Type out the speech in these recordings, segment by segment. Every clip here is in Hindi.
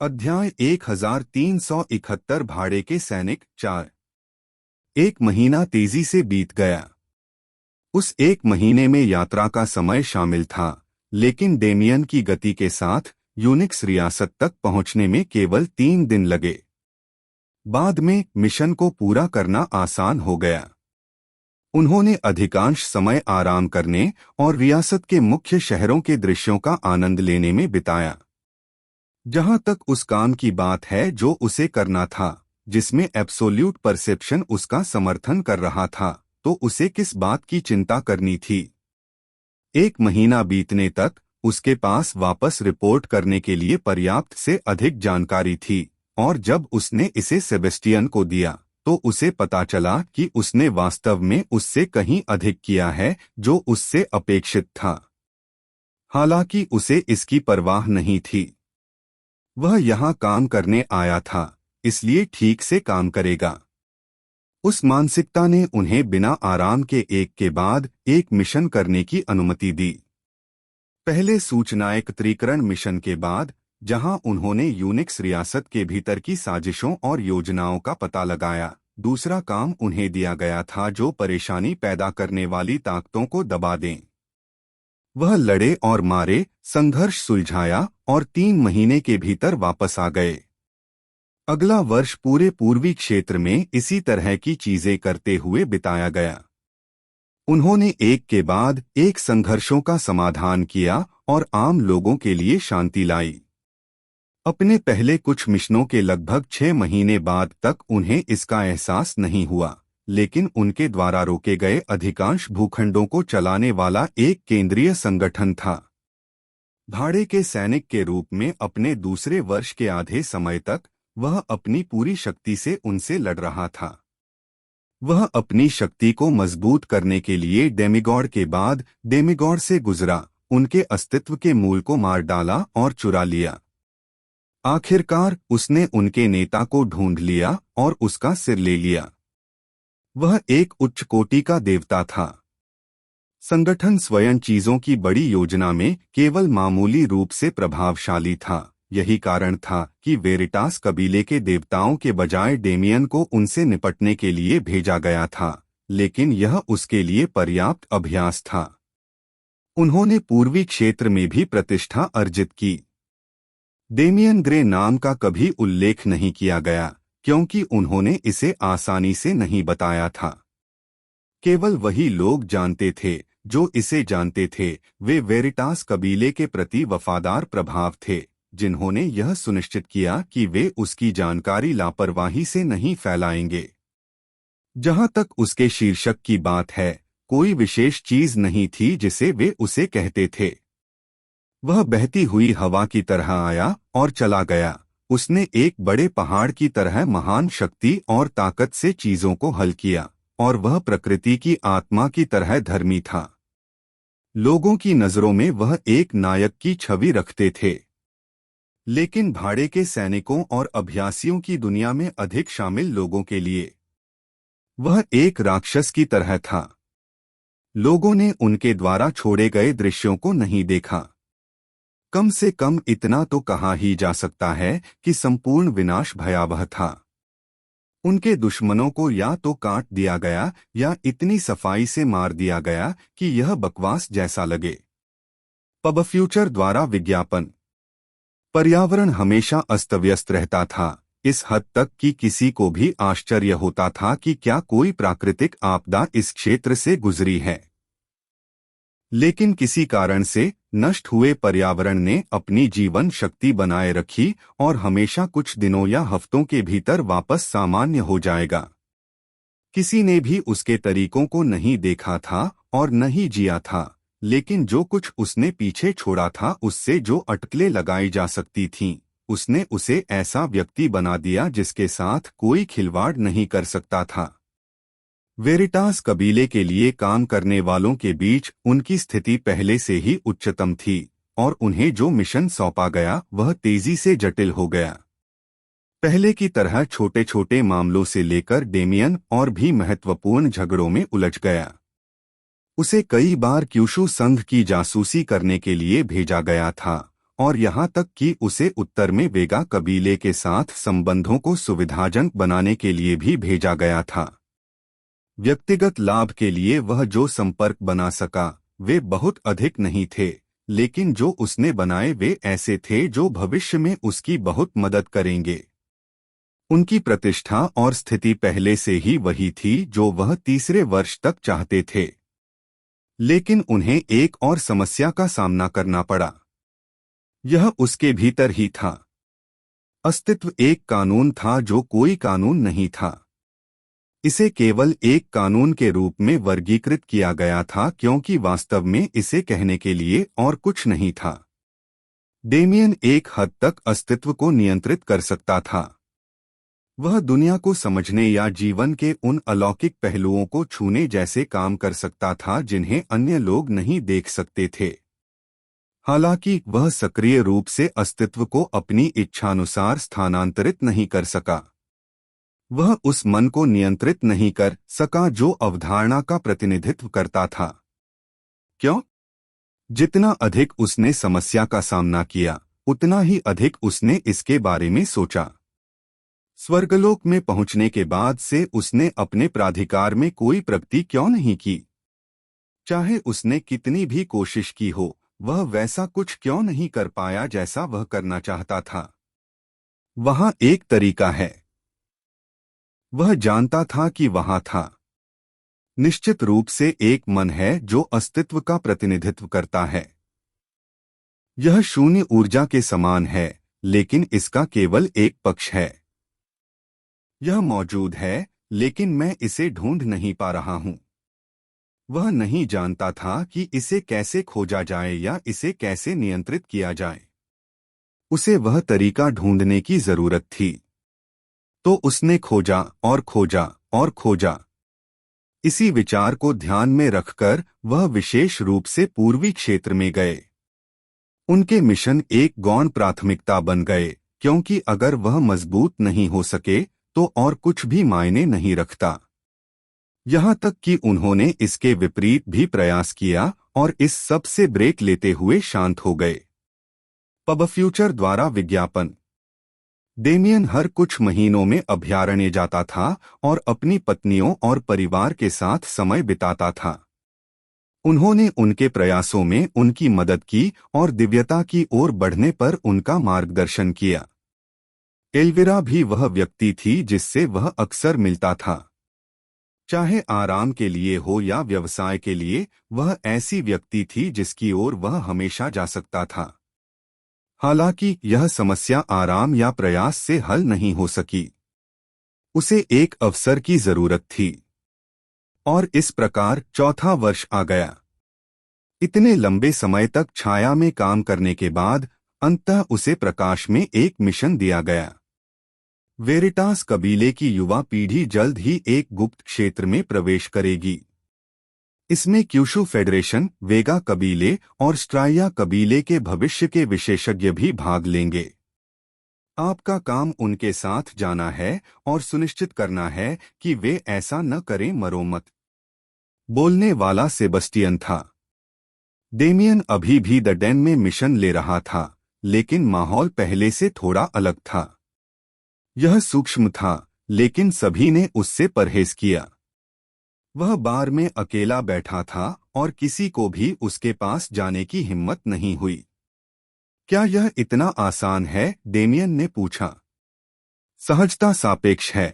अध्याय 1371 भाड़े के सैनिक 4। एक महीना तेजी से बीत गया। उस एक महीने में यात्रा का समय शामिल था, लेकिन डेमियन की गति के साथ यूनिक्स रियासत तक पहुंचने में केवल 3 दिन लगे। बाद में मिशन को पूरा करना आसान हो गया। उन्होंने अधिकांश समय आराम करने और रियासत के मुख्य शहरों के दृश्यों का आनंद लेने में बिताया। जहां तक उस काम की बात है जो उसे करना था, जिसमें एब्सोल्यूट परसेप्शन उसका समर्थन कर रहा था, तो उसे किस बात की चिंता करनी थी। एक महीना बीतने तक उसके पास वापस रिपोर्ट करने के लिए पर्याप्त से अधिक जानकारी थी, और जब उसने इसे सेबेस्टियन को दिया तो उसे पता चला कि उसने वास्तव में उससे कहीं अधिक किया है जो उससे अपेक्षित था। हालांकि उसे इसकी परवाह नहीं थी। वह यहाँ काम करने आया था, इसलिए ठीक से काम करेगा। उस मानसिकता ने उन्हें बिना आराम के एक के बाद एक मिशन करने की अनुमति दी। पहले सूचना एकत्रीकरण मिशन के बाद, जहां उन्होंने यूनिक्स रियासत के भीतर की साजिशों और योजनाओं का पता लगाया, दूसरा काम उन्हें दिया गया था जो परेशानी पैदा करने वाली ताकतों को दबा दें। वह लड़े और मारे, संघर्ष सुलझाया और 3 महीने के भीतर वापस आ गए। अगला वर्ष पूरे पूर्वी क्षेत्र में इसी तरह की चीजें करते हुए बिताया गया। उन्होंने एक के बाद एक संघर्षों का समाधान किया और आम लोगों के लिए शांति लाई। अपने पहले कुछ मिशनों के लगभग 6 महीने बाद तक उन्हें इसका एहसास नहीं हुआ, लेकिन उनके द्वारा रोके गए अधिकांश भूखंडों को चलाने वाला एक केंद्रीय संगठन था। भाड़े के सैनिक के रूप में अपने दूसरे वर्ष के आधे समय तक वह अपनी पूरी शक्ति से उनसे लड़ रहा था। वह अपनी शक्ति को मजबूत करने के लिए डेमिगॉड के बाद डेमिगॉड से गुजरा, उनके अस्तित्व के मूल को मार डाला और चुरा लिया। आखिरकार उसने उनके नेता को ढूंढ लिया और उसका सिर ले लिया। वह एक उच्च कोटि का देवता था। संगठन स्वयं चीजों की बड़ी योजना में केवल मामूली रूप से प्रभावशाली था। यही कारण था कि वेरिटास कबीले के देवताओं के बजाय डेमियन को उनसे निपटने के लिए भेजा गया था, लेकिन यह उसके लिए पर्याप्त अभ्यास था। उन्होंने पूर्वी क्षेत्र में भी प्रतिष्ठा अर्जित की। डेमियन ग्रे नाम का कभी उल्लेख नहीं किया गया, क्योंकि उन्होंने इसे आसानी से नहीं बताया था। केवल वही लोग जानते थे जो इसे जानते थे। वे वेरिटास कबीले के प्रति वफादार प्रभाव थे, जिन्होंने यह सुनिश्चित किया कि वे उसकी जानकारी लापरवाही से नहीं फैलाएंगे। जहां तक उसके शीर्षक की बात है, कोई विशेष चीज नहीं थी जिसे वे उसे कहते थे। वह बहती हुई हवा की तरह आया और चला गया। उसने एक बड़े पहाड़ की तरह महान शक्ति और ताकत से चीजों को हल किया, और वह प्रकृति की आत्मा की तरह धर्मी था। लोगों की नजरों में वह एक नायक की छवि रखते थे, लेकिन भाड़े के सैनिकों और अभ्यासियों की दुनिया में अधिक शामिल लोगों के लिए वह एक राक्षस की तरह था। लोगों ने उनके द्वारा छोड़े गए दृश्यों को नहीं देखा। कम से कम इतना तो कहा ही जा सकता है कि संपूर्ण विनाश भयावह था। उनके दुश्मनों को या तो काट दिया गया या इतनी सफाई से मार दिया गया कि यह बकवास जैसा लगे। पब फ्यूचर द्वारा विज्ञापन। पर्यावरण हमेशा अस्तव्यस्त रहता था, इस हद तक कि किसी को भी आश्चर्य होता था कि क्या कोई प्राकृतिक आपदा इस क्षेत्र से गुजरी है। लेकिन किसी कारण से नष्ट हुए पर्यावरण ने अपनी जीवन शक्ति बनाए रखी और हमेशा कुछ दिनों या हफ्तों के भीतर वापस सामान्य हो जाएगा। किसी ने भी उसके तरीकों को नहीं देखा था और नहीं जिया था, लेकिन जो कुछ उसने पीछे छोड़ा था उससे जो अटकलें लगाई जा सकती थीं, उसने उसे ऐसा व्यक्ति बना दिया जिसके साथ कोई खिलवाड़ नहीं कर सकता था। वेरिटास कबीले के लिए काम करने वालों के बीच उनकी स्थिति पहले से ही उच्चतम थी, और उन्हें जो मिशन सौंपा गया वह तेजी से जटिल हो गया। पहले की तरह छोटे छोटे मामलों से लेकर डेमियन और भी महत्वपूर्ण झगड़ों में उलझ गया। उसे कई बार क्यूशू संघ की जासूसी करने के लिए भेजा गया था, और यहाँ तक कि उसे उत्तर में वेगा कबीले के साथ संबंधों को सुविधाजनक बनाने के लिए भी भेजा गया था। व्यक्तिगत लाभ के लिए वह जो संपर्क बना सका वे बहुत अधिक नहीं थे, लेकिन जो उसने बनाए वे ऐसे थे जो भविष्य में उसकी बहुत मदद करेंगे। उनकी प्रतिष्ठा और स्थिति पहले से ही वही थी जो वह तीसरे वर्ष तक चाहते थे, लेकिन उन्हें एक और समस्या का सामना करना पड़ा। यह उसके भीतर ही था। अस्तित्व एक कानून था जो कोई कानून नहीं था। इसे केवल एक कानून के रूप में वर्गीकृत किया गया था क्योंकि वास्तव में इसे कहने के लिए और कुछ नहीं था। डेमियन एक हद तक अस्तित्व को नियंत्रित कर सकता था। वह दुनिया को समझने या जीवन के उन अलौकिक पहलुओं को छूने जैसे काम कर सकता था जिन्हें अन्य लोग नहीं देख सकते थे। हालांकि वह सक्रिय रूप से अस्तित्व को अपनी इच्छानुसार स्थानांतरित नहीं कर सका। वह उस मन को नियंत्रित नहीं कर सका जो अवधारणा का प्रतिनिधित्व करता था। क्यों? जितना अधिक उसने समस्या का सामना किया, उतना ही अधिक उसने इसके बारे में सोचा। स्वर्गलोक में पहुंचने के बाद से उसने अपने प्राधिकार में कोई प्रगति क्यों नहीं की? चाहे उसने कितनी भी कोशिश की हो, वह वैसा कुछ क्यों नहीं कर पाया जैसा वह करना चाहता था? वहां एक तरीका है। वह जानता था कि वहां था। निश्चित रूप से एक मन है जो अस्तित्व का प्रतिनिधित्व करता है। यह शून्य ऊर्जा के समान है, लेकिन इसका केवल एक पक्ष है। यह मौजूद है, लेकिन मैं इसे ढूंढ नहीं पा रहा हूं। वह नहीं जानता था कि इसे कैसे खोजा जाए या इसे कैसे नियंत्रित किया जाए। उसे वह तरीका ढूंढने की जरूरत थी। तो उसने खोजा और खोजा और खोजा। इसी विचार को ध्यान में रखकर वह विशेष रूप से पूर्वी क्षेत्र में गए। उनके मिशन एक गौण प्राथमिकता बन गए, क्योंकि अगर वह मजबूत नहीं हो सके तो और कुछ भी मायने नहीं रखता। यहाँ तक कि उन्होंने इसके विपरीत भी प्रयास किया और इस सब से ब्रेक लेते हुए शांत हो गए। पब फ्यूचर द्वारा विज्ञापन। डेमियन हर कुछ महीनों में अभयारण्य जाता था और अपनी पत्नियों और परिवार के साथ समय बिताता था। उन्होंने उनके प्रयासों में उनकी मदद की और दिव्यता की ओर बढ़ने पर उनका मार्गदर्शन किया। एल्विरा भी वह व्यक्ति थी जिससे वह अक्सर मिलता था। चाहे आराम के लिए हो या व्यवसाय के लिए, वह ऐसी व्यक्ति थी जिसकी ओर वह हमेशा जा सकता था। हालांकि यह समस्या आराम या प्रयास से हल नहीं हो सकी। उसे एक अवसर की जरूरत थी। और इस प्रकार चौथा वर्ष आ गया। इतने लंबे समय तक छाया में काम करने के बाद अंततः उसे प्रकाश में एक मिशन दिया गया। वेरिटास कबीले की युवा पीढ़ी जल्द ही एक गुप्त क्षेत्र में प्रवेश करेगी। इसमें क्यूशु फेडरेशन, वेगा कबीले और स्ट्राइया कबीले के भविष्य के विशेषज्ञ भी भाग लेंगे। आपका काम उनके साथ जाना है और सुनिश्चित करना है कि वे ऐसा न करें। मरो मत। बोलने वाला सेबस्टियन था। डेमियन अभी भी द डेन में मिशन ले रहा था, लेकिन माहौल पहले से थोड़ा अलग था। यह सूक्ष्म था, लेकिन सभी ने उससे परहेज किया। वह बार में अकेला बैठा था और किसी को भी उसके पास जाने की हिम्मत नहीं हुई। क्या यह इतना आसान है? डेमियन ने पूछा। सहजता सापेक्ष है।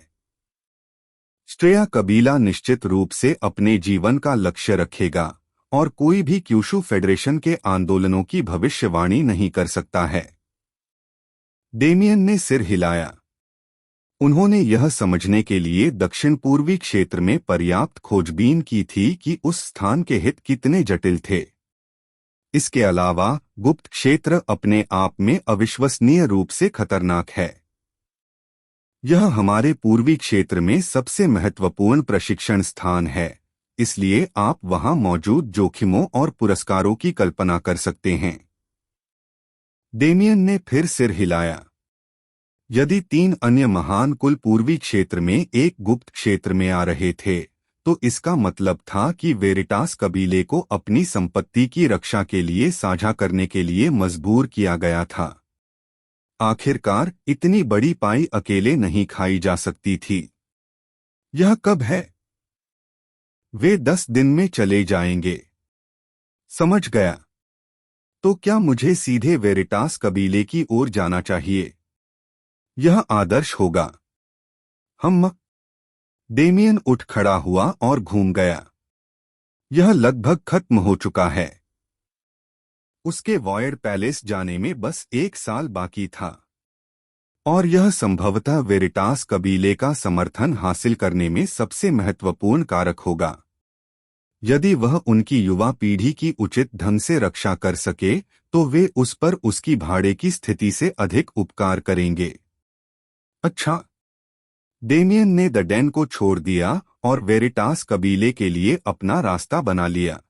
स्ट्रेया कबीला निश्चित रूप से अपने जीवन का लक्ष्य रखेगा और कोई भी क्यूशु फेडरेशन के आंदोलनों की भविष्यवाणी नहीं कर सकता है। डेमियन ने सिर हिलाया। उन्होंने यह समझने के लिए दक्षिण पूर्वी क्षेत्र में पर्याप्त खोजबीन की थी कि उस स्थान के हित कितने जटिल थे। इसके अलावा गुप्त क्षेत्र अपने आप में अविश्वसनीय रूप से खतरनाक है। यह हमारे पूर्वी क्षेत्र में सबसे महत्वपूर्ण प्रशिक्षण स्थान है, इसलिए आप वहां मौजूद जोखिमों और पुरस्कारों की कल्पना कर सकते हैं। डेमियन ने फिर सिर हिलाया। यदि 3 अन्य महान कुल पूर्वी क्षेत्र में एक गुप्त क्षेत्र में आ रहे थे, तो इसका मतलब था कि वेरिटास कबीले को अपनी संपत्ति की रक्षा के लिए साझा करने के लिए मजबूर किया गया था। आखिरकार इतनी बड़ी पाई अकेले नहीं खाई जा सकती थी। यह कब है? वे 10 दिन में चले जाएंगे। समझ गया। तो क्या मुझे सीधे वेरिटास कबीले की ओर जाना चाहिए? यह आदर्श होगा। हम डेमियन उठ खड़ा हुआ और घूम गया। यह लगभग खत्म हो चुका है। उसके वॉयड पैलेस जाने में बस 1 साल बाकी था, और यह संभवतः वेरिटास कबीले का समर्थन हासिल करने में सबसे महत्वपूर्ण कारक होगा। यदि वह उनकी युवा पीढ़ी की उचित ढंग से रक्षा कर सके तो वे उस पर उसकी भाड़े की स्थिति से अधिक उपकार करेंगे। अच्छा। डेमियन ने द डेन को छोड़ दिया और वेरिटास कबीले के लिए अपना रास्ता बना लिया।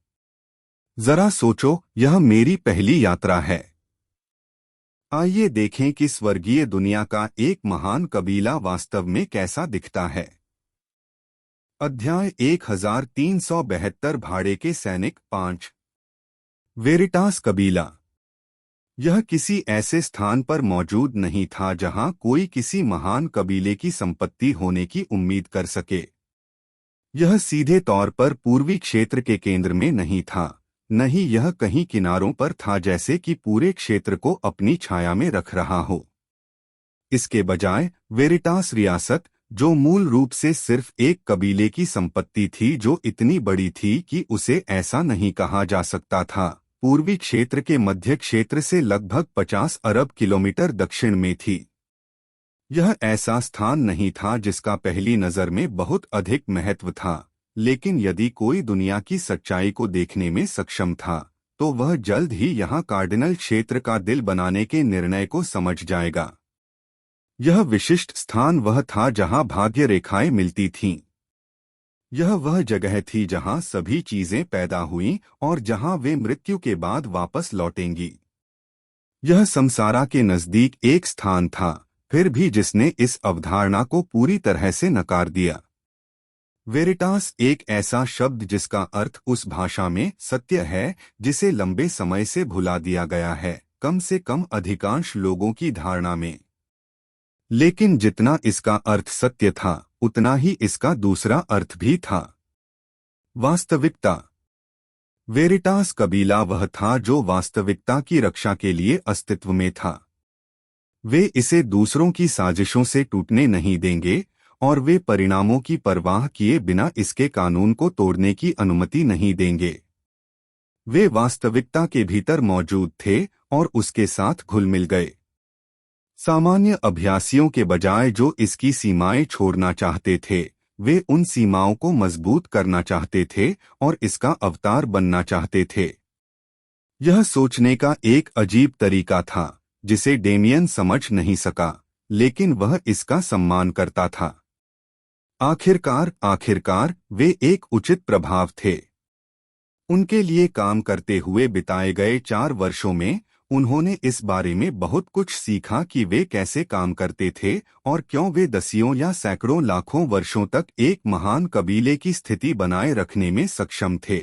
जरा सोचो, यह मेरी पहली यात्रा है। आइए देखें कि स्वर्गीय दुनिया का एक महान कबीला वास्तव में कैसा दिखता है। अध्याय 1372 भाड़े के सैनिक 5। वेरिटास कबीला। यह किसी ऐसे स्थान पर मौजूद नहीं था जहां कोई किसी महान कबीले की संपत्ति होने की उम्मीद कर सके। यह सीधे तौर पर पूर्वी क्षेत्र के केंद्र में नहीं था, न ही यह कहीं किनारों पर था जैसे कि पूरे क्षेत्र को अपनी छाया में रख रहा हो। इसके बजाय वेरिटास रियासत, जो मूल रूप से सिर्फ एक कबीले की संपत्ति थी जो इतनी बड़ी थी कि उसे ऐसा नहीं कहा जा सकता था, पूर्वी क्षेत्र के मध्य क्षेत्र से लगभग 50 अरब किलोमीटर दक्षिण में थी। यह ऐसा स्थान नहीं था जिसका पहली नज़र में बहुत अधिक महत्व था, लेकिन यदि कोई दुनिया की सच्चाई को देखने में सक्षम था तो वह जल्द ही यहाँ कार्डिनल क्षेत्र का दिल बनाने के निर्णय को समझ जाएगा। यह विशिष्ट स्थान वह था जहाँ भाग्य रेखाएं मिलती थीं। यह वह जगह थी जहाँ सभी चीजें पैदा हुईं और जहाँ वे मृत्यु के बाद वापस लौटेंगी। यह संसारा के नजदीक एक स्थान था, फिर भी जिसने इस अवधारणा को पूरी तरह से नकार दिया। वेरिटास एक ऐसा शब्द जिसका अर्थ उस भाषा में सत्य है जिसे लंबे समय से भुला दिया गया है, कम से कम अधिकांश लोगों की धारणा में। लेकिन जितना इसका अर्थ सत्य था उतना ही इसका दूसरा अर्थ भी था, वास्तविकता। वेरिटास कबीला वह था जो वास्तविकता की रक्षा के लिए अस्तित्व में था। वे इसे दूसरों की साजिशों से टूटने नहीं देंगे और वे परिणामों की परवाह किए बिना इसके कानून को तोड़ने की अनुमति नहीं देंगे। वे वास्तविकता के भीतर मौजूद थे और उसके साथ घुल मिल गए। सामान्य अभ्यासियों के बजाय जो इसकी सीमाएं छोड़ना चाहते थे, वे उन सीमाओं को मजबूत करना चाहते थे और इसका अवतार बनना चाहते थे। यह सोचने का एक अजीब तरीका था जिसे डेमियन समझ नहीं सका, लेकिन वह इसका सम्मान करता था। आखिरकार वे एक उचित प्रभाव थे। उनके लिए काम करते हुए बिताए गए 4 वर्षों में उन्होंने इस बारे में बहुत कुछ सीखा कि वे कैसे काम करते थे और क्यों वे दसियों या सैकड़ों लाखों वर्षों तक एक महान कबीले की स्थिति बनाए रखने में सक्षम थे।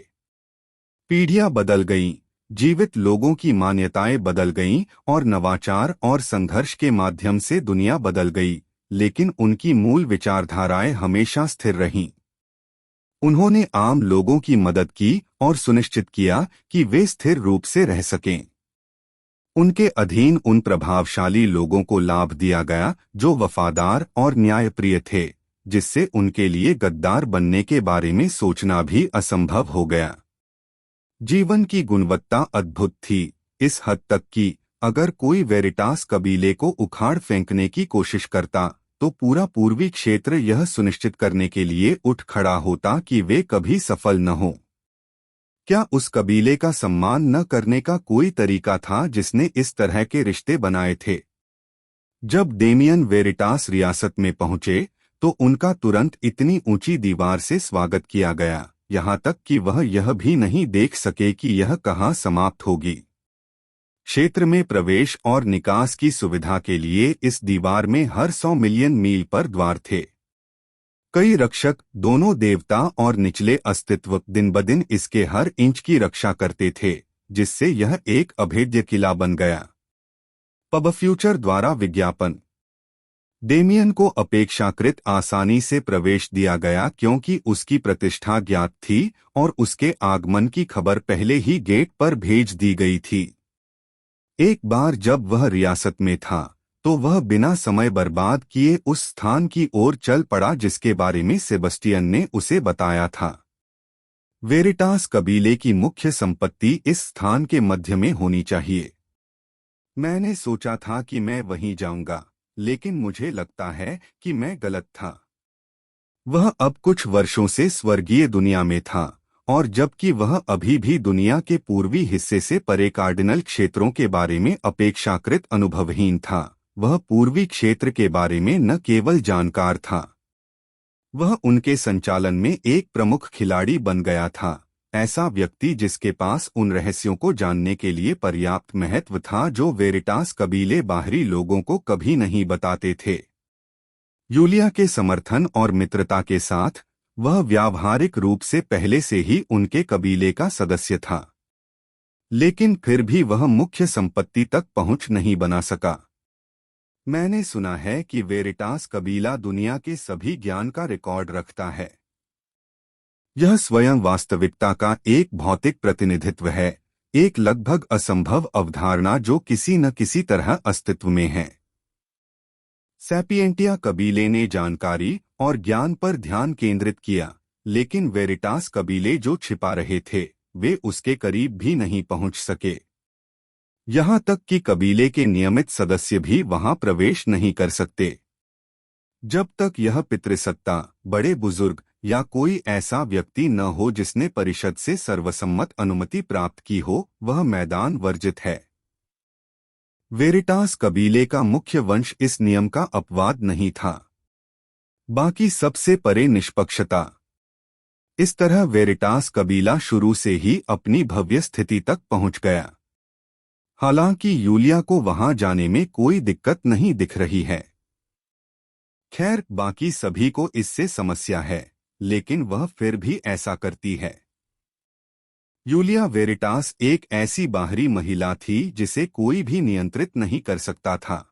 पीढ़ियां बदल गईं, जीवित लोगों की मान्यताएं बदल गईं और नवाचार और संघर्ष के माध्यम से दुनिया बदल गई, लेकिन उनकी मूल विचारधाराएं हमेशा स्थिर रहीं। उन्होंने आम लोगों की मदद की और सुनिश्चित किया कि वे स्थिर रूप से रह सकें। उनके अधीन उन प्रभावशाली लोगों को लाभ दिया गया जो वफादार और न्यायप्रिय थे, जिससे उनके लिए गद्दार बनने के बारे में सोचना भी असंभव हो गया। जीवन की गुणवत्ता अद्भुत थी, इस हद तक कि अगर कोई वेरिटास कबीले को उखाड़ फेंकने की कोशिश करता तो पूरा पूर्वी क्षेत्र यह सुनिश्चित करने के लिए उठ खड़ा होता कि वे कभी सफल न हों। क्या उस कबीले का सम्मान न करने का कोई तरीका था जिसने इस तरह के रिश्ते बनाए थे? जब डेमियन वेरिटास रियासत में पहुंचे तो उनका तुरंत इतनी ऊंची दीवार से स्वागत किया गया, यहाँ तक कि वह यह भी नहीं देख सके कि यह कहाँ समाप्त होगी। क्षेत्र में प्रवेश और निकास की सुविधा के लिए इस दीवार में हर 100 मिलियन मील पर द्वार थे। कई रक्षक, दोनों देवता और निचले अस्तित्व, दिन ब दिन इसके हर इंच की रक्षा करते थे, जिससे यह एक अभेद्य किला बन गया। पब फ्यूचर द्वारा विज्ञापन। डेमियन को अपेक्षाकृत आसानी से प्रवेश दिया गया क्योंकि उसकी प्रतिष्ठा ज्ञात थी और उसके आगमन की खबर पहले ही गेट पर भेज दी गई थी। एक बार जब वह रियासत में था तो वह बिना समय बर्बाद किए उस स्थान की ओर चल पड़ा जिसके बारे में सेबस्टियन ने उसे बताया था। वेरिटास कबीले की मुख्य संपत्ति इस स्थान के मध्य में होनी चाहिए। मैंने सोचा था कि मैं वहीं जाऊंगा, लेकिन मुझे लगता है कि मैं गलत था। वह अब कुछ वर्षों से स्वर्गीय दुनिया में था, और जबकि वह अभी भी दुनिया के पूर्वी हिस्से से परे कार्डिनल क्षेत्रों के बारे में अपेक्षाकृत अनुभवहीन था, वह पूर्वी क्षेत्र के बारे में न केवल जानकार था, वह उनके संचालन में एक प्रमुख खिलाड़ी बन गया था, ऐसा व्यक्ति जिसके पास उन रहस्यों को जानने के लिए पर्याप्त महत्व था जो वेरिटास कबीले बाहरी लोगों को कभी नहीं बताते थे। यूलिया के समर्थन और मित्रता के साथ वह व्यावहारिक रूप से पहले से ही उनके कबीले का सदस्य था, लेकिन फिर भी वह मुख्य संपत्ति तक पहुंच नहीं बना सका। मैंने सुना है कि वेरिटास कबीला दुनिया के सभी ज्ञान का रिकॉर्ड रखता है। यह स्वयं वास्तविकता का एक भौतिक प्रतिनिधित्व है, एक लगभग असंभव अवधारणा जो किसी न किसी तरह अस्तित्व में है। सैपिएंटिया कबीले ने जानकारी और ज्ञान पर ध्यान केंद्रित किया, लेकिन वेरिटास कबीले जो छिपा रहे थे वे उसके करीब भी नहीं पहुंच सके। यहाँ तक कि कबीले के नियमित सदस्य भी वहां प्रवेश नहीं कर सकते। जब तक यह पितृसत्ता, बड़े बुजुर्ग या कोई ऐसा व्यक्ति न हो जिसने परिषद से सर्वसम्मत अनुमति प्राप्त की हो, वह मैदान वर्जित है। वेरिटास कबीले का मुख्य वंश इस नियम का अपवाद नहीं था। बाकी सबसे परे निष्पक्षता। इस तरह वेरिटास कबीला शुरू से ही अपनी भव्य स्थिति तक पहुंच गया। हालांकि यूलिया को वहां जाने में कोई दिक्कत नहीं दिख रही है। खैर, बाकी सभी को इससे समस्या है, लेकिन वह फिर भी ऐसा करती है। यूलिया वेरिटास एक ऐसी बाहरी महिला थी जिसे कोई भी नियंत्रित नहीं कर सकता था।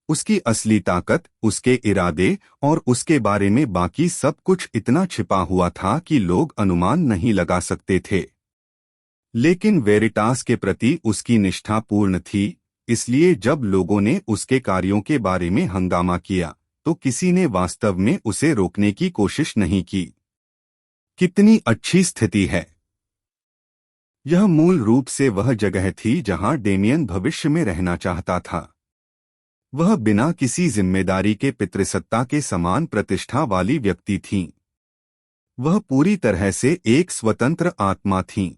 उसकी असली ताकत, उसके इरादे और उसके बारे में बाकी सब कुछ इतना छिपा हुआ था कि लोग अनुमान नहीं लगा सकते थे। लेकिन वेरिटास के प्रति उसकी निष्ठा पूर्ण थी, इसलिए जब लोगों ने उसके कार्यों के बारे में हंगामा किया तो किसी ने वास्तव में उसे रोकने की कोशिश नहीं की। कितनी अच्छी स्थिति है! यह मूल रूप से वह जगह थी जहां डेमियन भविष्य में रहना चाहता था। वह बिना किसी जिम्मेदारी के पितृसत्ता के समान प्रतिष्ठा वाली व्यक्ति थीं। वह पूरी तरह से एक स्वतंत्र आत्मा थीं।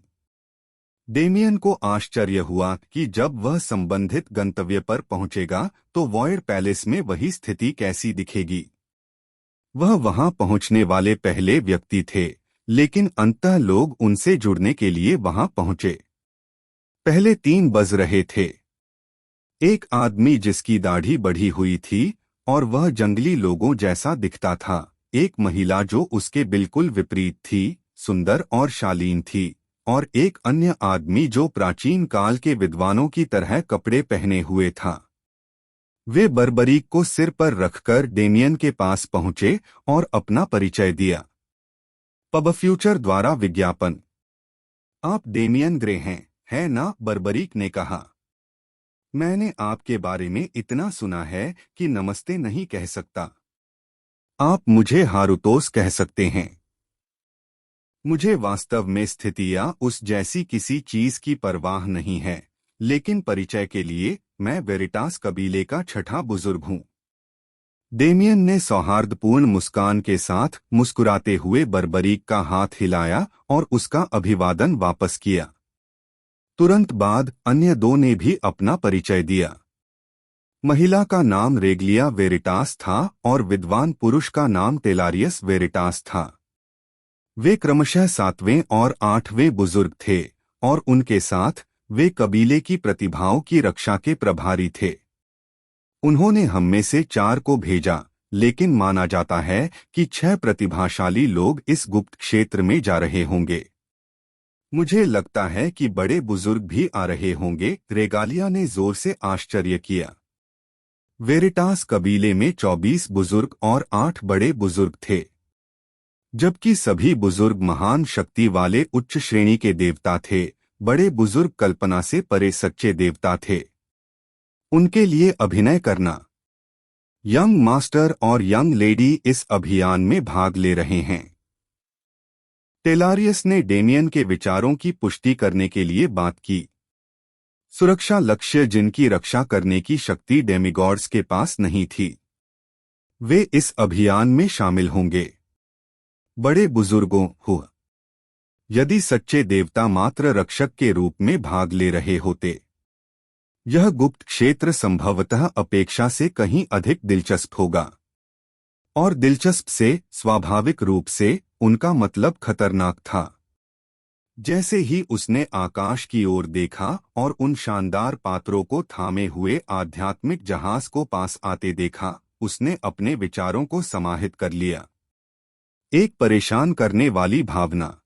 डेमियन को आश्चर्य हुआ कि जब वह संबंधित गंतव्य पर पहुंचेगा तो वॉयड पैलेस में वही स्थिति कैसी दिखेगी। वह वहां पहुंचने वाले पहले व्यक्ति थे, लेकिन अंततः लोग उनसे जुड़ने के लिए वहां पहुंचे। पहले 3 बज रहे थे। एक आदमी जिसकी दाढ़ी बढ़ी हुई थी और वह जंगली लोगों जैसा दिखता था, एक महिला जो उसके बिल्कुल विपरीत थी, सुंदर और शालीन थी, और एक अन्य आदमी जो प्राचीन काल के विद्वानों की तरह कपड़े पहने हुए था। वे बर्बरीक को सिर पर रखकर डेमियन के पास पहुंचे और अपना परिचय दिया। पब फ्यूचर द्वारा विज्ञापन। आप डेमियन ग्रे हैं, है ना? बर्बरीक ने कहा। मैंने आपके बारे में इतना सुना है कि नमस्ते नहीं कह सकता। आप मुझे हारुतोस कह सकते हैं। मुझे वास्तव में स्थिति या उस जैसी किसी चीज की परवाह नहीं है, लेकिन परिचय के लिए मैं वेरिटास कबीले का छठा बुजुर्ग हूं। डेमियन ने सौहार्दपूर्ण मुस्कान के साथ मुस्कुराते हुए बर्बरीक का हाथ हिलाया और उसका अभिवादन वापस किया। तुरंत बाद अन्य 2 ने भी अपना परिचय दिया। महिला का नाम रेगलिया वेरिटास था और विद्वान पुरुष का नाम टेलारियस वेरिटास था। वे क्रमशः 7वें और 8वें बुजुर्ग थे और उनके साथ वे कबीले की प्रतिभाओं की रक्षा के प्रभारी थे। उन्होंने हम में से 4 को भेजा, लेकिन माना जाता है कि 6 प्रतिभाशाली लोग इस गुप्त क्षेत्र में जा रहे होंगे। मुझे लगता है कि बड़े बुजुर्ग भी आ रहे होंगे, रेगालिया ने जोर से आश्चर्य किया। वेरिटास कबीले में 24 बुजुर्ग और 8 बड़े बुजुर्ग थे, जबकि सभी बुजुर्ग महान शक्ति वाले उच्च श्रेणी के देवता थे। बड़े बुजुर्ग कल्पना से परे सच्चे देवता थे। उनके लिए अभिनय करना। यंग मास्टर और यंग लेडी इस अभियान में भाग ले रहे हैं। टेलारियस ने डेमियन के विचारों की पुष्टि करने के लिए बात की। सुरक्षा लक्ष्य जिनकी रक्षा करने की शक्ति डेमिगॉड्स के पास नहीं थी, वे इस अभियान में शामिल होंगे। बड़े बुजुर्गों हो, यदि सच्चे देवता मात्र रक्षक के रूप में भाग ले रहे होते, यह गुप्त क्षेत्र संभवतः अपेक्षा से कहीं अधिक दिलचस्प होगा। और दिलचस्प से स्वाभाविक रूप से उनका मतलब खतरनाक था। जैसे ही उसने आकाश की ओर देखा और उन शानदार पात्रों को थामे हुए आध्यात्मिक जहाज को पास आते देखा, उसने अपने विचारों को समाहित कर लिया। एक परेशान करने वाली भावना,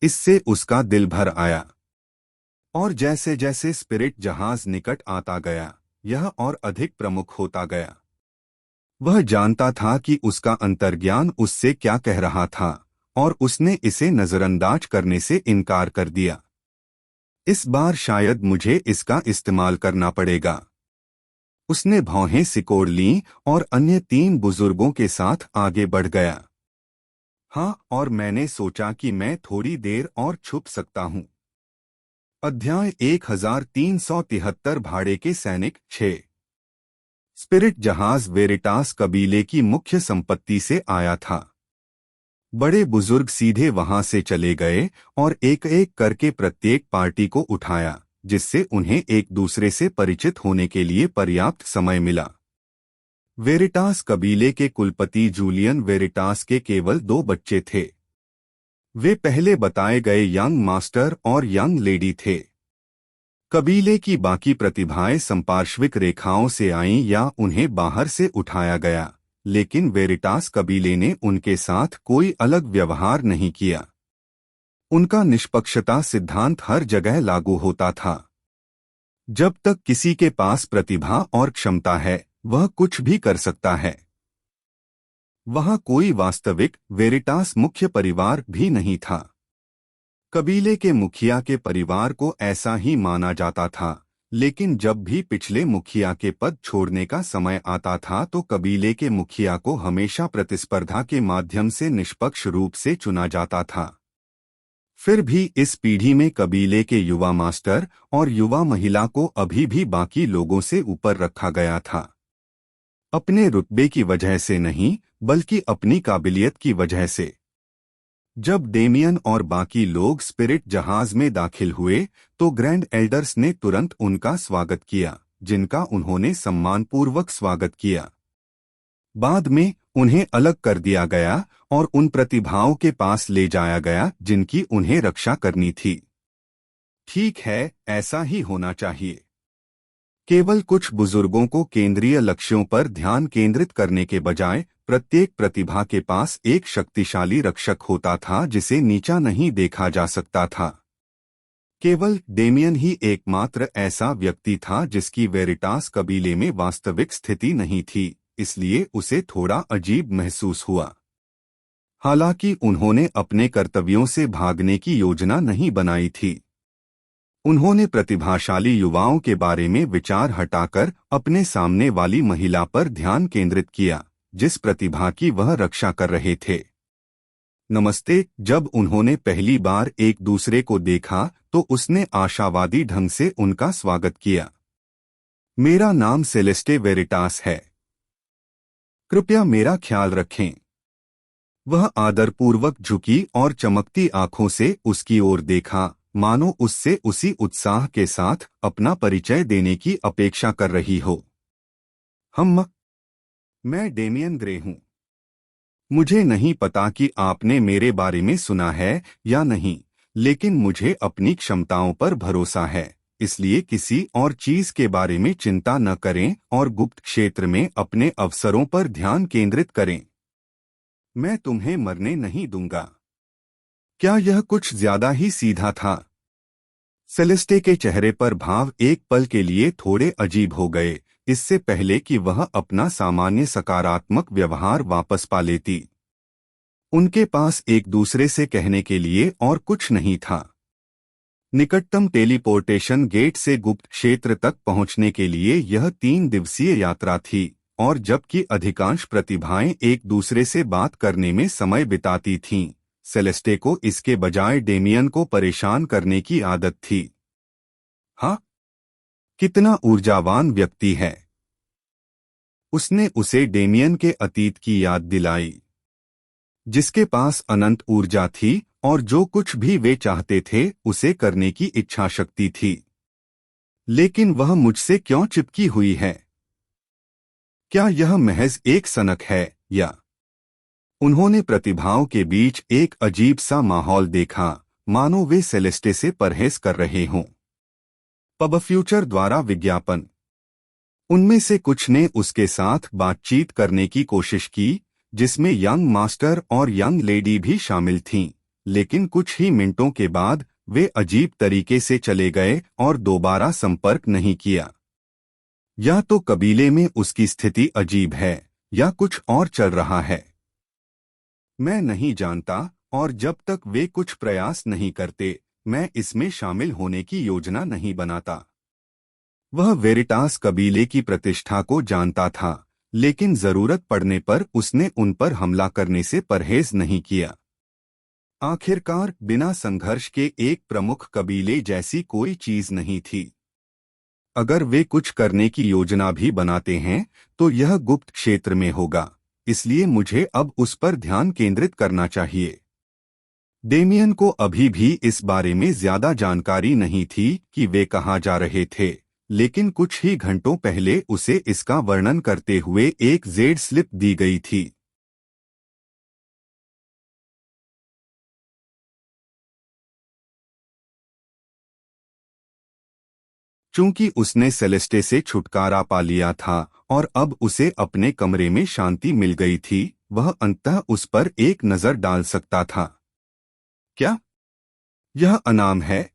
इससे उसका दिल भर आया। और जैसे जैसे स्पिरिट जहाज निकट आता गया, यह और अधिक प्रमुख होता गया। वह जानता था कि उसका अंतर्ज्ञान उससे क्या कह रहा था, और उसने इसे नजरअंदाज करने से इनकार कर दिया। इस बार शायद मुझे इसका इस्तेमाल करना पड़ेगा। उसने भौहें सिकोड़ लीं और अन्य 3 बुजुर्गों के साथ आगे बढ़ गया। हाँ, और मैंने सोचा कि मैं थोड़ी देर और छुप सकता हूँ। अध्याय 1373 भाड़े के सैनिक 6। स्पिरिट जहाज वेरिटास कबीले की मुख्य संपत्ति से आया था। बड़े बुजुर्ग सीधे वहां से चले गए और एक एक करके प्रत्येक पार्टी को उठाया, जिससे उन्हें एक दूसरे से परिचित होने के लिए पर्याप्त समय मिला। वेरिटास कबीले के कुलपति जूलियन वेरिटास के केवल 2 बच्चे थे। वे पहले बताए गए यंग मास्टर और यंग लेडी थे। कबीले की बाकी प्रतिभाएं संपार्श्विक रेखाओं से आईं या उन्हें बाहर से उठाया गया, लेकिन वेरिटास कबीले ने उनके साथ कोई अलग व्यवहार नहीं किया। उनका निष्पक्षता सिद्धांत हर जगह लागू होता था। जब तक किसी के पास प्रतिभा और क्षमता है, वह कुछ भी कर सकता है। वहां कोई वास्तविक वेरिटास मुख्य परिवार भी नहीं था। कबीले के मुखिया के परिवार को ऐसा ही माना जाता था, लेकिन जब भी पिछले मुखिया के पद छोड़ने का समय आता था तो कबीले के मुखिया को हमेशा प्रतिस्पर्धा के माध्यम से निष्पक्ष रूप से चुना जाता था। फिर भी इस पीढ़ी में कबीले के युवा मास्टर और युवा महिला को अभी भी बाकी लोगों से ऊपर रखा गया था। अपने रुतबे की वजह से नहीं, बल्कि अपनी काबिलियत की वजह से। जब डेमियन और बाकी लोग स्पिरिट जहाज में दाखिल हुए, तो ग्रैंड एल्डर्स ने तुरंत उनका स्वागत किया, जिनका उन्होंने सम्मानपूर्वक स्वागत किया। बाद में उन्हें अलग कर दिया गया और उन प्रतिभाओं के पास ले जाया गया जिनकी उन्हें रक्षा करनी थी। ठीक है, ऐसा ही होना चाहिए। केवल कुछ बुजुर्गों को केंद्रीय लक्ष्यों पर ध्यान केंद्रित करने के बजाय प्रत्येक प्रतिभा के पास एक शक्तिशाली रक्षक होता था जिसे नीचा नहीं देखा जा सकता था। केवल डेमियन ही एकमात्र ऐसा व्यक्ति था जिसकी वेरिटास कबीले में वास्तविक स्थिति नहीं थी, इसलिए उसे थोड़ा अजीब महसूस हुआ। हालांकि उन्होंने अपने कर्तव्यों से भागने की योजना नहीं बनाई थी। उन्होंने प्रतिभाशाली युवाओं के बारे में विचार हटाकर अपने सामने वाली महिला पर ध्यान केंद्रित किया, जिस प्रतिभा की वह रक्षा कर रहे थे। नमस्ते। जब उन्होंने पहली बार एक दूसरे को देखा तो उसने आशावादी ढंग से उनका स्वागत किया। मेरा नाम सेलेस्टे वेरिटास है। कृपया मेरा ख्याल रखें। वह आदरपूर्वक झुकी और चमकती आंखों से उसकी ओर देखा, मानो उससे उसी उत्साह के साथ अपना परिचय देने की अपेक्षा कर रही हो। मैं डेमियन ग्रे हूं। मुझे नहीं पता कि आपने मेरे बारे में सुना है या नहीं, लेकिन मुझे अपनी क्षमताओं पर भरोसा है, इसलिए किसी और चीज के बारे में चिंता न करें और गुप्त क्षेत्र में अपने अवसरों पर ध्यान केंद्रित करें। मैं तुम्हें मरने नहीं दूंगा। क्या यह कुछ ज्यादा ही सीधा था? सेलेस्टे के चेहरे पर भाव एक पल के लिए थोड़े अजीब हो गए, इससे पहले कि वह अपना सामान्य सकारात्मक व्यवहार वापस पा लेती। उनके पास एक दूसरे से कहने के लिए और कुछ नहीं था। निकटतम टेलीपोर्टेशन गेट से गुप्त क्षेत्र तक पहुंचने के लिए यह 3 दिवसीय यात्रा थी, और जबकि अधिकांश प्रतिभाएं एक दूसरे से बात करने में समय बिताती थीं, सेलेस्टे को इसके बजाय डेमियन को परेशान करने की आदत थी। हाँ, कितना ऊर्जावान व्यक्ति है। उसने उसे डेमियन के अतीत की याद दिलाई, जिसके पास अनंत ऊर्जा थी और जो कुछ भी वे चाहते थे उसे करने की इच्छा शक्ति थी। लेकिन वह मुझसे क्यों चिपकी हुई है? क्या यह महज एक सनक है या? उन्होंने प्रतिभाओं के बीच एक अजीब सा माहौल देखा, मानो वे सेलेस्टे से परहेज कर रहे हों। पब फ्यूचर द्वारा विज्ञापन। उनमें से कुछ ने उसके साथ बातचीत करने की कोशिश की, जिसमें यंग मास्टर और यंग लेडी भी शामिल थीं, लेकिन कुछ ही मिनटों के बाद वे अजीब तरीके से चले गए और दोबारा संपर्क नहीं किया। या तो कबीले में उसकी स्थिति अजीब है या कुछ और चल रहा है। मैं नहीं जानता, और जब तक वे कुछ प्रयास नहीं करते, मैं इसमें शामिल होने की योजना नहीं बनाता। वह वेरिटास कबीले की प्रतिष्ठा को जानता था, लेकिन जरूरत पड़ने पर उसने उन पर हमला करने से परहेज नहीं किया। आखिरकार बिना संघर्ष के एक प्रमुख कबीले जैसी कोई चीज नहीं थी। अगर वे कुछ करने की योजना भी बनाते हैं तो यह गुप्त क्षेत्र में होगा, इसलिए मुझे अब उस पर ध्यान केंद्रित करना चाहिए। डेमियन को अभी भी इस बारे में ज्यादा जानकारी नहीं थी कि वे कहाँ जा रहे थे, लेकिन कुछ ही घंटों पहले उसे इसका वर्णन करते हुए एक जेड स्लिप दी गई थी। चूंकि उसने सेलेस्टे से छुटकारा पा लिया था और अब उसे अपने कमरे में शांति मिल गई थी, वह अंततः उस पर एक नजर डाल सकता था। क्या यह अनाम है?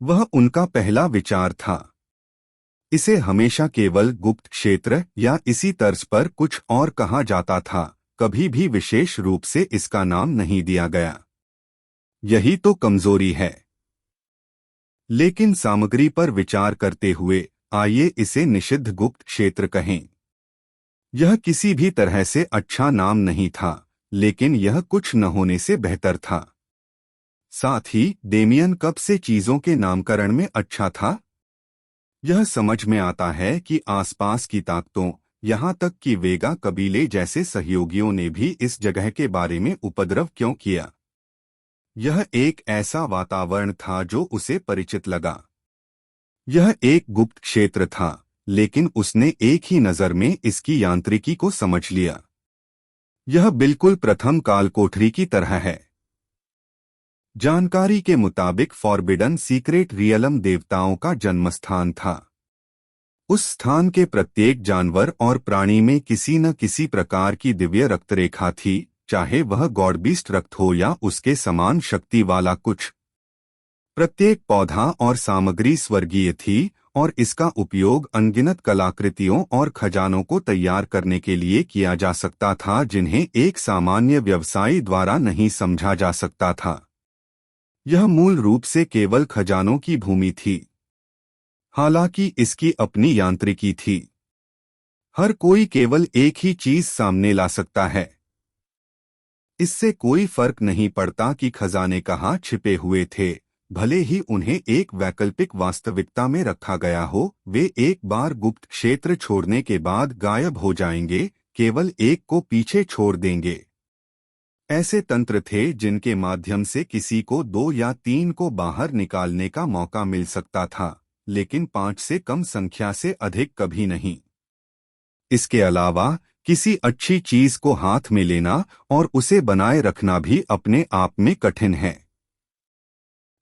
वह उनका पहला विचार था। इसे हमेशा केवल गुप्त क्षेत्र या इसी तर्ज पर कुछ और कहा जाता था, कभी भी विशेष रूप से इसका नाम नहीं दिया गया। यही तो कमजोरी है। लेकिन सामग्री पर विचार करते हुए आइए इसे निषिद्ध गुप्त क्षेत्र कहें। यह किसी भी तरह से अच्छा नाम नहीं था, लेकिन यह कुछ न होने से बेहतर था। साथ ही डेमियन कब से चीजों के नामकरण में अच्छा था? यह समझ में आता है कि आसपास की ताकतों, यहाँ तक कि वेगा कबीले जैसे सहयोगियों ने भी इस जगह के बारे में उपद्रव क्यों किया। यह एक ऐसा वातावरण था जो उसे परिचित लगा। यह एक गुप्त क्षेत्र था, लेकिन उसने एक ही नज़र में इसकी यांत्रिकी को समझ लिया। यह बिल्कुल प्रथम काल कोठरी की तरह है। जानकारी के मुताबिक फॉरबिडन सीक्रेट रियलम देवताओं का जन्मस्थान था। उस स्थान के प्रत्येक जानवर और प्राणी में किसी न किसी प्रकार की दिव्य रक्तरेखा थी, चाहे वह गॉडबीस्ट रक्त हो या उसके समान शक्ति वाला कुछ। प्रत्येक पौधा और सामग्री स्वर्गीय थी, और इसका उपयोग अनगिनत कलाकृतियों और खजानों को तैयार करने के लिए किया जा सकता था, जिन्हें एक सामान्य व्यवसायी द्वारा नहीं समझा जा सकता था। यह मूल रूप से केवल खजानों की भूमि थी, हालांकि इसकी अपनी यांत्रिकी थी। हर कोई केवल एक ही चीज सामने ला सकता है। इससे कोई फर्क नहीं पड़ता कि खजाने कहाँ छिपे हुए थे, भले ही उन्हें एक वैकल्पिक वास्तविकता में रखा गया हो, वे एक बार गुप्त क्षेत्र छोड़ने के बाद गायब हो जाएंगे, केवल एक को पीछे छोड़ देंगे। ऐसे तंत्र थे जिनके माध्यम से किसी को 2 या 3 को बाहर निकालने का मौका मिल सकता था, लेकिन 5 से कम संख्या से अधिक कभी नहीं। इसके अलावा किसी अच्छी चीज को हाथ में लेना और उसे बनाए रखना भी अपने आप में कठिन है।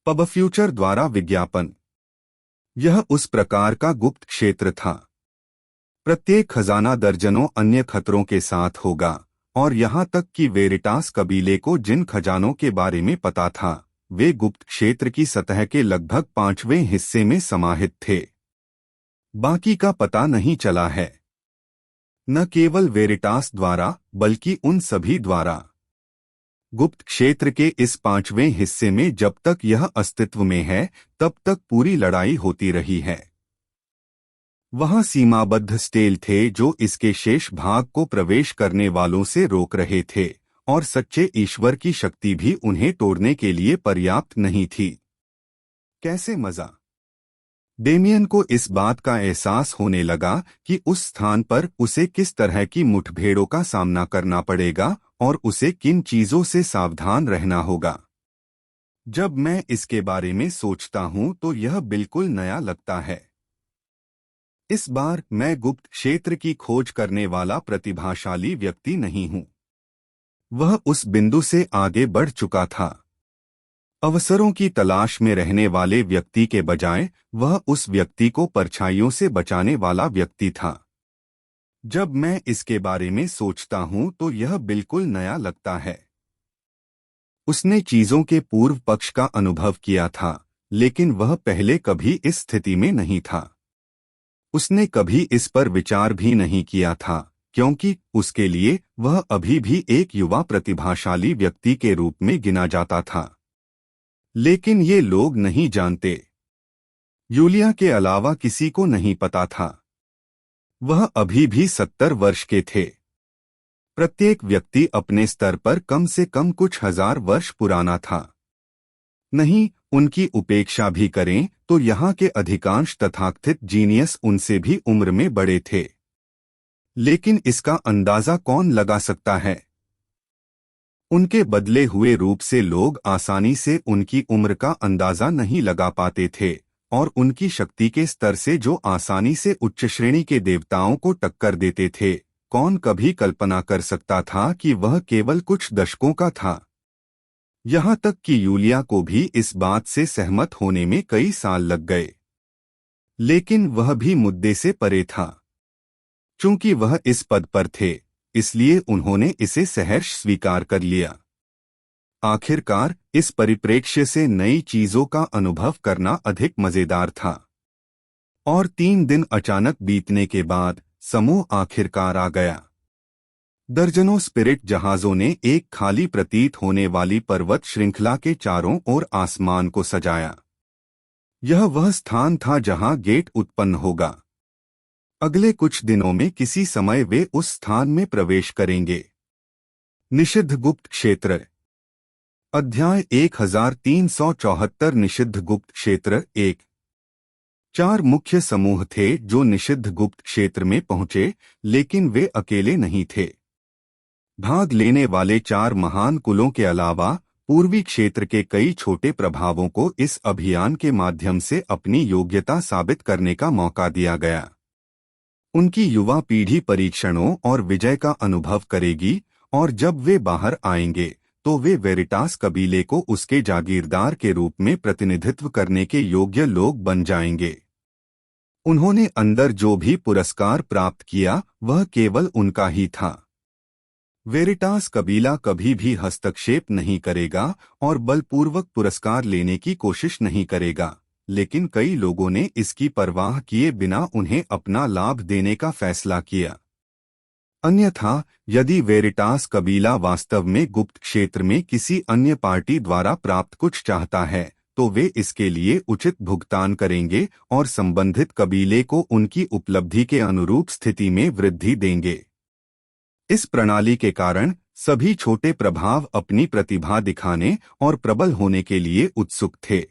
पब फ्यूचर द्वारा विज्ञापन। यह उस प्रकार का गुप्त क्षेत्र था। प्रत्येक खजाना दर्जनों अन्य खतरों के साथ होगा, और यहाँ तक कि वेरिटास कबीले को जिन खजानों के बारे में पता था वे गुप्त क्षेत्र की सतह के लगभग 5वें हिस्से में समाहित थे। बाकी का पता नहीं चला है, न केवल वेरिटास द्वारा बल्कि उन सभी द्वारा। गुप्त क्षेत्र के इस 5वें हिस्से में जब तक यह अस्तित्व में है तब तक पूरी लड़ाई होती रही है। वहां सीमाबद्ध स्टेल थे जो इसके शेष भाग को प्रवेश करने वालों से रोक रहे थे, और सच्चे ईश्वर की शक्ति भी उन्हें तोड़ने के लिए पर्याप्त नहीं थी। कैसे मजा! डेमियन को इस बात का एहसास होने लगा कि उस स्थान पर उसे किस तरह की मुठभेड़ों का सामना करना पड़ेगा और उसे किन चीजों से सावधान रहना होगा। जब मैं इसके बारे में सोचता हूं तो यह बिल्कुल नया लगता है। इस बार मैं गुप्त क्षेत्र की खोज करने वाला प्रतिभाशाली व्यक्ति नहीं हूं। वह उस बिंदु से आगे बढ़ चुका था। अवसरों की तलाश में रहने वाले व्यक्ति के बजाय वह उस व्यक्ति को परछाइयों से बचाने वाला व्यक्ति था। जब मैं इसके बारे में सोचता हूं तो यह बिल्कुल नया लगता है। उसने चीजों के पूर्व पक्ष का अनुभव किया था, लेकिन वह पहले कभी इस स्थिति में नहीं था। उसने कभी इस पर विचार भी नहीं किया था, क्योंकि उसके लिए वह अभी भी एक युवा प्रतिभाशाली व्यक्ति के रूप में गिना जाता था। लेकिन ये लोग नहीं जानते। यूलिया के अलावा किसी को नहीं पता था। वह अभी भी 70 वर्ष के थे। प्रत्येक व्यक्ति अपने स्तर पर कम से कम कुछ हजार वर्ष पुराना था। नहीं, उनकी उपेक्षा भी करें तो यहाँ के अधिकांश तथाकथित जीनियस उनसे भी उम्र में बड़े थे। लेकिन इसका अंदाजा कौन लगा सकता है? उनके बदले हुए रूप से लोग आसानी से उनकी उम्र का अंदाजा नहीं लगा पाते थे, और उनकी शक्ति के स्तर से जो आसानी से उच्च श्रेणी के देवताओं को टक्कर देते थे, कौन कभी कल्पना कर सकता था कि वह केवल कुछ दशकों का था। यहाँ तक कि यूलिया को भी इस बात से सहमत होने में कई साल लग गए। लेकिन वह भी मुद्दे से परे था। चूंकि वह इस पद पर थे, इसलिए उन्होंने इसे सहर्ष स्वीकार कर लिया। आखिरकार इस परिप्रेक्ष्य से नई चीजों का अनुभव करना अधिक मजेदार था। और 3 दिन अचानक बीतने के बाद समूह आखिरकार आ गया। दर्जनों स्पिरिट जहाजों ने एक खाली प्रतीत होने वाली पर्वत श्रृंखला के चारों ओर आसमान को सजाया। यह वह स्थान था जहां गेट उत्पन्न होगा। अगले कुछ दिनों में किसी समय वे उस स्थान में प्रवेश करेंगे। निषिद्ध गुप्त क्षेत्र। अध्याय 1374। निषिद्ध गुप्त क्षेत्र 1। 4 मुख्य समूह थे जो निषिद्ध गुप्त क्षेत्र में पहुंचे, लेकिन वे अकेले नहीं थे। भाग लेने वाले 4 महान कुलों के अलावा पूर्वी क्षेत्र के कई छोटे प्रभावों को इस अभियान के माध्यम से अपनी योग्यता साबित करने का मौका दिया गया। उनकी युवा पीढ़ी परीक्षणों और विजय का अनुभव करेगी, और जब वे बाहर आएंगे तो वे वेरिटास कबीले को उसके जागीरदार के रूप में प्रतिनिधित्व करने के योग्य लोग बन जाएंगे। उन्होंने अंदर जो भी पुरस्कार प्राप्त किया वह केवल उनका ही था। वेरिटास कबीला कभी भी हस्तक्षेप नहीं करेगा और बलपूर्वक पुरस्कार लेने की कोशिश नहीं करेगा, लेकिन कई लोगों ने इसकी परवाह किए बिना उन्हें अपना लाभ देने का फैसला किया। अन्यथा, यदि वेरिटास कबीला वास्तव में गुप्त क्षेत्र में किसी अन्य पार्टी द्वारा प्राप्त कुछ चाहता है, तो वे इसके लिए उचित भुगतान करेंगे और संबंधित कबीले को उनकी उपलब्धि के अनुरूप स्थिति में वृद्धि देंगे। इस प्रणाली के कारण सभी छोटे प्रभाव अपनी प्रतिभा दिखाने और प्रबल होने के लिए उत्सुक थे।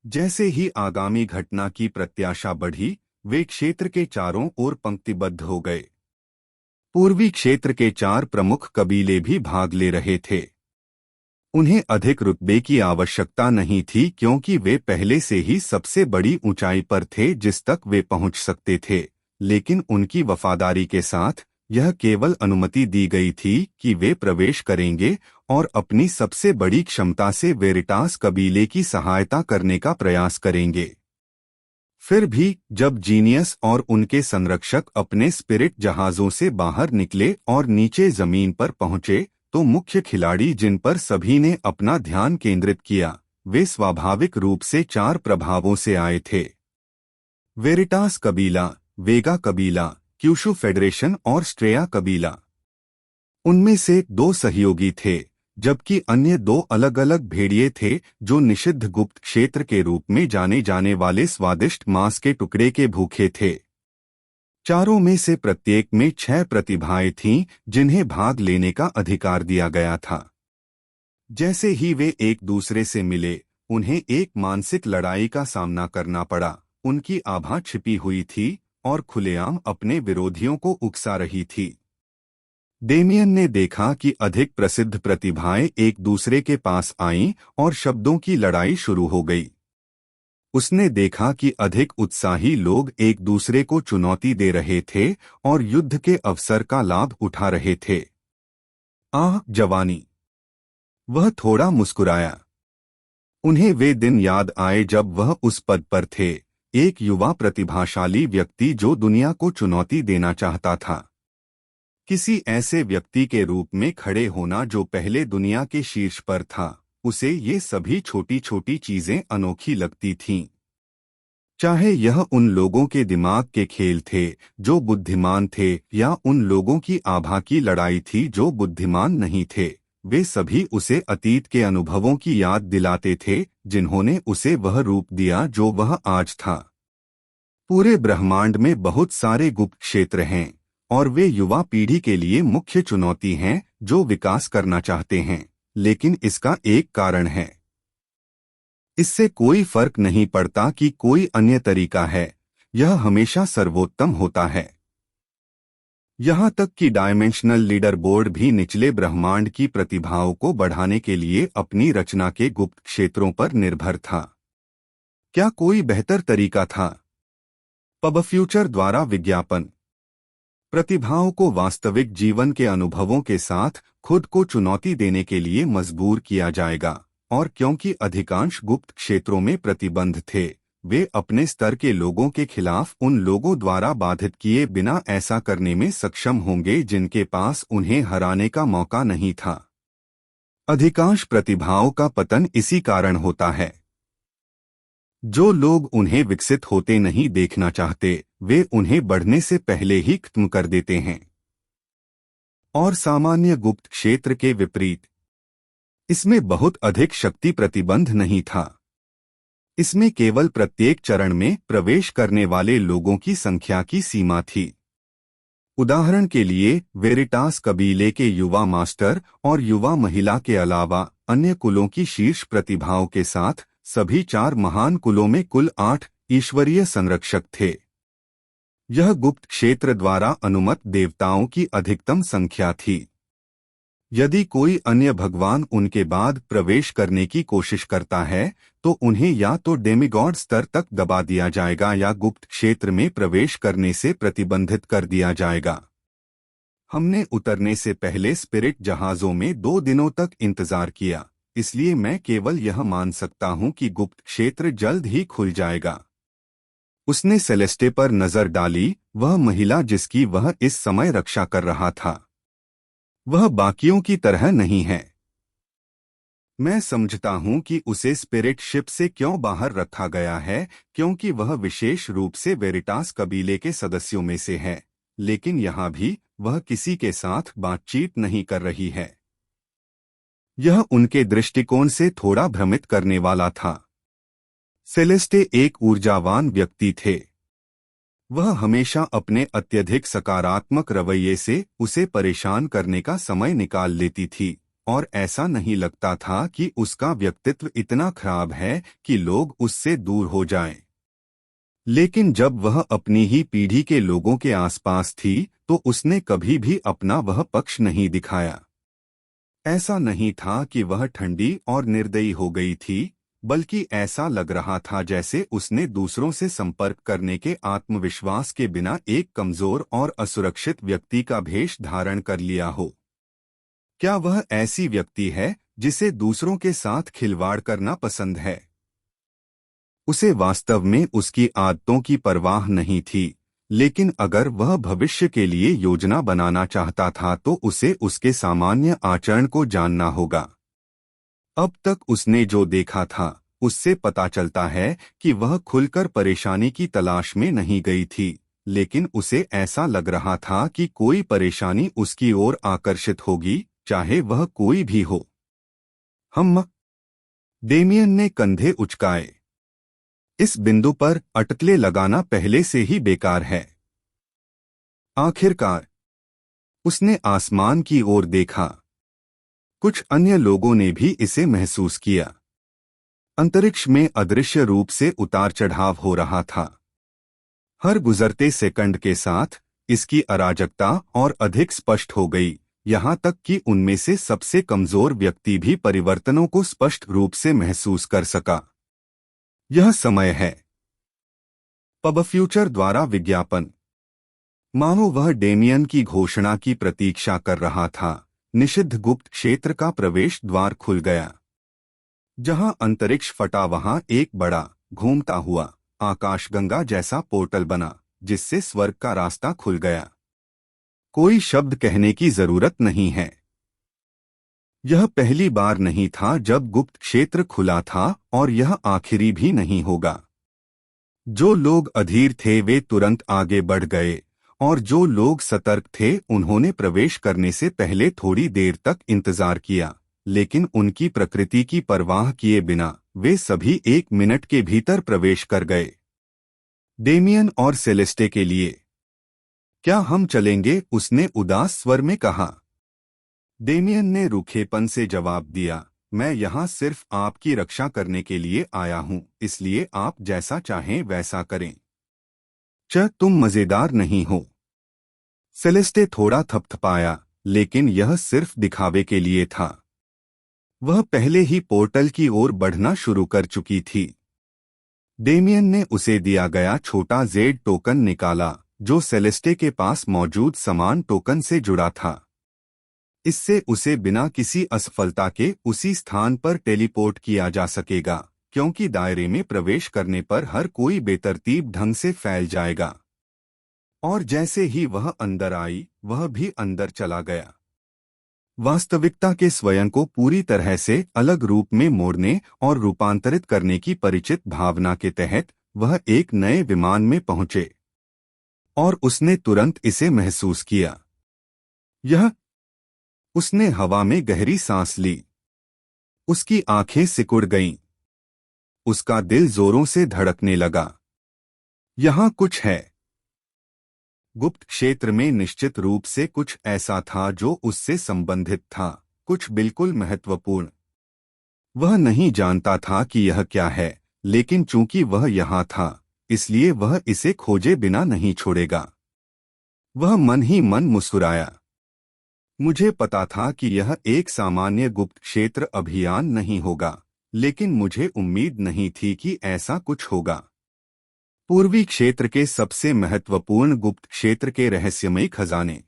जैसे ही आगामी घटना की प्रत्याशा बढ़ी, वे क्षेत्र के चारों ओर पंक्तिबद्ध हो गए। पूर्वी क्षेत्र के 4 प्रमुख कबीले भी भाग ले रहे थे। उन्हें अधिक रुतबे की आवश्यकता नहीं थी, क्योंकि वे पहले से ही सबसे बड़ी ऊंचाई पर थे जिस तक वे पहुंच सकते थे, लेकिन उनकी वफादारी के साथ यह केवल अनुमति दी गई थी कि वे प्रवेश करेंगे और अपनी सबसे बड़ी क्षमता से वेरिटास कबीले की सहायता करने का प्रयास करेंगे। फिर भी जब जीनियस और उनके संरक्षक अपने स्पिरिट जहाजों से बाहर निकले और नीचे जमीन पर पहुंचे, तो मुख्य खिलाड़ी जिन पर सभी ने अपना ध्यान केंद्रित किया, वे स्वाभाविक रूप से 4 प्रभावों से आए थे। वेरिटास कबीला, वेगा कबीला, क्यूशु फेडरेशन और स्ट्रेया कबीला। उनमें से 2 सहयोगी थे, जबकि अन्य 2 अलग अलग भेड़िए थे जो निषिद्ध गुप्त क्षेत्र के रूप में जाने जाने वाले स्वादिष्ट मांस के टुकड़े के भूखे थे। चारों में से प्रत्येक में 6 प्रतिभाएं थीं जिन्हें भाग लेने का अधिकार दिया गया था। जैसे ही वे एक दूसरे से मिले, उन्हें एक मानसिक लड़ाई का सामना करना पड़ा। उनकी आभा छिपी हुई थी और खुलेआम अपने विरोधियों को उकसा रही थी। डेमियन ने देखा कि अधिक प्रसिद्ध प्रतिभाएं एक दूसरे के पास आईं और शब्दों की लड़ाई शुरू हो गई। उसने देखा कि अधिक उत्साही लोग एक दूसरे को चुनौती दे रहे थे और युद्ध के अवसर का लाभ उठा रहे थे। आह जवानी! वह थोड़ा मुस्कुराया। उन्हें वे दिन याद आए जब वह उस पद पर थे, एक युवा प्रतिभाशाली व्यक्ति जो दुनिया को चुनौती देना चाहता था। किसी ऐसे व्यक्ति के रूप में खड़े होना जो पहले दुनिया के शीर्ष पर था। उसे ये सभी छोटी छोटी चीजें अनोखी लगती थीं। चाहे यह उन लोगों के दिमाग के खेल थे जो बुद्धिमान थे या उन लोगों की आभा की लड़ाई थी जो बुद्धिमान नहीं थे, वे सभी उसे अतीत के अनुभवों की याद दिलाते थे जिन्होंने उसे वह रूप दिया जो वह आज था। पूरे ब्रह्मांड में बहुत सारे गुप्त क्षेत्र हैं और वे युवा पीढ़ी के लिए मुख्य चुनौती हैं जो विकास करना चाहते हैं, लेकिन इसका एक कारण है। इससे कोई फर्क नहीं पड़ता कि कोई अन्य तरीका है, यह हमेशा सर्वोत्तम होता है। यहाँ तक कि डायमेंशनल लीडर बोर्ड भी निचले ब्रह्मांड की प्रतिभाओं को बढ़ाने के लिए अपनी रचना के गुप्त क्षेत्रों पर निर्भर था। क्या कोई बेहतर तरीका था? पबफ्यूचर द्वारा विज्ञापन। प्रतिभाओं को वास्तविक जीवन के अनुभवों के साथ खुद को चुनौती देने के लिए मजबूर किया जाएगा, और क्योंकि अधिकांश गुप्त क्षेत्रों में प्रतिबंध थे, वे अपने स्तर के लोगों के खिलाफ उन लोगों द्वारा बाधित किए बिना ऐसा करने में सक्षम होंगे जिनके पास उन्हें हराने का मौका नहीं था। अधिकांश प्रतिभाओं का पतन इसी कारण होता है। जो लोग उन्हें विकसित होते नहीं देखना चाहते, वे उन्हें बढ़ने से पहले ही खत्म कर देते हैं। और सामान्य गुप्त क्षेत्र के विपरीत, इसमें बहुत अधिक शक्ति प्रतिबंध नहीं था। इसमें केवल प्रत्येक चरण में प्रवेश करने वाले लोगों की संख्या की सीमा थी। उदाहरण के लिए, वेरिटास कबीले के युवा मास्टर और युवा महिला के अलावा अन्य कुलों की शीर्ष प्रतिभाओं के साथ सभी 4 महान कुलों में कुल 8 ईश्वरीय संरक्षक थे। यह गुप्त क्षेत्र द्वारा अनुमत देवताओं की अधिकतम संख्या थी। यदि कोई अन्य भगवान उनके बाद प्रवेश करने की कोशिश करता है, तो उन्हें या तो डेमिगॉड स्तर तक दबा दिया जाएगा या गुप्त क्षेत्र में प्रवेश करने से प्रतिबंधित कर दिया जाएगा। हमने उतरने से पहले स्पिरिट जहाजों में 2 दिनों तक इंतजार किया, इसलिए मैं केवल यह मान सकता हूं कि गुप्त क्षेत्र जल्द ही खुल जाएगा। उसने सेलेस्टे पर नजर डाली, वह महिला जिसकी वह इस समय रक्षा कर रहा था। वह बाकियों की तरह नहीं है। मैं समझता हूं कि उसे स्पिरिट शिप से क्यों बाहर रखा गया है, क्योंकि वह विशेष रूप से वेरिटास कबीले के सदस्यों में से है, लेकिन यहाँ भी वह किसी के साथ बातचीत नहीं कर रही है। यह उनके दृष्टिकोण से थोड़ा भ्रमित करने वाला था। सेलेस्टे एक ऊर्जावान व्यक्ति थे। वह हमेशा अपने अत्यधिक सकारात्मक रवैये से उसे परेशान करने का समय निकाल लेती थी, और ऐसा नहीं लगता था कि उसका व्यक्तित्व इतना खराब है कि लोग उससे दूर हो जाएं। लेकिन जब वह अपनी ही पीढ़ी के लोगों के आसपास थी, तो उसने कभी भी अपना वह पक्ष नहीं दिखाया। ऐसा नहीं था कि वह ठंडी और निर्दयी हो गई थी, बल्कि ऐसा लग रहा था जैसे उसने दूसरों से संपर्क करने के आत्मविश्वास के बिना एक कमजोर और असुरक्षित व्यक्ति का भेष धारण कर लिया हो। क्या वह ऐसी व्यक्ति है जिसे दूसरों के साथ खिलवाड़ करना पसंद है? उसे वास्तव में उसकी आदतों की परवाह नहीं थी, लेकिन अगर वह भविष्य के लिए योजना बनाना चाहता था तो उसे उसके सामान्य आचरण को जानना होगा। अब तक उसने जो देखा था उससे पता चलता है कि वह खुलकर परेशानी की तलाश में नहीं गई थी, लेकिन उसे ऐसा लग रहा था कि कोई परेशानी उसकी ओर आकर्षित होगी, चाहे वह कोई भी हो। हम डेमियन ने कंधे उचकाए। इस बिंदु पर अटकलें लगाना पहले से ही बेकार है। आखिरकार उसने आसमान की ओर देखा। कुछ अन्य लोगों ने भी इसे महसूस किया। अंतरिक्ष में अदृश्य रूप से उतार चढ़ाव हो रहा था। हर गुजरते सेकंड के साथ इसकी अराजकता और अधिक स्पष्ट हो गई, यहाँ तक कि उनमें से सबसे कमजोर व्यक्ति भी परिवर्तनों को स्पष्ट रूप से महसूस कर सका। यह समय है। पब फ्यूचर द्वारा विज्ञापन। मानो वह डेमियन की घोषणा की प्रतीक्षा कर रहा था। निषिद्ध गुप्त क्षेत्र का प्रवेश द्वार खुल गया। जहां अंतरिक्ष फटा वहां एक बड़ा घूमता हुआ आकाशगंगा जैसा पोर्टल बना, जिससे स्वर्ग का रास्ता खुल गया। कोई शब्द कहने की जरूरत नहीं है। यह पहली बार नहीं था जब गुप्त क्षेत्र खुला था और यह आखिरी भी नहीं होगा। जो लोग अधीर थे वे तुरंत आगे बढ़ गए, और जो लोग सतर्क थे उन्होंने प्रवेश करने से पहले थोड़ी देर तक इंतजार किया, लेकिन उनकी प्रकृति की परवाह किए बिना वे सभी 1 मिनट के भीतर प्रवेश कर गए। डेमियन और सेलेस्टे के लिए। क्या हम चलेंगे? उसने उदास स्वर में कहा। डेमियन ने रूखेपन से जवाब दिया, मैं यहाँ सिर्फ आपकी रक्षा करने के लिए आया हूँ, इसलिए आप जैसा चाहें वैसा करें। तुम मजेदार नहीं हो। सेलेस्टे थोड़ा थपथपाया, लेकिन यह सिर्फ दिखावे के लिए था। वह पहले ही पोर्टल की ओर बढ़ना शुरू कर चुकी थी। डेमियन ने उसे दिया गया छोटा जेड टोकन निकाला, जो सेलेस्टे के पास मौजूद समान टोकन से जुड़ा था। इससे उसे बिना किसी असफलता के उसी स्थान पर टेलीपोर्ट किया जा सकेगा, क्योंकि दायरे में प्रवेश करने पर हर कोई बेतरतीब ढंग से फैल जाएगा। और जैसे ही वह अंदर आई, वह भी अंदर चला गया। वास्तविकता के स्वयं को पूरी तरह से अलग रूप में मोड़ने और रूपांतरित करने की परिचित भावना के तहत वह एक नए विमान में पहुंचे, और उसने तुरंत इसे महसूस किया। उसने हवा में गहरी सांस ली। उसकी आंखें सिकुड़ गईं। उसका दिल जोरों से धड़कने लगा। यहाँ कुछ है। गुप्त क्षेत्र में निश्चित रूप से कुछ ऐसा था जो उससे संबंधित था, कुछ बिल्कुल महत्वपूर्ण। वह नहीं जानता था कि यह क्या है, लेकिन चूंकि वह यहाँ था, इसलिए वह इसे खोजे बिना नहीं छोड़ेगा। वह मन ही मन मुस्कुराया। मुझे पता था कि यह एक सामान्य गुप्त क्षेत्र अभियान नहीं होगा, लेकिन मुझे उम्मीद नहीं थी कि ऐसा कुछ होगा। पूर्वी क्षेत्र के सबसे महत्वपूर्ण गुप्त क्षेत्र के रहस्यमयी खजाने।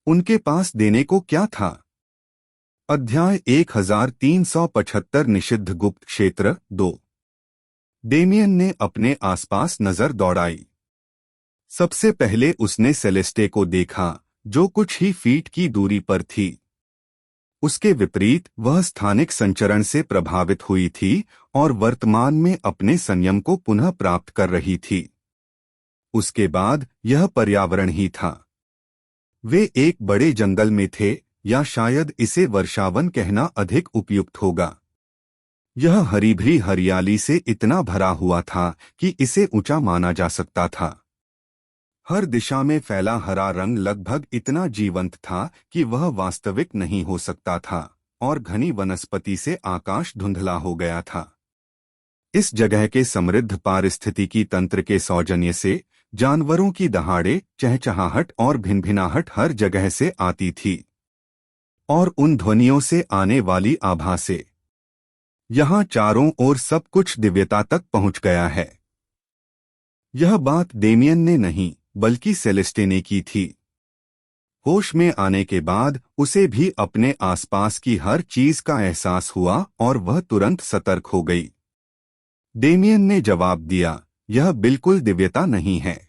उनके पास देने को क्या था? अध्याय 1375 निषिद्ध गुप्त क्षेत्र 2। डेमियन ने अपने आसपास नजर दौड़ाई। सबसे पहले उसने सेलेस्टे को देखा, जो कुछ ही फीट की दूरी पर थी। उसके विपरीत वह स्थानिक संचरण से प्रभावित हुई थी और वर्तमान में अपने संयम को पुनः प्राप्त कर रही थी। उसके बाद यह पर्यावरण ही था। वे एक बड़े जंगल में थे, या शायद इसे वर्षावन कहना अधिक उपयुक्त होगा। यह हरी भरी हरियाली से इतना भरा हुआ था कि इसे ऊंचा माना जा सकता था। हर दिशा में फैला हरा रंग लगभग इतना जीवंत था कि वह वास्तविक नहीं हो सकता था, और घनी वनस्पति से आकाश धुंधला हो गया था। इस जगह के समृद्ध पारिस्थितिकी तंत्र के सौजन्य से जानवरों की दहाड़े, चहचहाहट और भिनभिनाहट हर जगह से आती थी, और उन ध्वनियों से आने वाली आभा से यहाँ चारों ओर सब कुछ दिव्यता तक पहुंच गया है। यह बात डेमियन ने नहीं, बल्कि सेलेस्टे ने की थी। होश में आने के बाद उसे भी अपने आसपास की हर चीज का एहसास हुआ और वह तुरंत सतर्क हो गई। डेमियन ने जवाब दिया, यह बिल्कुल दिव्यता नहीं है।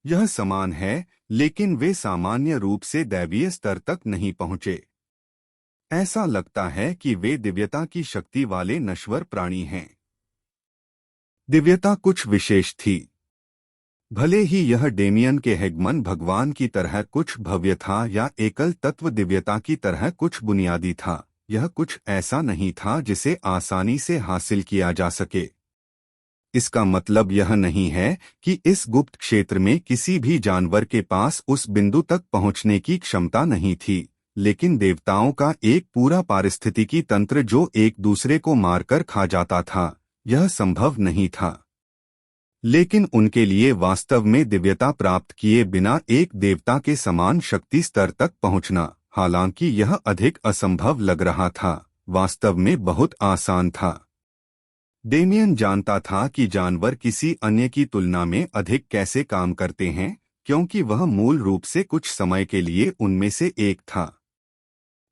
यह समान है, लेकिन वे सामान्य रूप से दैवीय स्तर तक नहीं पहुंचे। ऐसा लगता है कि वे दिव्यता की शक्ति वाले नश्वर प्राणी हैं। दिव्यता कुछ विशेष थी। भले ही यह डेमियन के हेगमन भगवान की तरह कुछ भव्य था या एकल तत्व दिव्यता की तरह कुछ बुनियादी था, यह कुछ ऐसा नहीं था जिसे आसानी से हासिल किया जा सके। इसका मतलब यह नहीं है कि इस गुप्त क्षेत्र में किसी भी जानवर के पास उस बिंदु तक पहुंचने की क्षमता नहीं थी, लेकिन देवताओं का एक पूरा पारिस्थितिकी तंत्र जो एक दूसरे को मारकर खा जाता था, यह संभव नहीं था। लेकिन उनके लिए वास्तव में दिव्यता प्राप्त किए बिना एक देवता के समान शक्ति स्तर तक पहुंचना, हालांकि यह अधिक असंभव लग रहा था, वास्तव में बहुत आसान था। डेमियन जानता था कि जानवर किसी अन्य की तुलना में अधिक कैसे काम करते हैं, क्योंकि वह मूल रूप से कुछ समय के लिए उनमें से एक था।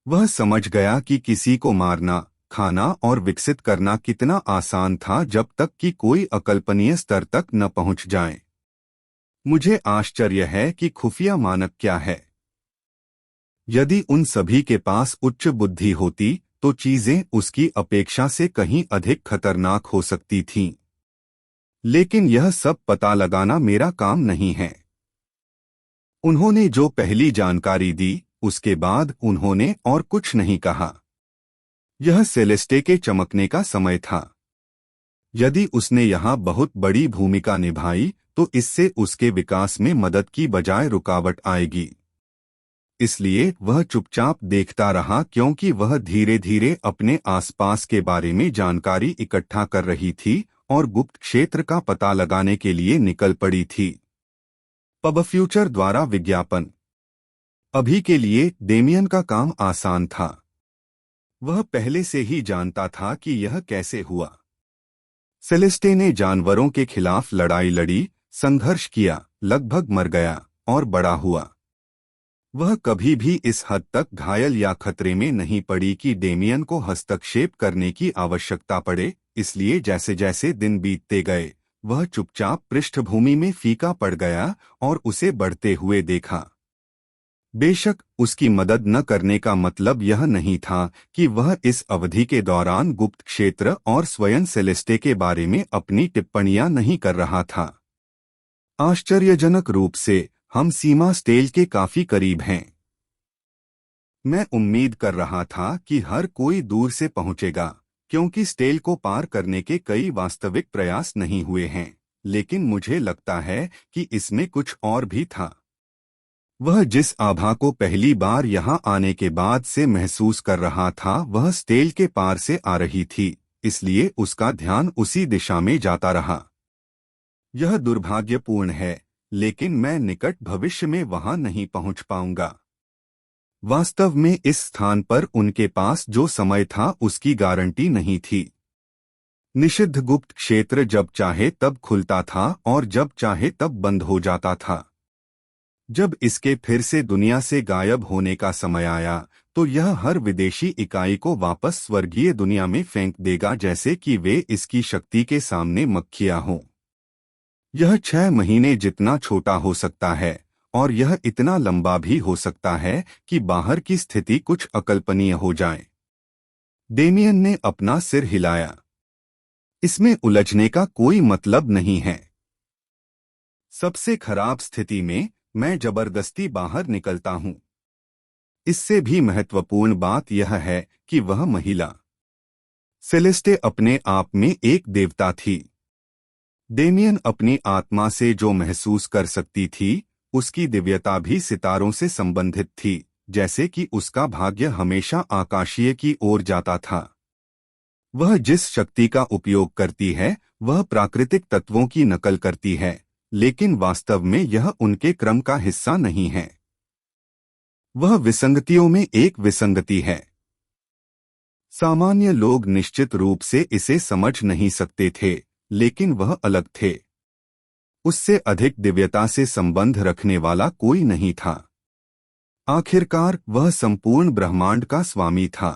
वह समझ गया कि किसी को मारना, खाना और विकसित करना कितना आसान था जब तक कि कोई अकल्पनीय स्तर तक न पहुंच जाए। मुझे आश्चर्य है कि खुफिया मानक क्या है। यदि उन सभी के पास उच्च बुद्धि होती तो चीजें उसकी अपेक्षा से कहीं अधिक खतरनाक हो सकती थीं। लेकिन यह सब पता लगाना मेरा काम नहीं है। उन्होंने जो पहली जानकारी दी, उसके बाद उन्होंने और कुछ नहीं कहा। यह सेलेस्टे के चमकने का समय था। यदि उसने यहाँ बहुत बड़ी भूमिका निभाई तो इससे उसके विकास में मदद की बजाय रुकावट आएगी। इसलिए वह चुपचाप देखता रहा क्योंकि वह धीरे धीरे अपने आसपास के बारे में जानकारी इकट्ठा कर रही थी और गुप्त क्षेत्र का पता लगाने के लिए निकल पड़ी थी। पब फ्यूचर द्वारा विज्ञापन। अभी के लिए डेमियन का काम आसान था। वह पहले से ही जानता था कि यह कैसे हुआ। सेलेस्टे ने जानवरों के खिलाफ लड़ाई लड़ी, संघर्ष किया, लगभग मर गया और बड़ा हुआ। वह कभी भी इस हद तक घायल या खतरे में नहीं पड़ी कि डेमियन को हस्तक्षेप करने की आवश्यकता पड़े, इसलिए जैसे जैसे दिन बीतते गए, वह चुपचाप पृष्ठभूमि में फीका पड़ गया और उसे बढ़ते हुए देखा। बेशक उसकी मदद न करने का मतलब यह नहीं था कि वह इस अवधि के दौरान गुप्त क्षेत्र और स्वयं सेलेस्टे के बारे में अपनी टिप्पणियां नहीं कर रहा था। आश्चर्यजनक रूप से हम सीमा स्टेल के काफी करीब हैं। मैं उम्मीद कर रहा था कि हर कोई दूर से पहुंचेगा, क्योंकि स्टेल को पार करने के कई वास्तविक प्रयास नहीं हुए हैं, लेकिन मुझे लगता है कि इसमें कुछ और भी था। वह जिस आभा को पहली बार यहां आने के बाद से महसूस कर रहा था वह स्टेल के पार से आ रही थी, इसलिए उसका ध्यान उसी दिशा में जाता रहा। यह दुर्भाग्यपूर्ण है, लेकिन मैं निकट भविष्य में वहां नहीं पहुंच पाऊंगा। वास्तव में इस स्थान पर उनके पास जो समय था उसकी गारंटी नहीं थी। निषिद्ध गुप्त क्षेत्र जब चाहे तब खुलता था और जब चाहे तब बंद हो जाता था। जब इसके फिर से दुनिया से गायब होने का समय आया तो यह हर विदेशी इकाई को वापस स्वर्गीय दुनिया में फेंक देगा, जैसे कि वे इसकी शक्ति के सामने मक्खियां हों। यह 6 महीने जितना छोटा हो सकता है और यह इतना लंबा भी हो सकता है कि बाहर की स्थिति कुछ अकल्पनीय हो जाए। डेमियन ने अपना सिर हिलाया। इसमें उलझने का कोई मतलब नहीं है। सबसे खराब स्थिति में मैं जबरदस्ती बाहर निकलता हूं। इससे भी महत्वपूर्ण बात यह है कि वह महिला। सेलेस्टे अपने आप में एक देवता थी। डेमियन अपनी आत्मा से जो महसूस कर सकती थी, उसकी दिव्यता भी सितारों से संबंधित थी, जैसे कि उसका भाग्य हमेशा आकाशीय की ओर जाता था। वह जिस शक्ति का उपयोग करती है वह प्राकृतिक तत्वों की नकल करती है, लेकिन वास्तव में यह उनके क्रम का हिस्सा नहीं है। वह विसंगतियों में एक विसंगति है। सामान्य लोग निश्चित रूप से इसे समझ नहीं सकते थे, लेकिन वह अलग थे। उससे अधिक दिव्यता से संबंध रखने वाला कोई नहीं था। आखिरकार वह संपूर्ण ब्रह्मांड का स्वामी था।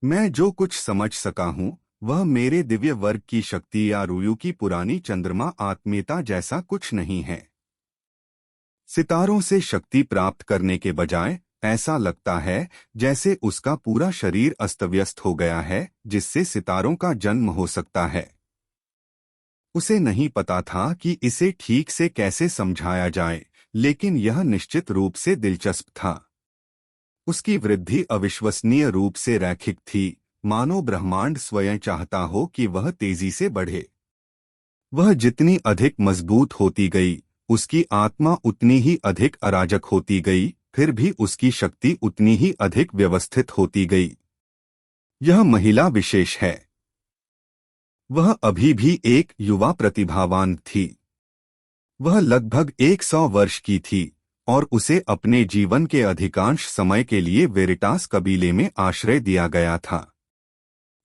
मैं जो कुछ समझ सका हूं वह मेरे दिव्य वर्ग की शक्ति या रुयु की पुरानी चंद्रमा आत्मीयता जैसा कुछ नहीं है। सितारों से शक्ति प्राप्त करने के बजाय ऐसा लगता है जैसे उसका पूरा शरीर अस्तव्यस्त हो गया है, जिससे सितारों का जन्म हो सकता है। उसे नहीं पता था कि इसे ठीक से कैसे समझाया जाए, लेकिन यह निश्चित रूप से दिलचस्प था। उसकी वृद्धि अविश्वसनीय रूप से रैखिक थी, मानो ब्रह्मांड स्वयं चाहता हो कि वह तेजी से बढ़े। वह जितनी अधिक मजबूत होती गई, उसकी आत्मा उतनी ही अधिक अराजक होती गई, फिर भी उसकी शक्ति उतनी ही अधिक व्यवस्थित होती गई। यह महिला विशेष है। वह अभी भी एक युवा प्रतिभावान थी। वह लगभग 100 वर्ष की थी और उसे अपने जीवन के अधिकांश समय के लिए वेरिटास कबीले में आश्रय दिया गया था।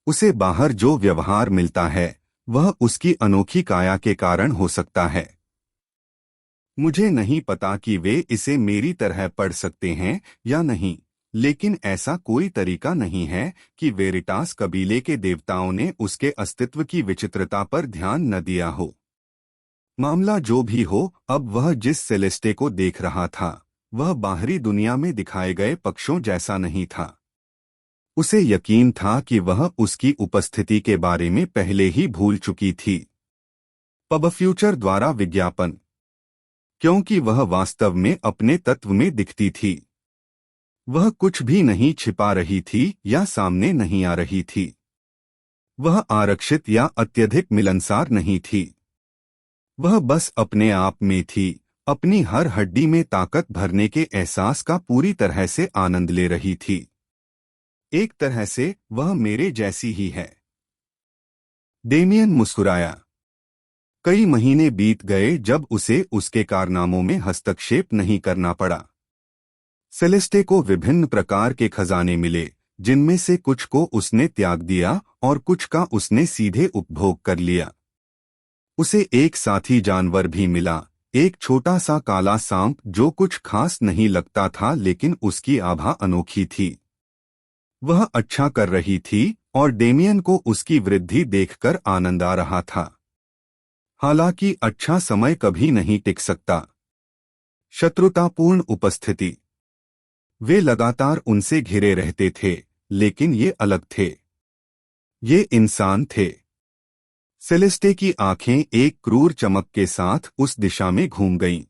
उसे बाहर जो व्यवहार मिलता है वह उसकी अनोखी काया के कारण हो सकता है। मुझे नहीं पता कि वे इसे मेरी तरह पढ़ सकते हैं या नहीं, लेकिन ऐसा कोई तरीका नहीं है कि वेरिटास कबीले के देवताओं ने उसके अस्तित्व की विचित्रता पर ध्यान न दिया हो। मामला जो भी हो, अब वह जिस सेलेस्टे को देख रहा था वह बाहरी दुनिया में दिखाए गए पक्षों जैसा नहीं था। उसे यकीन था कि वह उसकी उपस्थिति के बारे में पहले ही भूल चुकी थी। पब फ्यूचर द्वारा विज्ञापन, क्योंकि वह वास्तव में अपने तत्व में दिखती थी। वह कुछ भी नहीं छिपा रही थी या सामने नहीं आ रही थी। वह आरक्षित या अत्यधिक मिलनसार नहीं थी। वह बस अपने आप में थी, अपनी हर हड्डी में ताकत भरने के एहसास का पूरी तरह से आनंद ले रही थी। एक तरह से वह मेरे जैसी ही है। डेमियन मुस्कुराया। कई महीने बीत गए जब उसे उसके कारनामों में हस्तक्षेप नहीं करना पड़ा। सेलेस्टे को विभिन्न प्रकार के खजाने मिले, जिनमें से कुछ को उसने त्याग दिया और कुछ का उसने सीधे उपभोग कर लिया। उसे एक साथी जानवर भी मिला, एक छोटा सा काला सांप जो कुछ खास नहीं लगता था, लेकिन उसकी आभा अनोखी थी। वह अच्छा कर रही थी और डेमियन को उसकी वृद्धि देखकर आनंद आ रहा था। हालांकि अच्छा समय कभी नहीं टिक सकता। शत्रुतापूर्ण उपस्थिति। वे लगातार उनसे घिरे रहते थे, लेकिन ये अलग थे। ये इंसान थे। सेलेस्टे की आंखें एक क्रूर चमक के साथ उस दिशा में घूम गईं।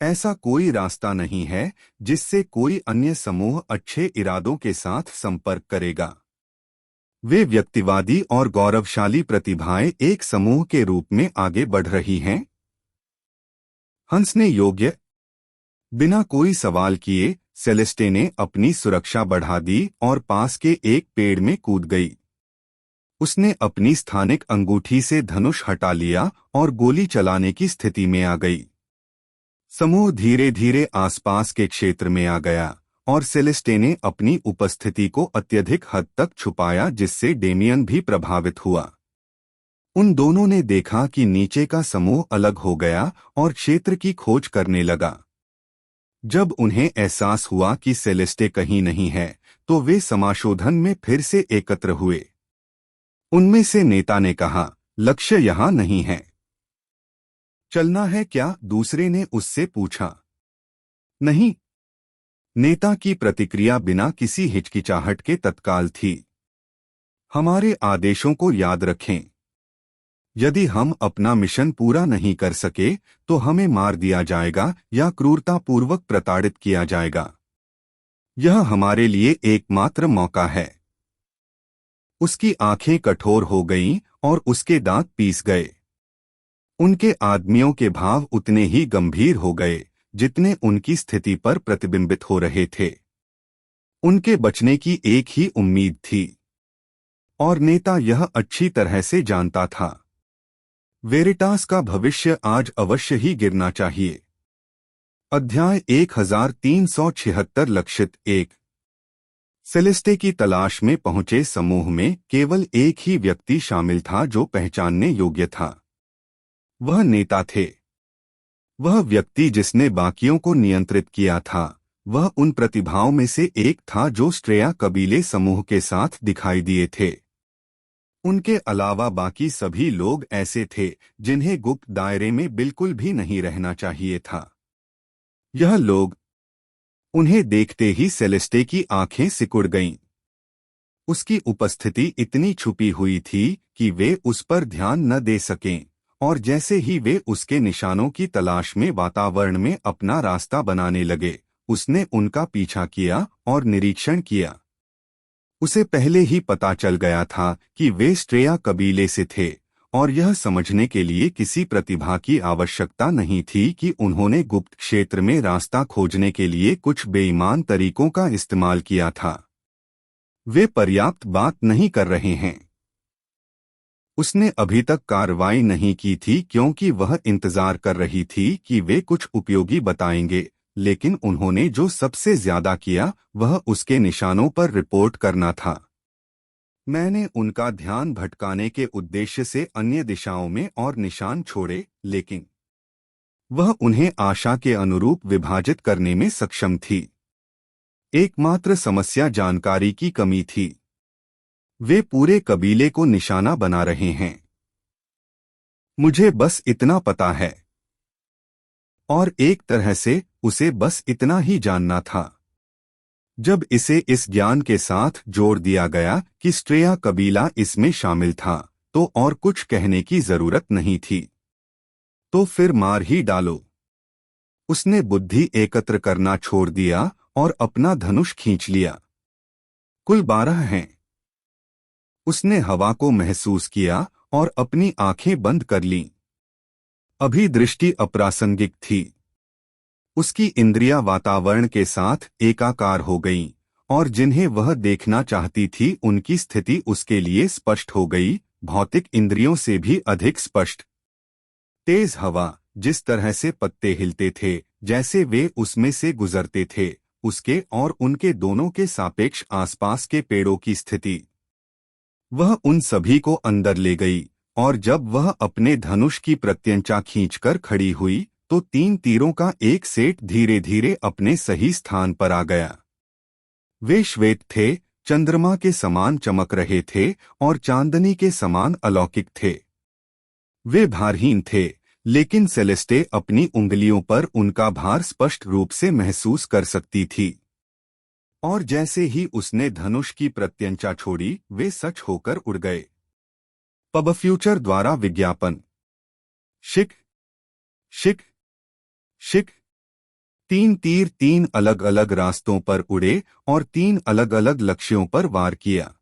ऐसा कोई रास्ता नहीं है जिससे कोई अन्य समूह अच्छे इरादों के साथ संपर्क करेगा। वे व्यक्तिवादी और गौरवशाली प्रतिभाएं एक समूह के रूप में आगे बढ़ रही हैं। हंसने योग्य। बिना कोई सवाल किए सेलेस्टे ने अपनी सुरक्षा बढ़ा दी और पास के एक पेड़ में कूद गई। उसने अपनी स्थानिक अंगूठी से धनुष हटा लिया और गोली चलाने की स्थिति में आ गई। समूह धीरे धीरे आसपास के क्षेत्र में आ गया और सेलेस्टे ने अपनी उपस्थिति को अत्यधिक हद तक छुपाया, जिससे डेमियन भी प्रभावित हुआ। उन दोनों ने देखा कि नीचे का समूह अलग हो गया और क्षेत्र की खोज करने लगा। जब उन्हें एहसास हुआ कि सेलेस्टे कहीं नहीं है, तो वे समाशोधन में फिर से एकत्र हुए। उनमें से नेता ने कहा, लक्ष्य यहाँ नहीं है। चलना है क्या? दूसरे ने उससे पूछा। नहीं। नेता की प्रतिक्रिया बिना किसी हिचकिचाहट के तत्काल थी। हमारे आदेशों को याद रखें। यदि हम अपना मिशन पूरा नहीं कर सके तो हमें मार दिया जाएगा या क्रूरतापूर्वक प्रताड़ित किया जाएगा। यह हमारे लिए एकमात्र मौका है। उसकी आंखें कठोर हो गईं और उसके दांत पीस गए। उनके आदमियों के भाव उतने ही गंभीर हो गए जितने उनकी स्थिति पर प्रतिबिंबित हो रहे थे। उनके बचने की एक ही उम्मीद थी और नेता यह अच्छी तरह से जानता था। वेरिटास का भविष्य आज अवश्य ही गिरना चाहिए। अध्याय 1376 लक्षित 1। सेलेस्टे की तलाश में पहुंचे समूह में केवल एक ही व्यक्ति शामिल था जो पहचानने योग्य था। वह नेता थे। वह व्यक्ति जिसने बाकियों को नियंत्रित किया था। वह उन प्रतिभाओं में से एक था जो स्ट्रेया कबीले समूह के साथ दिखाई दिए थे। उनके अलावा बाकी सभी लोग ऐसे थे जिन्हें गुप्त दायरे में बिल्कुल भी नहीं रहना चाहिए था। यह लोग, उन्हें देखते ही सेलेस्टे की आंखें सिकुड़ गईं। उसकी उपस्थिति इतनी छुपी हुई थी कि वे उस पर ध्यान न दे सकें, और जैसे ही वे उसके निशानों की तलाश में वातावरण में अपना रास्ता बनाने लगे, उसने उनका पीछा किया और निरीक्षण किया। उसे पहले ही पता चल गया था कि वे स्ट्रेया कबीले से थे, और यह समझने के लिए किसी प्रतिभा की आवश्यकता नहीं थी कि उन्होंने गुप्त क्षेत्र में रास्ता खोजने के लिए कुछ बेईमान तरीकों का इस्तेमाल किया था। वे पर्याप्त बात नहीं कर रहे हैं। उसने अभी तक कार्रवाई नहीं की थी क्योंकि वह इंतजार कर रही थी कि वे कुछ उपयोगी बताएंगे, लेकिन उन्होंने जो सबसे ज्यादा किया वह उसके निशानों पर रिपोर्ट करना था। मैंने उनका ध्यान भटकाने के उद्देश्य से अन्य दिशाओं में और निशान छोड़े, लेकिन वह उन्हें आशा के अनुरूप विभाजित करने में सक्षम थी। एकमात्र समस्या जानकारी की कमी थी। वे पूरे कबीले को निशाना बना रहे हैं। मुझे बस इतना पता है। और एक तरह से उसे बस इतना ही जानना था। जब इसे इस ज्ञान के साथ जोड़ दिया गया कि स्ट्रेया कबीला इसमें शामिल था, तो और कुछ कहने की जरूरत नहीं थी। तो फिर मार ही डालो। उसने बुद्धि एकत्र करना छोड़ दिया और अपना धनुष खींच लिया। कुल 12 हैं। उसने हवा को महसूस किया और अपनी आंखें बंद कर लीं। अभी दृष्टि अप्रासंगिक थी। उसकी इंद्रियां वातावरण के साथ एकाकार हो गईं, और जिन्हें वह देखना चाहती थी उनकी स्थिति उसके लिए स्पष्ट हो गई, भौतिक इंद्रियों से भी अधिक स्पष्ट। तेज हवा, जिस तरह से पत्ते हिलते थे जैसे वे उसमें से गुजरते थे, उसके और उनके दोनों के सापेक्ष आसपास के पेड़ों की स्थिति, वह उन सभी को अंदर ले गई। और जब वह अपने धनुष की प्रत्यंचा खींचकर खड़ी हुई, तो 3 तीरों का एक सेट धीरे धीरे अपने सही स्थान पर आ गया। वे श्वेत थे, चंद्रमा के समान चमक रहे थे और चांदनी के समान अलौकिक थे। वे भारहीन थे, लेकिन सेलेस्टे अपनी उंगलियों पर उनका भार स्पष्ट रूप से महसूस कर सकती थी। और जैसे ही उसने धनुष की प्रत्यंचा छोड़ी, वे सच होकर उड़ गए। पब फ्यूचर द्वारा विज्ञापन। शिक शिक शिक। 3 तीर 3 अलग अलग रास्तों पर उड़े और 3 अलग अलग लक्ष्यों पर वार किया।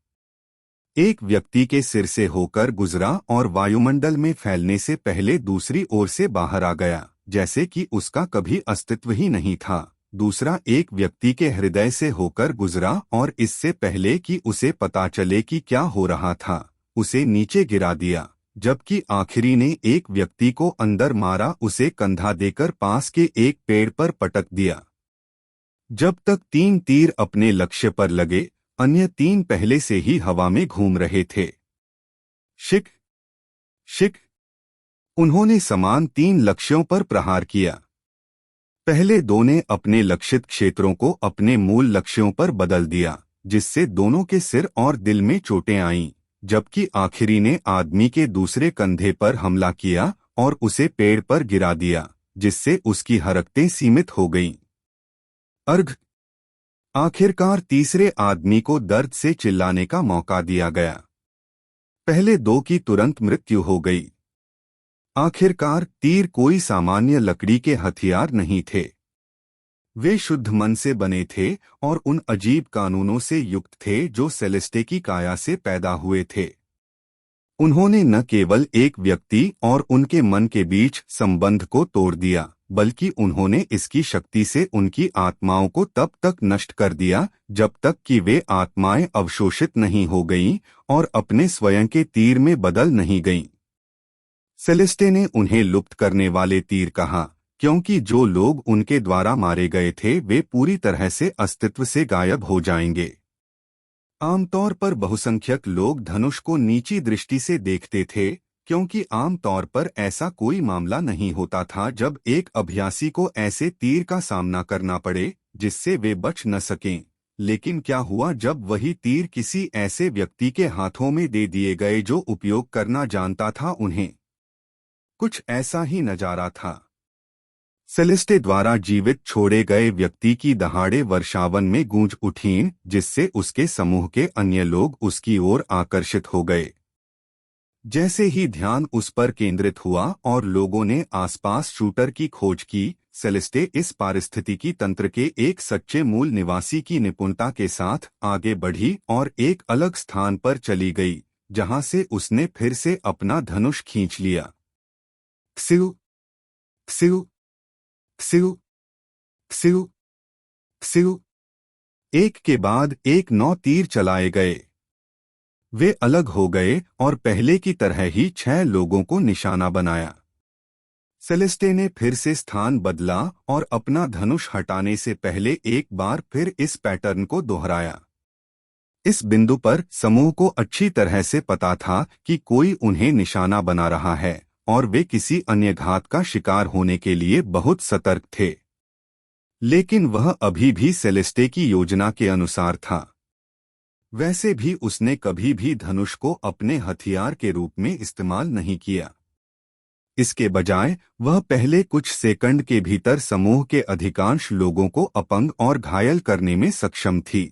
एक व्यक्ति के सिर से होकर गुजरा और वायुमंडल में फैलने से पहले दूसरी ओर से बाहर आ गया, जैसे कि उसका कभी अस्तित्व ही नहीं था। दूसरा एक व्यक्ति के हृदय से होकर गुजरा और इससे पहले कि उसे पता चले कि क्या हो रहा था, उसे नीचे गिरा दिया। जबकि आखिरी ने एक व्यक्ति को अंदर मारा, उसे कंधा देकर पास के एक पेड़ पर पटक दिया। जब तक 3 तीर अपने लक्ष्य पर लगे, अन्य 3 पहले से ही हवा में घूम रहे थे। शिक शिक। उन्होंने समान 3 लक्ष्यों पर प्रहार किया। पहले 2 ने अपने लक्षित क्षेत्रों को अपने मूल लक्ष्यों पर बदल दिया, जिससे दोनों के सिर और दिल में चोटें आईं, जबकि आखिरी ने आदमी के दूसरे कंधे पर हमला किया और उसे पेड़ पर गिरा दिया, जिससे उसकी हरकतें सीमित हो गईं। अर्घ। आखिरकार तीसरे आदमी को दर्द से चिल्लाने का मौका दिया गया। पहले 2 की तुरंत मृत्यु हो गई। आखिरकार तीर कोई सामान्य लकड़ी के हथियार नहीं थे। वे शुद्ध मन से बने थे और उन अजीब कानूनों से युक्त थे जो सेलेस्टे की काया से पैदा हुए थे। उन्होंने न केवल एक व्यक्ति और उनके मन के बीच संबंध को तोड़ दिया, बल्कि उन्होंने इसकी शक्ति से उनकी आत्माओं को तब तक नष्ट कर दिया जब तक कि वे आत्माएं अवशोषित नहीं हो गईं और अपने स्वयं के तीर में बदल नहीं गईं। सेलेस्टे ने उन्हें लुप्त करने वाले तीर कहा, क्योंकि जो लोग उनके द्वारा मारे गए थे वे पूरी तरह से अस्तित्व से गायब हो जाएंगे। आमतौर पर बहुसंख्यक लोग धनुष को नीची दृष्टि से देखते थे, क्योंकि आमतौर पर ऐसा कोई मामला नहीं होता था जब एक 1 अभ्यासी को ऐसे तीर का सामना करना पड़े जिससे वे बच न सकें। लेकिन क्या हुआ जब वही तीर किसी ऐसे व्यक्ति के हाथों में दे दिए गए जो उपयोग करना जानता था उन्हें? कुछ ऐसा ही नजारा था। सेलेस्टे द्वारा जीवित छोड़े गए व्यक्ति की दहाड़े वर्षावन में गूंज उठीं, जिससे उसके समूह के अन्य लोग उसकी ओर आकर्षित हो गए। जैसे ही ध्यान उस पर केंद्रित हुआ और लोगों ने आसपास शूटर की खोज की, सेलेस्टे इस पारिस्थितिकी तंत्र के एक सच्चे मूल निवासी की निपुणता के साथ आगे बढ़ी और एक अलग स्थान पर चली गई, जहां से उसने फिर से अपना धनुष खींच लिया। क्सिउ, क्सिउ, क्सिउ, क्सिउ, क्सिउ। एक के बाद एक 9 तीर चलाए गए। वे अलग हो गए और पहले की तरह ही 6 लोगों को निशाना बनाया। सेलेस्टे ने फिर से स्थान बदला और अपना धनुष हटाने से पहले एक बार फिर इस पैटर्न को दोहराया। इस बिंदु पर समूह को अच्छी तरह से पता था कि कोई उन्हें निशाना बना रहा है और वे किसी अन्य घात का शिकार होने के लिए बहुत सतर्क थे। लेकिन वह अभी भी सेलेस्टे की योजना के अनुसार था। वैसे भी उसने कभी भी धनुष को अपने हथियार के रूप में इस्तेमाल नहीं किया। इसके बजाय वह पहले कुछ सेकंड के भीतर समूह के अधिकांश लोगों को अपंग और घायल करने में सक्षम थी।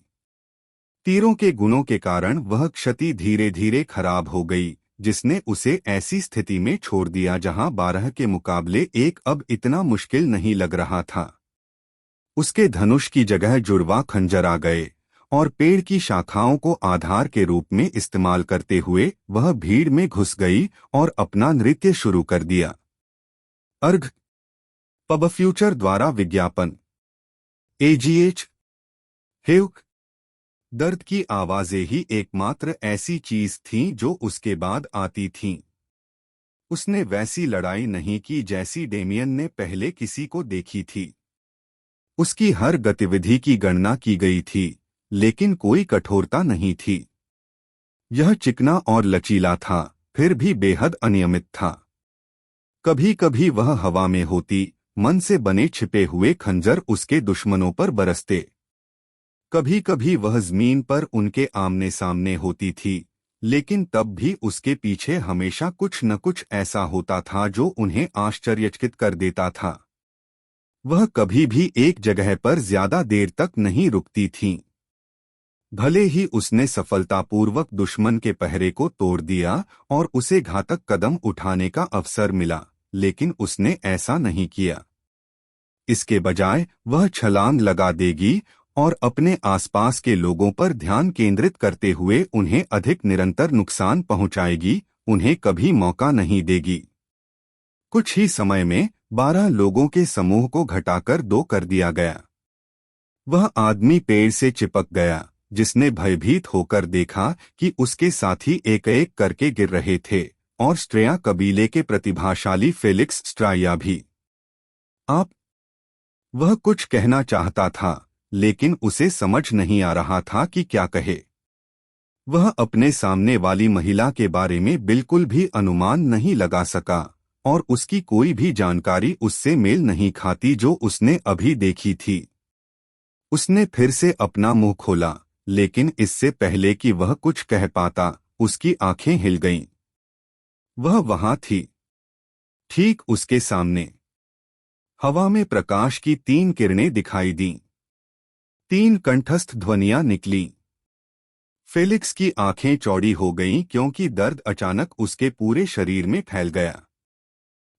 तीरों के गुणों के कारण वह क्षति धीरे धीरे खराब हो गई, जिसने उसे ऐसी स्थिति में छोड़ दिया जहां 12 के मुकाबले एक अब इतना मुश्किल नहीं लग रहा था। उसके धनुष की जगह जुड़वा खंजर आ गए और पेड़ की शाखाओं को आधार के रूप में इस्तेमाल करते हुए वह भीड़ में घुस गई और अपना नृत्य शुरू कर दिया। अर्घ पब फ्यूचर द्वारा विज्ञापन। एजीएच हेउक। दर्द की आवाजें ही एकमात्र ऐसी चीज थीं जो उसके बाद आती थीं। उसने वैसी लड़ाई नहीं की जैसी डेमियन ने पहले किसी को देखी थी। उसकी हर गतिविधि की गणना की गई थी, लेकिन कोई कठोरता नहीं थी। यह चिकना और लचीला था, फिर भी बेहद अनियमित था। कभी कभी वह हवा में होती, मन से बने छिपे हुए खंजर उसके दुश्मनों पर बरसते। कभी कभी वह जमीन पर उनके आमने सामने होती थी, लेकिन तब भी उसके पीछे हमेशा कुछ न कुछ ऐसा होता था जो उन्हें आश्चर्यचकित कर देता था। वह कभी भी एक जगह पर ज्यादा देर तक नहीं रुकती थीं। भले ही उसने सफलतापूर्वक दुश्मन के पहरे को तोड़ दिया और उसे घातक कदम उठाने का अवसर मिला, लेकिन उसने ऐसा नहीं किया। इसके बजाय वह छलांग लगा देगी और अपने आसपास के लोगों पर ध्यान केंद्रित करते हुए उन्हें अधिक निरंतर नुकसान पहुंचाएगी, उन्हें कभी मौका नहीं देगी। कुछ ही समय में 12 लोगों के समूह को घटाकर 2 कर दिया गया। वह आदमी पेड़ से चिपक गया, जिसने भयभीत होकर देखा कि उसके साथी एक एक करके गिर रहे थे, और स्ट्रेया कबीले के प्रतिभाशाली फेलिक्स स्ट्राया भी। आप। वह कुछ कहना चाहता था, लेकिन उसे समझ नहीं आ रहा था कि क्या कहे। वह अपने सामने वाली महिला के बारे में बिल्कुल भी अनुमान नहीं लगा सका, और उसकी कोई भी जानकारी उससे मेल नहीं खाती जो उसने अभी देखी थी। उसने फिर से अपना मुंह खोला, लेकिन इससे पहले कि वह कुछ कह पाता, उसकी आंखें हिल गईं। वह वहां थी, ठीक उसके सामने। हवा में प्रकाश की 3 किरणें दिखाई दीं। 3 कंठस्थ ध्वनियां निकलीं। फेलिक्स की आंखें चौड़ी हो गईं क्योंकि दर्द अचानक उसके पूरे शरीर में फैल गया।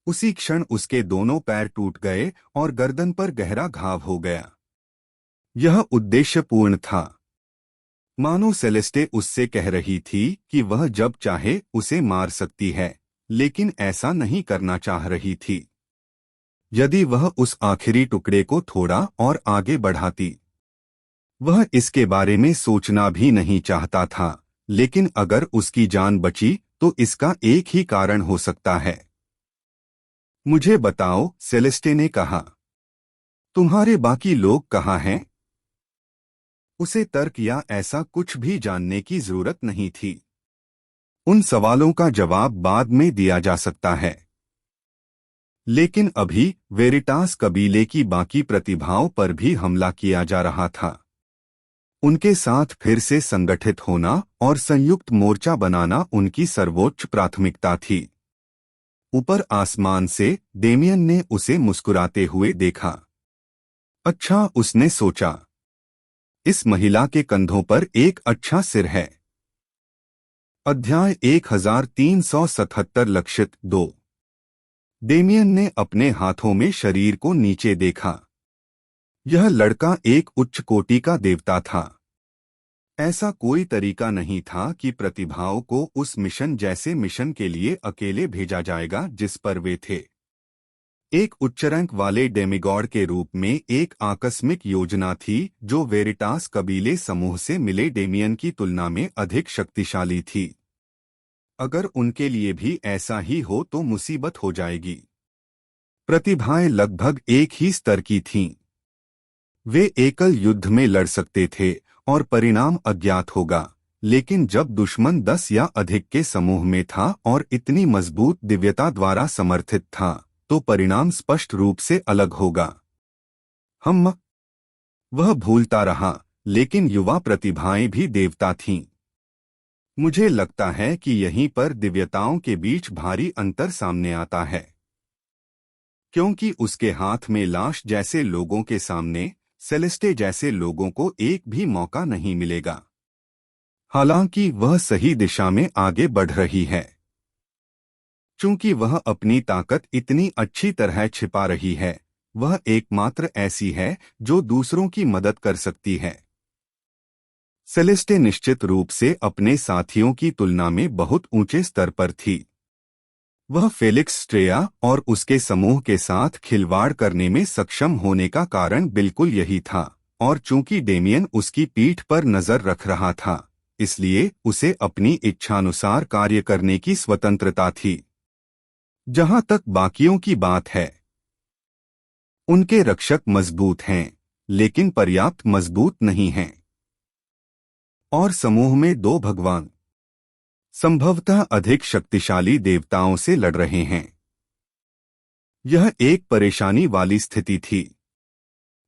उसी क्षण उसके दोनों पैर टूट गए और गर्दन पर गहरा घाव हो गया। यह उद्देश्यपूर्ण था। मानो सेलेस्टे उससे कह रही थी कि वह जब चाहे उसे मार सकती है, लेकिन ऐसा नहीं करना चाह रही थी। यदि वह उस आखिरी टुकड़े को थोड़ा और आगे बढ़ाती। वह इसके बारे में सोचना भी नहीं चाहता था, लेकिन अगर उसकी जान बची तो इसका एक ही कारण हो सकता है। मुझे बताओ, सेलेस्टे ने कहा। तुम्हारे बाकी लोग कहाँ हैं? उसे तर्क या ऐसा कुछ भी जानने की जरूरत नहीं थी। उन सवालों का जवाब बाद में दिया जा सकता है। लेकिन अभी वेरिटास कबीले की बाकी प्रतिभाओं पर भी हमला किया जा रहा था। उनके साथ फिर से संगठित होना और संयुक्त मोर्चा बनाना उनकी सर्वोच्च प्राथमिकता थी। ऊपर आसमान से डेमियन ने उसे मुस्कुराते हुए देखा। अच्छा, उसने सोचा, इस महिला के कंधों पर एक अच्छा सिर है। अध्याय 1377 लक्षित 2। डेमियन ने अपने हाथों में शरीर को नीचे देखा। यह लड़का एक उच्च कोटि का देवता था। ऐसा कोई तरीका नहीं था कि प्रतिभाओं को उस मिशन जैसे मिशन के लिए अकेले भेजा जाएगा जिस पर वे थे। एक उच्च रैंक वाले डेमिगॉड के रूप में एक आकस्मिक योजना थी जो वेरिटास कबीले समूह से मिले डेमियन की तुलना में अधिक शक्तिशाली थी। अगर उनके लिए भी ऐसा ही हो तो मुसीबत हो जाएगी। प्रतिभाएं लगभग एक ही स्तर की थीं। वे एकल युद्ध में लड़ सकते थे और परिणाम अज्ञात होगा, लेकिन जब दुश्मन 10 या अधिक के समूह में था और इतनी मजबूत दिव्यता द्वारा समर्थित था, तो परिणाम स्पष्ट रूप से अलग होगा। वह भूलता रहा, लेकिन युवा प्रतिभाएं भी देवता थीं। मुझे लगता है कि यहीं पर दिव्यताओं के बीच भारी अंतर सामने आता है, क्योंकि उसके हाथ में लाश जैसे लोगों के सामने सेलेस्टे जैसे लोगों को एक भी मौका नहीं मिलेगा। हालांकि वह सही दिशा में आगे बढ़ रही है। चूंकि वह अपनी ताकत इतनी अच्छी तरह छिपा रही है, वह एकमात्र ऐसी है जो दूसरों की मदद कर सकती है। सेलेस्टे निश्चित रूप से अपने साथियों की तुलना में बहुत ऊंचे स्तर पर थी। वह फेलिक्स स्ट्रेया और उसके समूह के साथ खिलवाड़ करने में सक्षम होने का कारण बिल्कुल यही था, और चूंकि डेमियन उसकी पीठ पर नजर रख रहा था, इसलिए उसे अपनी इच्छानुसार कार्य करने की स्वतंत्रता थी। जहां तक बाकियों की बात है, उनके रक्षक मजबूत हैं, लेकिन पर्याप्त मजबूत नहीं हैं। और समूह में 2 भगवान संभवतः अधिक शक्तिशाली देवताओं से लड़ रहे हैं। यह एक परेशानी वाली स्थिति थी।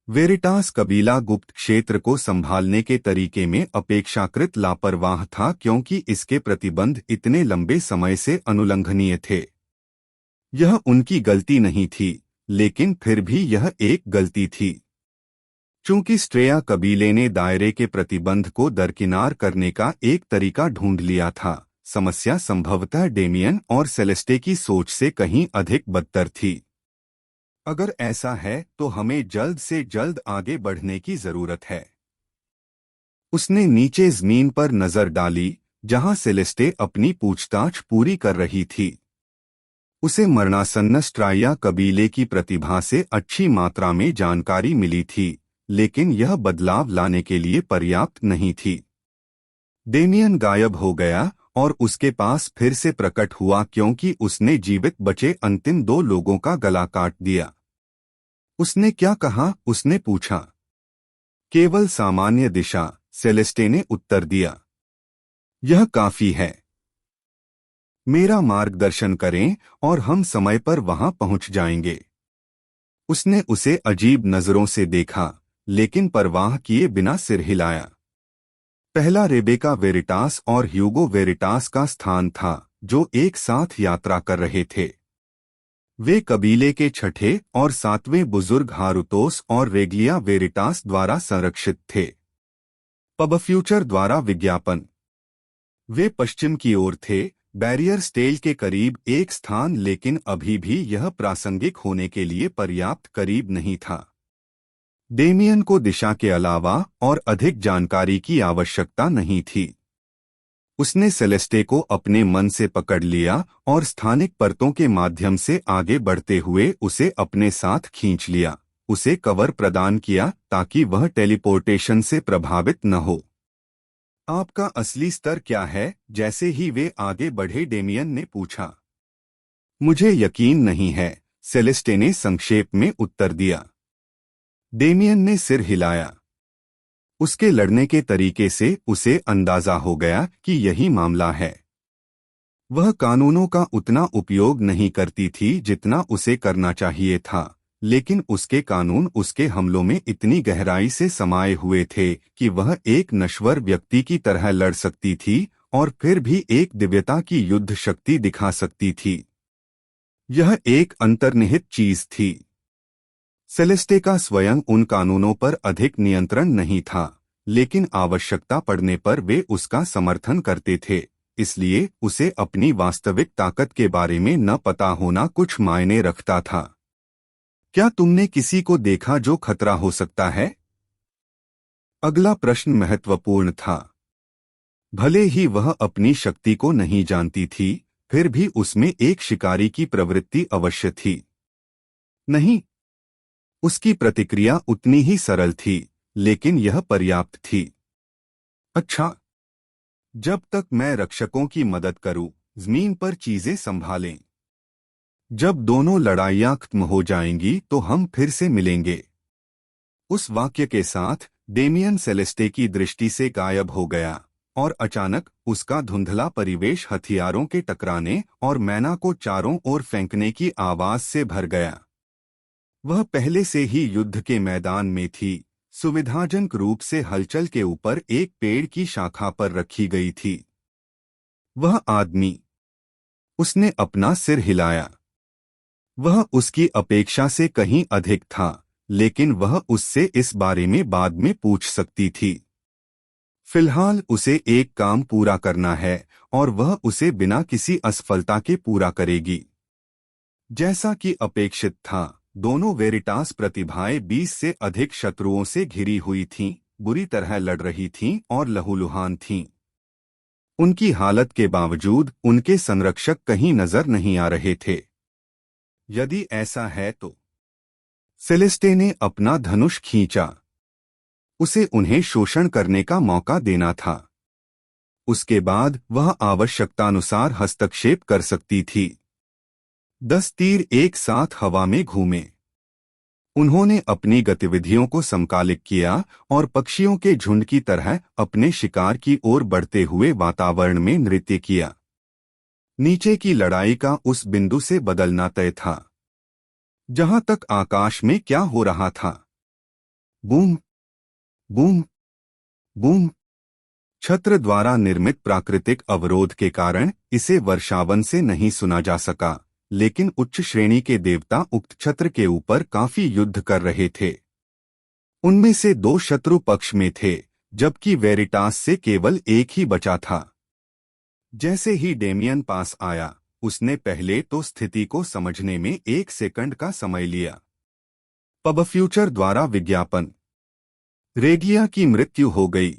वेरिटास कबीला गुप्त क्षेत्र को संभालने के तरीके में अपेक्षाकृत लापरवाह था, क्योंकि इसके प्रतिबंध इतने लंबे समय से अनुलंघनीय थे। यह उनकी गलती नहीं थी, लेकिन फिर भी यह एक गलती थी। चूंकि स्ट्रेया कबीले ने दायरे के प्रतिबंध को दरकिनार करने का एक तरीका ढूंढ लिया था, समस्या संभवतः डेमियन और सेलेस्टे की सोच से कहीं अधिक बदतर थी। अगर ऐसा है तो हमें जल्द से जल्द आगे बढ़ने की जरूरत है। उसने नीचे जमीन पर नजर डाली, जहां सेलेस्टे अपनी पूछताछ पूरी कर रही थी। उसे मरणासन्न स्ट्राइया कबीले की प्रतिभा से अच्छी मात्रा में जानकारी मिली थी, लेकिन यह बदलाव लाने के लिए पर्याप्त नहीं थी। डेमियन गायब हो गया और उसके पास फिर से प्रकट हुआ, क्योंकि उसने जीवित बचे अंतिम 2 लोगों का गला काट दिया। उसने क्या कहा? उसने पूछा। केवल सामान्य दिशा, सेलेस्टे ने उत्तर दिया। यह काफी है। मेरा मार्गदर्शन करें और हम समय पर वहां पहुंच जाएंगे। उसने उसे अजीब नजरों से देखा, लेकिन परवाह किए बिना सिर हिलाया। पहला रेबेका वेरिटास और ह्यूगो वेरिटास का स्थान था, जो एक साथ यात्रा कर रहे थे। वे कबीले के 6ठे और 7वें बुजुर्ग हारुतोस और रेग्लिया वेरिटास द्वारा संरक्षित थे। पब फ्यूचर द्वारा विज्ञापन। वे पश्चिम की ओर थे, बैरियर स्टेल के करीब एक स्थान, लेकिन अभी भी यह प्रासंगिक होने के लिए पर्याप्त करीब नहीं था। डेमियन को दिशा के अलावा और अधिक जानकारी की आवश्यकता नहीं थी। उसने सेलेस्टे को अपने मन से पकड़ लिया और स्थानिक परतों के माध्यम से आगे बढ़ते हुए उसे अपने साथ खींच लिया। उसे कवर प्रदान किया ताकि वह टेलीपोर्टेशन से प्रभावित न हो। आपका असली स्तर क्या है? जैसे ही वे आगे बढ़े, डेमियन ने पूछा। मुझे यकीन नहीं है, सेलेस्टे ने संक्षेप में उत्तर दिया। डेमियन ने सिर हिलाया। उसके लड़ने के तरीके से उसे अंदाजा हो गया कि यही मामला है। वह कानूनों का उतना उपयोग नहीं करती थी जितना उसे करना चाहिए था, लेकिन उसके कानून उसके हमलों में इतनी गहराई से समाये हुए थे कि वह एक नश्वर व्यक्ति की तरह लड़ सकती थी और फिर भी एक दिव्यता की युद्ध शक्ति दिखा सकती थी। यह एक अंतर्निहित चीज थी। सेलेस्टे का स्वयं उन कानूनों पर अधिक नियंत्रण नहीं था, लेकिन आवश्यकता पड़ने पर वे उसका समर्थन करते थे। इसलिए उसे अपनी वास्तविक ताकत के बारे में न पता होना कुछ मायने रखता था। क्या तुमने किसी को देखा जो खतरा हो सकता है? अगला प्रश्न महत्वपूर्ण था। भले ही वह अपनी शक्ति को नहीं जानती थी, फिर भी उसमें एक शिकारी की प्रवृत्ति अवश्य थी। नहीं, उसकी प्रतिक्रिया उतनी ही सरल थी, लेकिन यह पर्याप्त थी। अच्छा, जब तक मैं रक्षकों की मदद करूं, जमीन पर चीजें संभालें। जब दोनों लड़ाइयां खत्म हो जाएंगी तो हम फिर से मिलेंगे। उस वाक्य के साथ डेमियन सेलेस्टे की दृष्टि से गायब हो गया और अचानक उसका धुंधला परिवेश हथियारों के टकराने और मैना को चारों ओर फेंकने की आवाज से भर गया। वह पहले से ही युद्ध के मैदान में थी, सुविधाजनक रूप से हलचल के ऊपर एक पेड़ की शाखा पर रखी गई थी। वह आदमी, उसने अपना सिर हिलाया। वह उसकी अपेक्षा से कहीं अधिक था, लेकिन वह उससे इस बारे में बाद में पूछ सकती थी। फिलहाल उसे एक काम पूरा करना है और वह उसे बिना किसी असफलता के पूरा करेगी। जैसा कि अपेक्षित था, दोनों वेरिटास प्रतिभाएं 20 से अधिक शत्रुओं से घिरी हुई थीं, बुरी तरह लड़ रही थीं और लहूलुहान थीं। उनकी हालत के बावजूद उनके संरक्षक कहीं नजर नहीं आ रहे थे। यदि ऐसा है तो सेलेस्टे ने अपना धनुष खींचा। उसे उन्हें शोषण करने का मौका देना था। उसके बाद वह आवश्यकतानुसार हस्तक्षेप कर सकती थी। 10 तीर एक साथ हवा में घूमे। उन्होंने अपनी गतिविधियों को समकालिक किया और पक्षियों के झुंड की तरह अपने शिकार की ओर बढ़ते हुए वातावरण में नृत्य किया। नीचे की लड़ाई का उस बिंदु से बदलना तय था जहां तक आकाश में क्या हो रहा था। Boom boom boom. छत्र द्वारा निर्मित प्राकृतिक अवरोध के कारण इसे वर्षावन से नहीं सुना जा सका, लेकिन उच्च श्रेणी के देवता उक्त छत्र के ऊपर काफी युद्ध कर रहे थे। उनमें से 2 शत्रु पक्ष में थे, जबकि वेरिटास से केवल एक ही बचा था। जैसे ही डेमियन पास आया, उसने पहले तो स्थिति को समझने में 1 सेकंड का समय लिया। पबफ्यूचर द्वारा विज्ञापन। रेगिया की मृत्यु हो गई।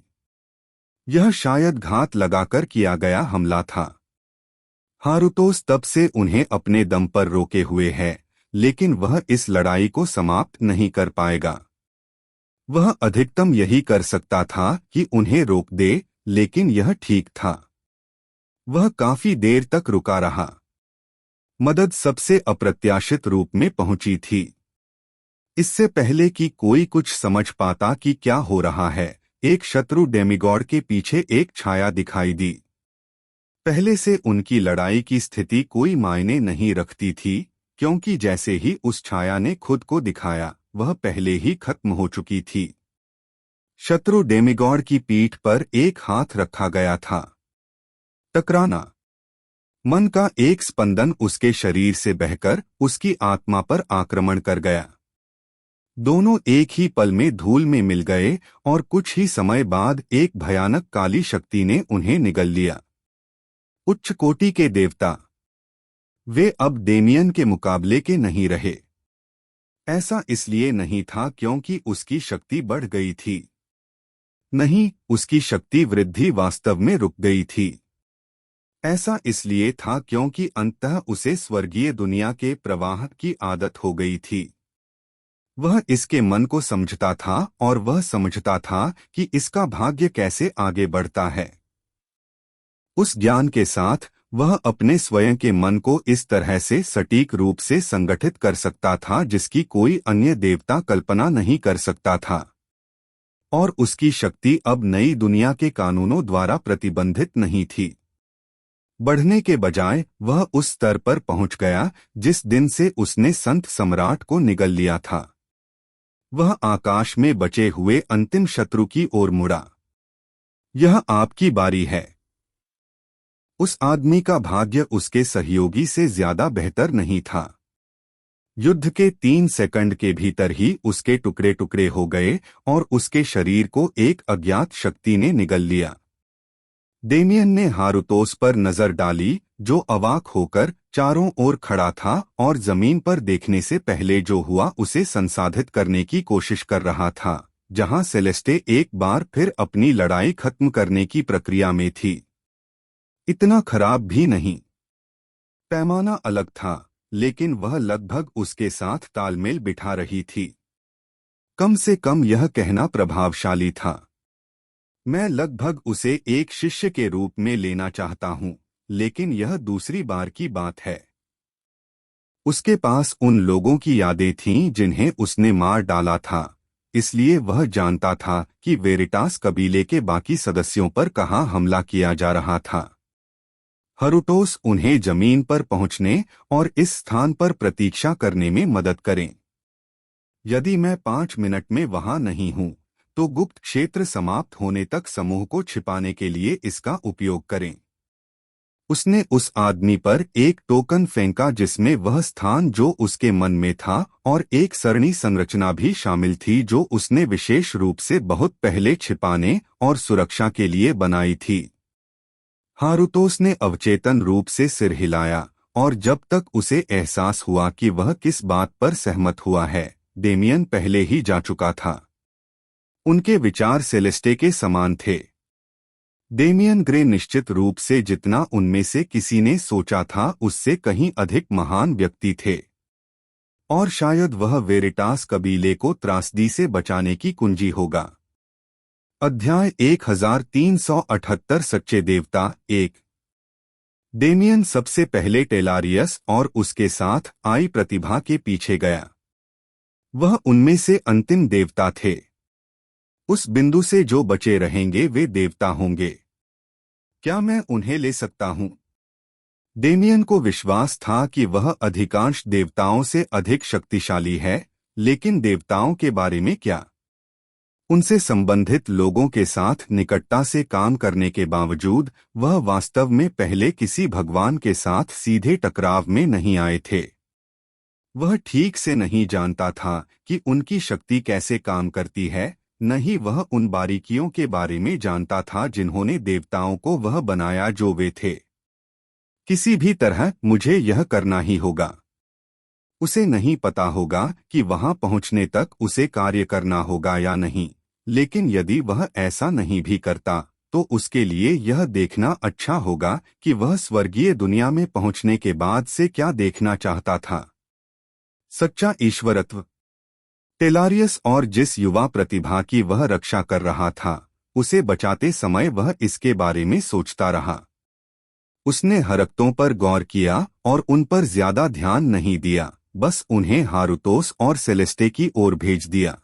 यह शायद घात लगाकर किया गया हमला था। हारुतोस तब से उन्हें अपने दम पर रोके हुए है, लेकिन वह इस लड़ाई को समाप्त नहीं कर पाएगा। वह अधिकतम यही कर सकता था कि उन्हें रोक दे, लेकिन यह ठीक था। वह काफी देर तक रुका रहा। मदद सबसे अप्रत्याशित रूप में पहुंची थी। इससे पहले कि कोई कुछ समझ पाता कि क्या हो रहा है, एक शत्रु डेमिगॉड के पीछे एक छाया दिखाई दी। पहले से उनकी लड़ाई की स्थिति कोई मायने नहीं रखती थी, क्योंकि जैसे ही उस छाया ने खुद को दिखाया, वह पहले ही खत्म हो चुकी थी। शत्रु डेमिगॉड की पीठ पर एक हाथ रखा गया था। टकराना। मन का एक स्पंदन उसके शरीर से बहकर उसकी आत्मा पर आक्रमण कर गया। दोनों एक ही पल में धूल में मिल गए और कुछ ही समय बाद एक भयानक काली शक्ति ने उन्हें निगल लिया। उच्च कोटि के देवता। वे अब डेमियन के मुकाबले के नहीं रहे। ऐसा इसलिए नहीं था क्योंकि उसकी शक्ति बढ़ गई थी। नहीं, उसकी शक्ति वृद्धि वास्तव में रुक गई थी। ऐसा इसलिए था क्योंकि अंततः उसे स्वर्गीय दुनिया के प्रवाह की आदत हो गई थी। वह इसके मन को समझता था और वह समझता था कि इसका भाग्य कैसे आगे बढ़ता है। उस ज्ञान के साथ वह अपने स्वयं के मन को इस तरह से सटीक रूप से संगठित कर सकता था जिसकी कोई अन्य देवता कल्पना नहीं कर सकता था। और उसकी शक्ति अब नई दुनिया के कानूनों द्वारा प्रतिबंधित नहीं थी। बढ़ने के बजाय वह उस स्तर पर पहुंच गया जिस दिन से उसने संत सम्राट को निगल लिया था। वह आकाश में बचे हुए अंतिम शत्रु की ओर मुड़ा। यह आपकी बारी है। उस आदमी का भाग्य उसके सहयोगी से ज्यादा बेहतर नहीं था। युद्ध के 3 सेकंड के भीतर ही उसके टुकड़े टुकड़े हो गए और उसके शरीर को एक अज्ञात शक्ति ने निगल लिया। डेमियन ने हारुतोस पर नजर डाली, जो अवाक होकर चारों ओर खड़ा था और जमीन पर देखने से पहले जो हुआ उसे संसाधित करने की कोशिश कर रहा था, जहां सेलेस्टे एक बार फिर अपनी लड़ाई खत्म करने की प्रक्रिया में थी। इतना खराब भी नहीं। पैमाना अलग था, लेकिन वह लगभग उसके साथ तालमेल बिठा रही थी। कम से कम यह कहना प्रभावशाली था। मैं लगभग उसे एक शिष्य के रूप में लेना चाहता हूं, लेकिन यह दूसरी बार की बात है। उसके पास उन लोगों की यादें थीं जिन्हें उसने मार डाला था, इसलिए वह जानता था कि वेरिटास कबीले के बाकी सदस्यों पर कहाँ हमला किया जा रहा था। हारुतोस उन्हें जमीन पर पहुंचने और इस स्थान पर प्रतीक्षा करने में मदद करें। यदि मैं 5 मिनट में वहां नहीं हूं, तो गुप्त क्षेत्र समाप्त होने तक समूह को छिपाने के लिए इसका उपयोग करें। उसने उस आदमी पर एक टोकन फेंका जिसमें वह स्थान जो उसके मन में था और एक सरणी संरचना भी शामिल थी जो उसने विशेष रूप से बहुत पहले छिपाने और सुरक्षा के लिए बनाई थी। हारुतोस ने अवचेतन रूप से सिर हिलाया, और जब तक उसे एहसास हुआ कि वह किस बात पर सहमत हुआ है, डेमियन पहले ही जा चुका था। उनके विचार सेलेस्टे के समान थे। डेमियन ग्रे निश्चित रूप से जितना उनमें से किसी ने सोचा था उससे कहीं अधिक महान व्यक्ति थे, और शायद वह वेरिटास कबीले को त्रासदी से बचाने की कुंजी होगा। अध्याय 1378 सच्चे देवता 1। डेमियन सबसे पहले टेलारियस और उसके साथ आई प्रतिभा के पीछे गया। वह उनमें से अंतिम देवता थे। उस बिंदु से जो बचे रहेंगे वे देवता होंगे। क्या मैं उन्हें ले सकता हूं? डेमियन को विश्वास था कि वह अधिकांश देवताओं से अधिक शक्तिशाली है, लेकिन देवताओं के बारे में क्या? उनसे संबंधित लोगों के साथ निकटता से काम करने के बावजूद वह वास्तव में पहले किसी भगवान के साथ सीधे टकराव में नहीं आए थे। वह ठीक से नहीं जानता था कि उनकी शक्ति कैसे काम करती है, न ही वह उन बारीकियों के बारे में जानता था जिन्होंने देवताओं को वह बनाया जो वे थे। किसी भी तरह मुझे यह करना ही होगा। उसे नहीं पता होगा कि वहां पहुंचने तक उसे कार्य करना होगा या नहीं, लेकिन यदि वह ऐसा नहीं भी करता तो उसके लिए यह देखना अच्छा होगा कि वह स्वर्गीय दुनिया में पहुंचने के बाद से क्या देखना चाहता था। सच्चा ईश्वरत्व। टेलारियस और जिस युवा प्रतिभा की वह रक्षा कर रहा था, उसे बचाते समय वह इसके बारे में सोचता रहा। उसने हरकतों पर गौर किया और उन पर ज्यादा ध्यान नहीं दिया, बस उन्हें हारुतोस और सेलेस्टे की ओर भेज दिया।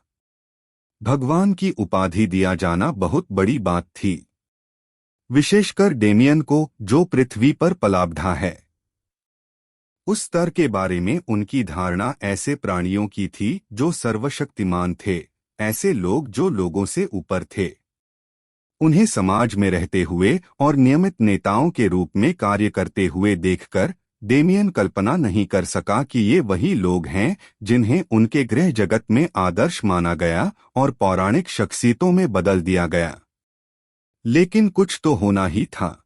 भगवान की उपाधि दिया जाना बहुत बड़ी बात थी, विशेषकर डेमियन को जो पृथ्वी पर पलाबधा है। उस स्तर के बारे में उनकी धारणा ऐसे प्राणियों की थी जो सर्वशक्तिमान थे, ऐसे लोग जो लोगों से ऊपर थे। उन्हें समाज में रहते हुए और नियमित नेताओं के रूप में कार्य करते हुए देखकर डेमियन कल्पना नहीं कर सका कि ये वही लोग हैं जिन्हें उनके गृह जगत में आदर्श माना गया और पौराणिक शख्सियतों में बदल दिया गया। लेकिन कुछ तो होना ही था।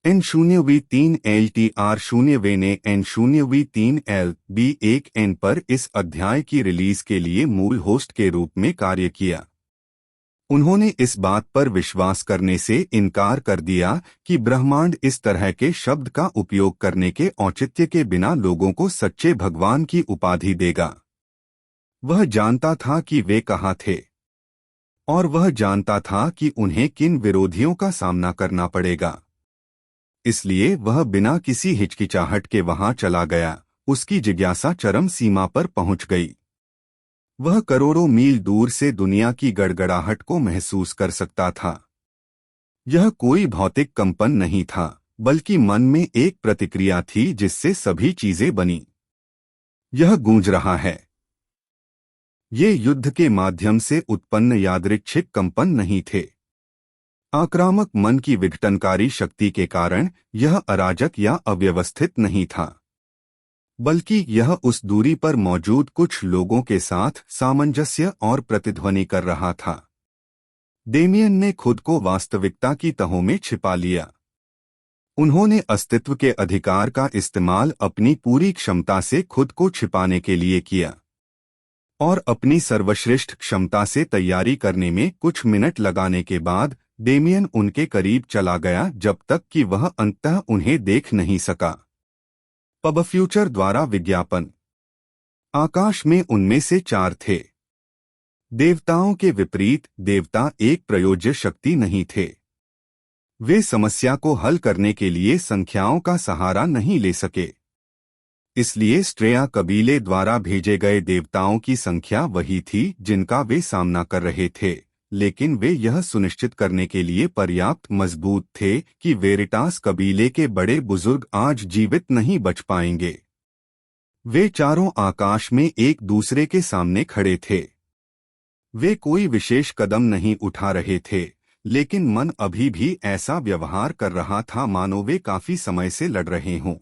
N0V3 LTR0V ने N0V3 LB1N पर इस अध्याय की रिलीज के लिए मूल होस्ट के रूप में कार्य किया। उन्होंने इस बात पर विश्वास करने से इनकार कर दिया कि ब्रह्मांड इस तरह के शब्द का उपयोग करने के औचित्य के बिना लोगों को सच्चे भगवान की उपाधि देगा। वह जानता था कि वे कहाँ थे, और वह जानता था कि उन्हें किन विरोधियों का सामना करना पड़ेगा। इसलिए वह बिना किसी हिचकिचाहट के वहां चला गया। उसकी जिज्ञासा चरम सीमा पर पहुंच गई। वह करोड़ों मील दूर से दुनिया की गड़गड़ाहट को महसूस कर सकता था। यह कोई भौतिक कंपन नहीं था, बल्कि मन में एक प्रतिक्रिया थी जिससे सभी चीजें बनी। यह गूंज रहा है। ये युद्ध के माध्यम से उत्पन्न यादृच्छिक कंपन नहीं थे। आक्रामक मन की विघटनकारी शक्ति के कारण यह अराजक या अव्यवस्थित नहीं था, बल्कि यह उस दूरी पर मौजूद कुछ लोगों के साथ सामंजस्य और प्रतिध्वनि कर रहा था। डेमियन ने खुद को वास्तविकता की तहों में छिपा लिया। उन्होंने अस्तित्व के अधिकार का इस्तेमाल अपनी पूरी क्षमता से खुद को छिपाने के लिए किया, और अपनी सर्वश्रेष्ठ क्षमता से तैयारी करने में कुछ मिनट लगाने के बाद डेमियन उनके करीब चला गया जब तक कि वह अंततः उन्हें देख नहीं सका। पब फ्यूचर द्वारा विज्ञापन। आकाश में उनमें से 4 थे। देवताओं के विपरीत देवता एक प्रयोज्य शक्ति नहीं थे। वे समस्या को हल करने के लिए संख्याओं का सहारा नहीं ले सके। इसलिए स्ट्रेया कबीले द्वारा भेजे गए देवताओं की संख्या वही थी जिनका वे सामना कर रहे थे, लेकिन वे यह सुनिश्चित करने के लिए पर्याप्त मजबूत थे कि वेरिटास कबीले के बड़े बुजुर्ग आज जीवित नहीं बच पाएंगे। वे चारों आकाश में एक दूसरे के सामने खड़े थे। वे कोई विशेष कदम नहीं उठा रहे थे, लेकिन मन अभी भी ऐसा व्यवहार कर रहा था मानो वे काफी समय से लड़ रहे हों।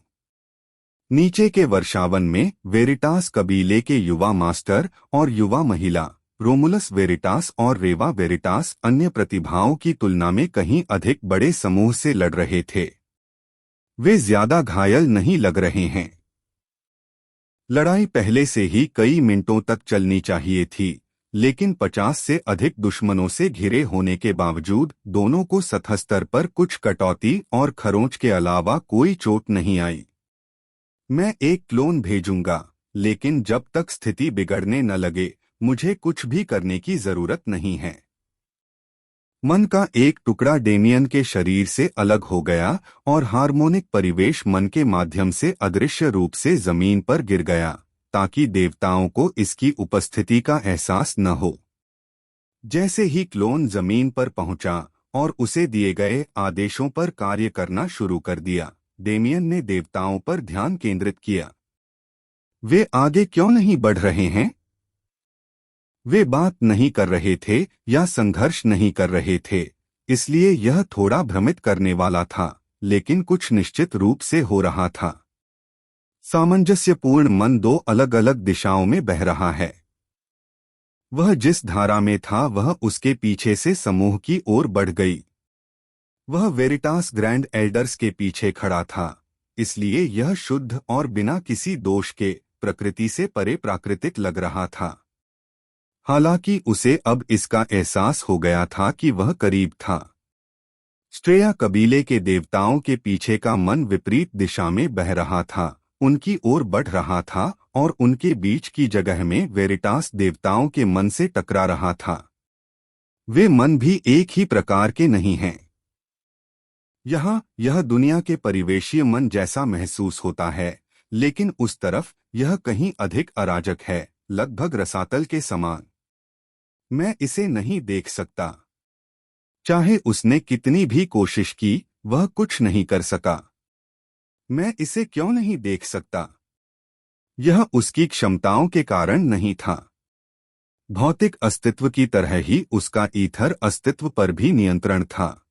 नीचे के वर्षावन में वेरिटास कबीले के युवा मास्टर और युवा महिला रोमुलस वेरिटास और रेवा वेरिटास अन्य प्रतिभाओं की तुलना में कहीं अधिक बड़े समूह से लड़ रहे थे। वे ज्यादा घायल नहीं लग रहे हैं। लड़ाई पहले से ही कई मिनटों तक चलनी चाहिए थी, लेकिन 50 से अधिक दुश्मनों से घिरे होने के बावजूद दोनों को सतह स्तर पर कुछ कटौती और खरोंच के अलावा कोई चोट नहीं आई। मैं एक क्लोन भेजूंगा, लेकिन जब तक स्थिति बिगड़ने न लगे मुझे कुछ भी करने की जरूरत नहीं है। मन का एक टुकड़ा डेमियन के शरीर से अलग हो गया और हार्मोनिक परिवेश मन के माध्यम से अदृश्य रूप से जमीन पर गिर गया, ताकि देवताओं को इसकी उपस्थिति का एहसास न हो। जैसे ही क्लोन जमीन पर पहुंचा और उसे दिए गए आदेशों पर कार्य करना शुरू कर दिया, डेमियन ने देवताओं पर ध्यान केंद्रित किया। वे आगे क्यों नहीं बढ़ रहे हैं? वे बात नहीं कर रहे थे या संघर्ष नहीं कर रहे थे, इसलिए यह थोड़ा भ्रमित करने वाला था, लेकिन कुछ निश्चित रूप से हो रहा था। सामंजस्यपूर्ण मन 2 अलग अलग दिशाओं में बह रहा है। वह जिस धारा में था वह उसके पीछे से समूह की ओर बढ़ गई। वह वेरिटास ग्रैंड एल्डर्स के पीछे खड़ा था, इसलिए यह शुद्ध और बिना किसी दोष के प्रकृति से परे प्राकृतिक लग रहा था। हालांकि उसे अब इसका एहसास हो गया था कि वह करीब था। स्ट्रेया कबीले के देवताओं के पीछे का मन विपरीत दिशा में बह रहा था, उनकी ओर बढ़ रहा था और उनके बीच की जगह में वेरिटास देवताओं के मन से टकरा रहा था। वे मन भी एक ही प्रकार के नहीं हैं। यहाँ यह दुनिया के परिवेशीय मन जैसा महसूस होता है, लेकिन उस तरफ यह कहीं अधिक अराजक है, लगभग रसातल के समान। मैं इसे नहीं देख सकता। चाहे उसने कितनी भी कोशिश की, वह कुछ नहीं कर सका। मैं इसे क्यों नहीं देख सकता? यह उसकी क्षमताओं के कारण नहीं था। भौतिक अस्तित्व की तरह ही उसका ईथर अस्तित्व पर भी नियंत्रण था।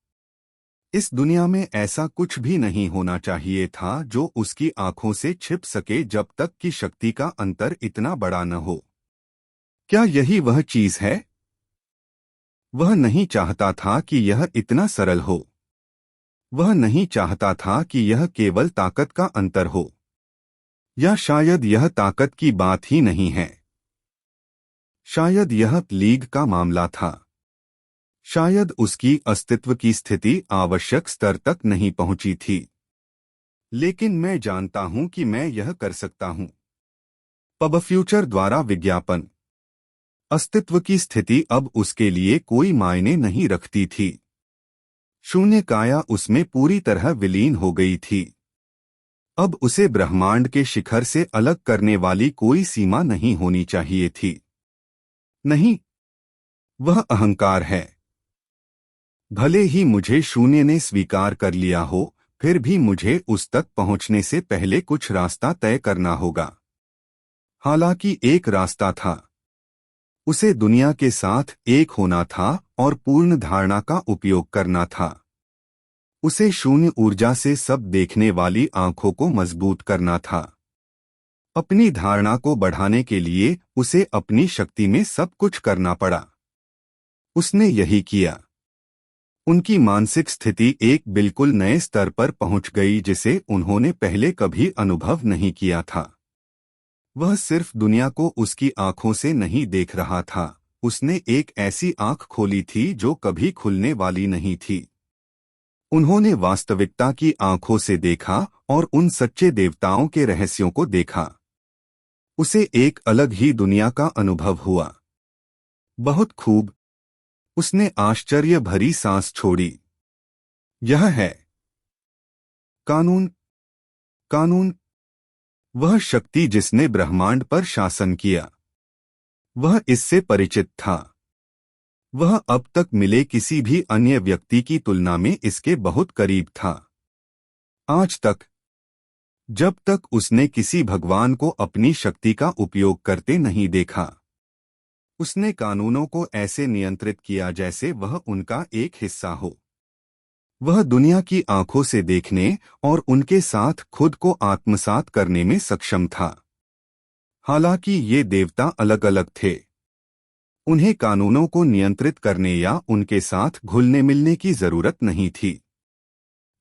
इस दुनिया में ऐसा कुछ भी नहीं होना चाहिए था जो उसकी आंखों से छिप सके जब तक कि शक्ति का अंतर इतना बड़ा न हो। क्या यही वह चीज है? वह नहीं चाहता था कि यह इतना सरल हो। वह नहीं चाहता था कि यह केवल ताकत का अंतर हो। या शायद यह ताकत की बात ही नहीं है। शायद यह लीग का मामला था। शायद उसकी अस्तित्व की स्थिति आवश्यक स्तर तक नहीं पहुंची थी। लेकिन मैं जानता हूं कि मैं यह कर सकता हूं। पब फ्यूचर द्वारा विज्ञापन। अस्तित्व की स्थिति अब उसके लिए कोई मायने नहीं रखती थी। शून्य काया उसमें पूरी तरह विलीन हो गई थी। अब उसे ब्रह्मांड के शिखर से अलग करने वाली कोई सीमा नहीं होनी चाहिए थी। नहीं, वह अहंकार है। भले ही मुझे शून्य ने स्वीकार कर लिया हो, फिर भी मुझे उस तक पहुंचने से पहले कुछ रास्ता तय करना होगा। हालांकि एक रास्ता था, उसे दुनिया के साथ एक होना था और पूर्ण धारणा का उपयोग करना था। उसे शून्य ऊर्जा से सब देखने वाली आंखों को मजबूत करना था। अपनी धारणा को बढ़ाने के लिए उसे अपनी शक्ति में सब कुछ करना पड़ा। उसने यही किया। उनकी मानसिक स्थिति एक बिल्कुल नए स्तर पर पहुंच गई जिसे उन्होंने पहले कभी अनुभव नहीं किया था। वह सिर्फ दुनिया को उसकी आंखों से नहीं देख रहा था, उसने एक ऐसी आंख खोली थी जो कभी खुलने वाली नहीं थी। उन्होंने वास्तविकता की आंखों से देखा और उन सच्चे देवताओं के रहस्यों को देखा। उसे एक अलग ही दुनिया का अनुभव हुआ। बहुत खूब। उसने आश्चर्य भरी सांस छोड़ी। यह है कानून। कानून, वह शक्ति जिसने ब्रह्मांड पर शासन किया। वह इससे परिचित था। वह अब तक मिले किसी भी अन्य व्यक्ति की तुलना में इसके बहुत करीब था। आज तक, जब तक उसने किसी भगवान को अपनी शक्ति का उपयोग करते नहीं देखा। उसने कानूनों को ऐसे नियंत्रित किया जैसे वह उनका एक हिस्सा हो। वह दुनिया की आंखों से देखने और उनके साथ खुद को आत्मसात करने में सक्षम था। हालांकि ये देवता अलग अलग थे। उन्हें कानूनों को नियंत्रित करने या उनके साथ घुलने मिलने की जरूरत नहीं थी।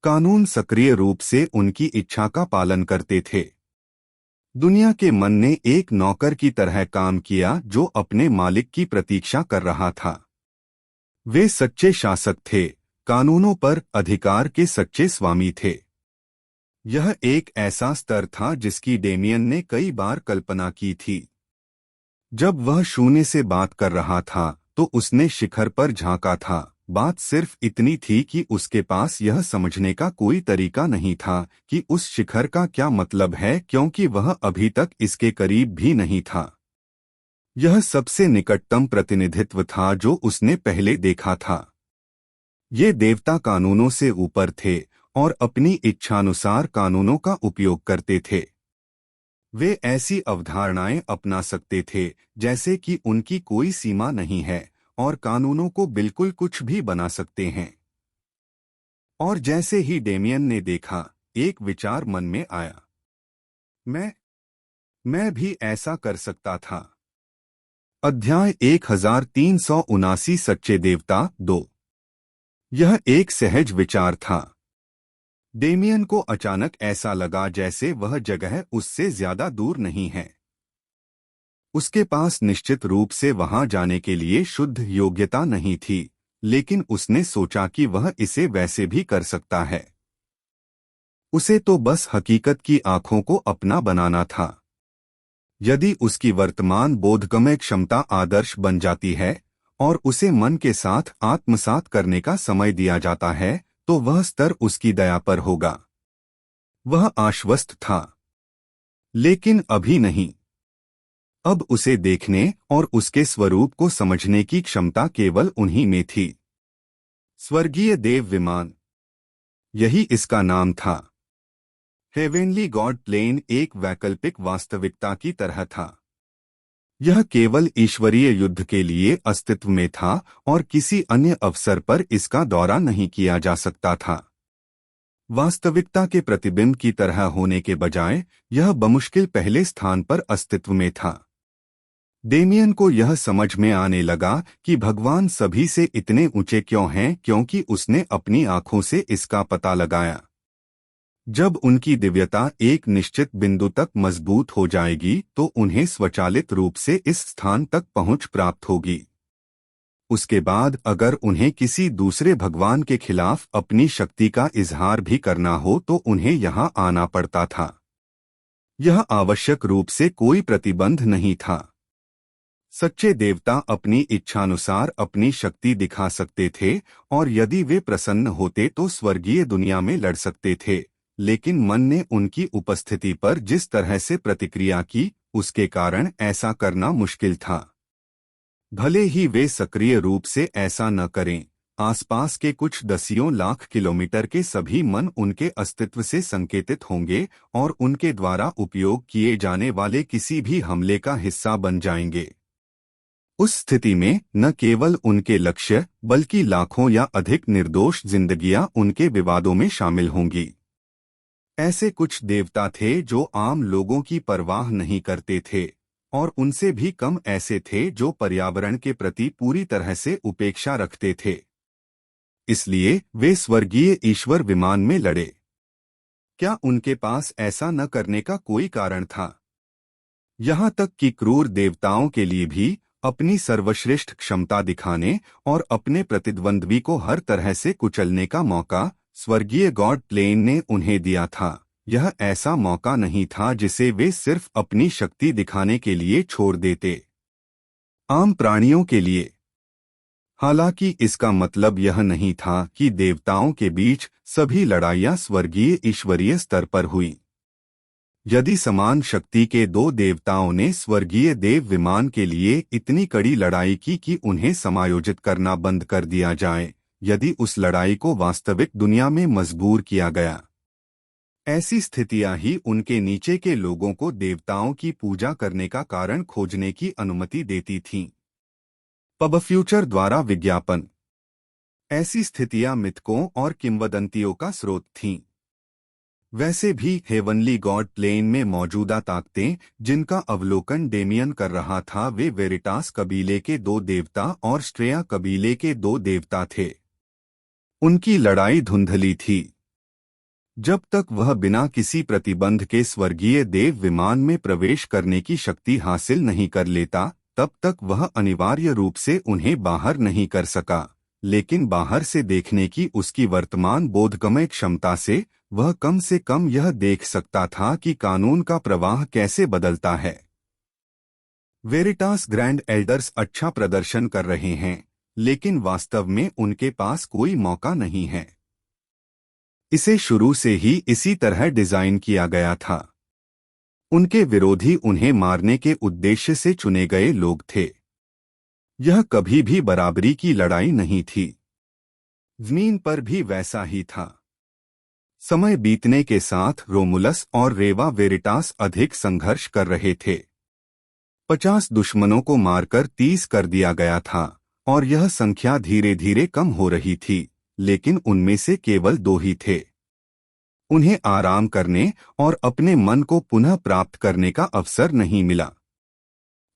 कानून सक्रिय रूप से उनकी इच्छा का पालन करते थे। दुनिया के मन ने एक नौकर की तरह काम किया जो अपने मालिक की प्रतीक्षा कर रहा था। वे सच्चे शासक थे, कानूनों पर अधिकार के सच्चे स्वामी थे। यह एक ऐसा स्तर था जिसकी डेमियन ने कई बार कल्पना की थी। जब वह शून्य से बात कर रहा था तो उसने शिखर पर झांका था। बात सिर्फ इतनी थी कि उसके पास यह समझने का कोई तरीका नहीं था कि उस शिखर का क्या मतलब है, क्योंकि वह अभी तक इसके करीब भी नहीं था। यह सबसे निकटतम प्रतिनिधित्व था जो उसने पहले देखा था। ये देवता कानूनों से ऊपर थे और अपनी इच्छानुसार कानूनों का उपयोग करते थे। वे ऐसी अवधारणाएं अपना सकते थे जैसे कि उनकी कोई सीमा नहीं है और कानूनों को बिल्कुल कुछ भी बना सकते हैं। और जैसे ही डेमियन ने देखा, एक विचार मन में आया। मैं भी ऐसा कर सकता था। अध्याय 1379 सच्चे देवता 2। यह एक सहज विचार था। डेमियन को अचानक ऐसा लगा जैसे वह जगह उससे ज्यादा दूर नहीं है। उसके पास निश्चित रूप से वहां जाने के लिए शुद्ध योग्यता नहीं थी, लेकिन उसने सोचा कि वह इसे वैसे भी कर सकता है। उसे तो बस हकीकत की आंखों को अपना बनाना था। यदि उसकी वर्तमान बोधगम्य क्षमता आदर्श बन जाती है और उसे मन के साथ आत्मसात करने का समय दिया जाता है, तो वह स्तर उसकी दया पर होगा। वह आश्वस्त था, लेकिन अभी नहीं। अब उसे देखने और उसके स्वरूप को समझने की क्षमता केवल उन्हीं में थी। स्वर्गीय देव विमान, यही इसका नाम था। हेवेनली गॉड प्लेन एक वैकल्पिक वास्तविकता की तरह था। यह केवल ईश्वरीय युद्ध के लिए अस्तित्व में था और किसी अन्य अवसर पर इसका दौरा नहीं किया जा सकता था। वास्तविकता के प्रतिबिंब की तरह होने के बजाय यह बमुश्किल पहले स्थान पर अस्तित्व में था। डेमियन को यह समझ में आने लगा कि भगवान सभी से इतने ऊंचे क्यों हैं, क्योंकि उसने अपनी आंखों से इसका पता लगाया। जब उनकी दिव्यता एक निश्चित बिंदु तक मजबूत हो जाएगी तो उन्हें स्वचालित रूप से इस स्थान तक पहुंच प्राप्त होगी। उसके बाद अगर उन्हें किसी दूसरे भगवान के खिलाफ अपनी शक्ति का इजहार भी करना हो तो उन्हें यहाँ आना पड़ता था। यह आवश्यक रूप से कोई प्रतिबंध नहीं था। सच्चे देवता अपनी इच्छानुसार अपनी शक्ति दिखा सकते थे और यदि वे प्रसन्न होते तो स्वर्गीय दुनिया में लड़ सकते थे, लेकिन मन ने उनकी उपस्थिति पर जिस तरह से प्रतिक्रिया की, उसके कारण ऐसा करना मुश्किल था। भले ही वे सक्रिय रूप से ऐसा न करें, आसपास के कुछ दसियों लाख किलोमीटर के सभी मन उनके अस्तित्व से संकेतित होंगे और उनके द्वारा उपयोग किए जाने वाले किसी भी हमले का हिस्सा बन जाएंगे। उस स्थिति में न केवल उनके लक्ष्य बल्कि लाखों या अधिक निर्दोष जिंदगियां उनके विवादों में शामिल होंगी। ऐसे कुछ देवता थे जो आम लोगों की परवाह नहीं करते थे, और उनसे भी कम ऐसे थे जो पर्यावरण के प्रति पूरी तरह से उपेक्षा रखते थे। इसलिए वे स्वर्गीय ईश्वर विमान में लड़े। क्या उनके पास ऐसा न करने का कोई कारण था? यहाँ तक कि क्रूर देवताओं के लिए भी अपनी सर्वश्रेष्ठ क्षमता दिखाने और अपने प्रतिद्वंद्वी को हर तरह से कुचलने का मौका स्वर्गीय गॉड प्लेन ने उन्हें दिया था। यह ऐसा मौका नहीं था जिसे वे सिर्फ अपनी शक्ति दिखाने के लिए छोड़ देते। आम प्राणियों के लिए हालांकि इसका मतलब यह नहीं था कि देवताओं के बीच सभी लड़ाइयां स्वर्गीय ईश्वरीय स्तर पर हुई। यदि समान शक्ति के दो देवताओं ने स्वर्गीय देव विमान के लिए इतनी कड़ी लड़ाई की कि उन्हें समायोजित करना बंद कर दिया जाए, यदि उस लड़ाई को वास्तविक दुनिया में मजबूर किया गया, ऐसी स्थितियां ही उनके नीचे के लोगों को देवताओं की पूजा करने का कारण खोजने की अनुमति देती थीं। पब फ्यूचर द्वारा विज्ञापन। ऐसी स्थितियां मिथकों और किंवदंतियों का स्रोत थीं। वैसे भी हेवनली गॉड प्लेन में मौजूदा ताकतें जिनका अवलोकन डेमियन कर रहा था, वे वेरिटास कबीले के दो देवता और स्ट्रेया कबीले के दो देवता थे। उनकी लड़ाई धुंधली थी। जब तक वह बिना किसी प्रतिबंध के स्वर्गीय देव विमान में प्रवेश करने की शक्ति हासिल नहीं कर लेता, तब तक वह अनिवार्य रूप से उन्हें बाहर नहीं कर सका। लेकिन बाहर से देखने की उसकी वर्तमान बोधगम्य क्षमता से वह कम से कम यह देख सकता था कि कानून का प्रवाह कैसे बदलता है। वेरिटास ग्रैंड एल्डर्स अच्छा प्रदर्शन कर रहे हैं, लेकिन वास्तव में उनके पास कोई मौका नहीं है। इसे शुरू से ही इसी तरह डिजाइन किया गया था। उनके विरोधी उन्हें मारने के उद्देश्य से चुने गए लोग थे। यह कभी भी बराबरी की लड़ाई नहीं थी। जमीन पर भी वैसा ही था। समय बीतने के साथ रोमुलस और रेवा वेरिटास अधिक संघर्ष कर रहे थे। 50 दुश्मनों को मारकर 30 कर दिया गया था, और यह संख्या धीरे धीरे कम हो रही थी, लेकिन उनमें से केवल 2 ही थे। उन्हें आराम करने और अपने मन को पुनः प्राप्त करने का अवसर नहीं मिला।